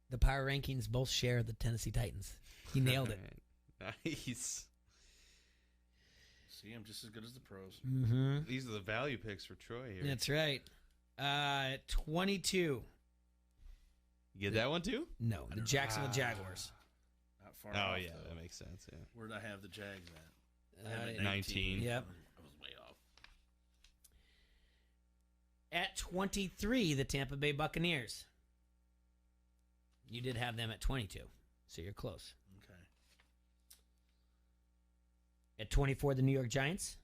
the power rankings both share the Tennessee Titans. He nailed it. Nice. See, I'm just as good as the pros. Mm-hmm. These are the value picks for Troy here. That's right. 22. You get that one too? No, the Jacksonville Jaguars. Not far Oh, off, yeah, though. that makes sense, yeah. Where'd I have the Jags at? I have it 19. Yep. I was way off. At 23, the Tampa Bay Buccaneers. You did have them at 22, so you're close. Okay. At 24, the New York Giants.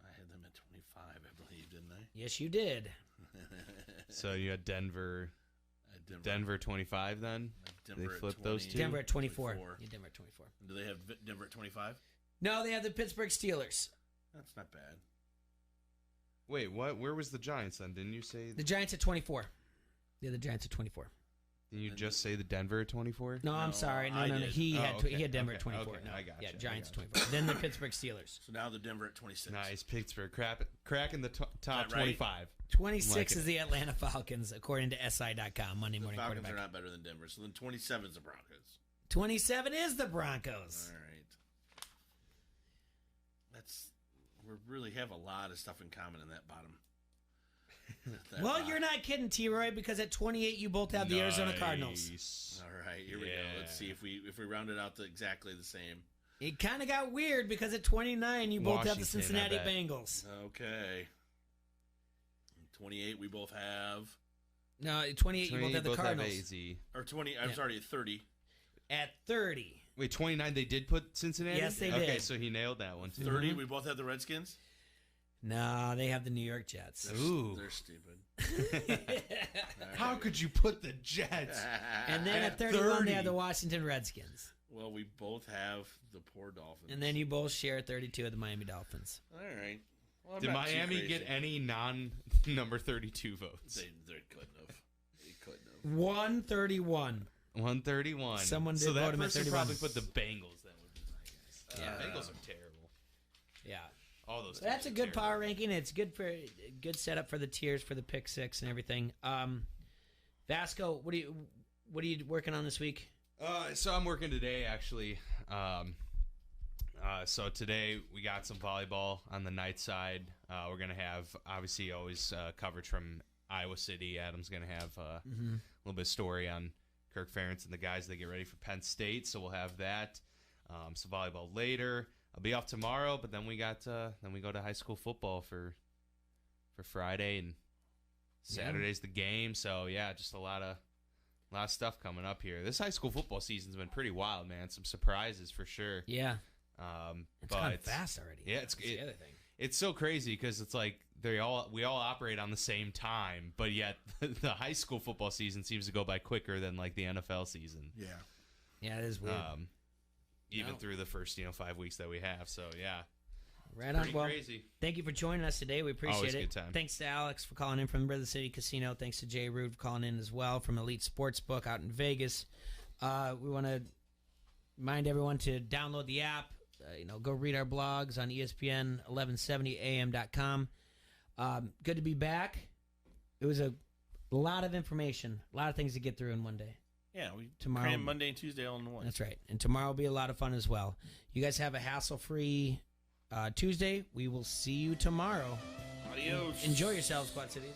I had them at 25, I believe, didn't I? Yes, you did. So you had Denver. Denver. Denver 25 then? Denver They at flipped those 20. two? Denver at 24. Yeah, Denver at 24. Do they have Denver at 25? No, they have the Pittsburgh Steelers. That's not bad. Wait, what? Where was the Giants then? Didn't you say? The Giants at 24. Yeah, the Giants at 24. Didn't you just say the Denver at 24? No, I'm sorry. No. He had okay. he had Denver at Okay, 24. okay, No. I got Yeah, you. Giants at 24. Then the Pittsburgh Steelers. So now the Denver at 26. Nice. Pittsburgh cracking the top that right? 25. 26 Like is it. the Atlanta Falcons, according to SI.com, Monday The Morning Falcons Quarterback. are not better than Denver. So then 27 is the Broncos. 27 is the Broncos. All right. We really have a lot of stuff in common in that bottom. Well, you're not kidding, T-Roy, because at 28 you both have the Arizona Cardinals. All right, here we go. Let's see if we round it out to exactly the same. It kind of got weird because at 29 you both have the Washington, Cincinnati I bet. Bengals. Okay. 28 we both have. No, at 28 you both have the Cardinals. AZ. Or 20, I'm sorry, at 30. At 30. Wait, 29 they did put Cincinnati? Yes, they Okay, did. so he nailed that one too. 30 we both have the Redskins. No, they have the New York Jets. Ooh. They're stupid. How could you put the Jets? And then at 31 they have the Washington Redskins. Well, we both have the poor Dolphins. And then you both share 32 of the Miami Dolphins. All right. Well, I'm Did not too Miami crazy. get any non-number 32 votes? They couldn't have. They couldn't have. 131. 131. Someone did so that vote him at person 31. probably put the Bengals. Then would be my guess. Yeah. Bengals are terrible. Yeah. All those. That's a teams are good terrible. power ranking. It's good for good setup for the tiers for the pick six and everything. Vasco, what are you working on this week? So I'm working today actually. So today we got some volleyball on the night side. We're gonna have obviously always coverage from Iowa City. Adam's gonna have a little bit of story on Kirk Ferentz and the guys that get ready for Penn State. So we'll have that. Some volleyball later. I'll be off tomorrow, but then we go to high school football for Friday, and Saturday's the game. So yeah, just a lot of stuff coming up here. This high school football season's been pretty wild, man. Some surprises for sure. Yeah. It's gone but fast already. Yeah, That's the other thing. It's so crazy because it's like we all operate on the same time, but yet the high school football season seems to go by quicker than like the NFL season. Yeah. Yeah, it is weird. Even through the first 5 weeks that we have. So yeah. Right on. Pretty Well, crazy. thank you for joining us today. We appreciate Always a it. good time. Thanks to Alex for calling in from River City Casino. Thanks to Jay Rude for calling in as well from Elite Sportsbook out in Vegas. We want to remind everyone to download the app. Go read our blogs on ESPN1170am.com. Good to be back. It was a lot of information, a lot of things to get through in one day. Yeah, we Tomorrow- cram Monday and Tuesday all in one. That's right. And tomorrow will be a lot of fun as well. You guys have a hassle-free Tuesday. We will see you tomorrow. Adios. Enjoy yourselves, Quad Cities.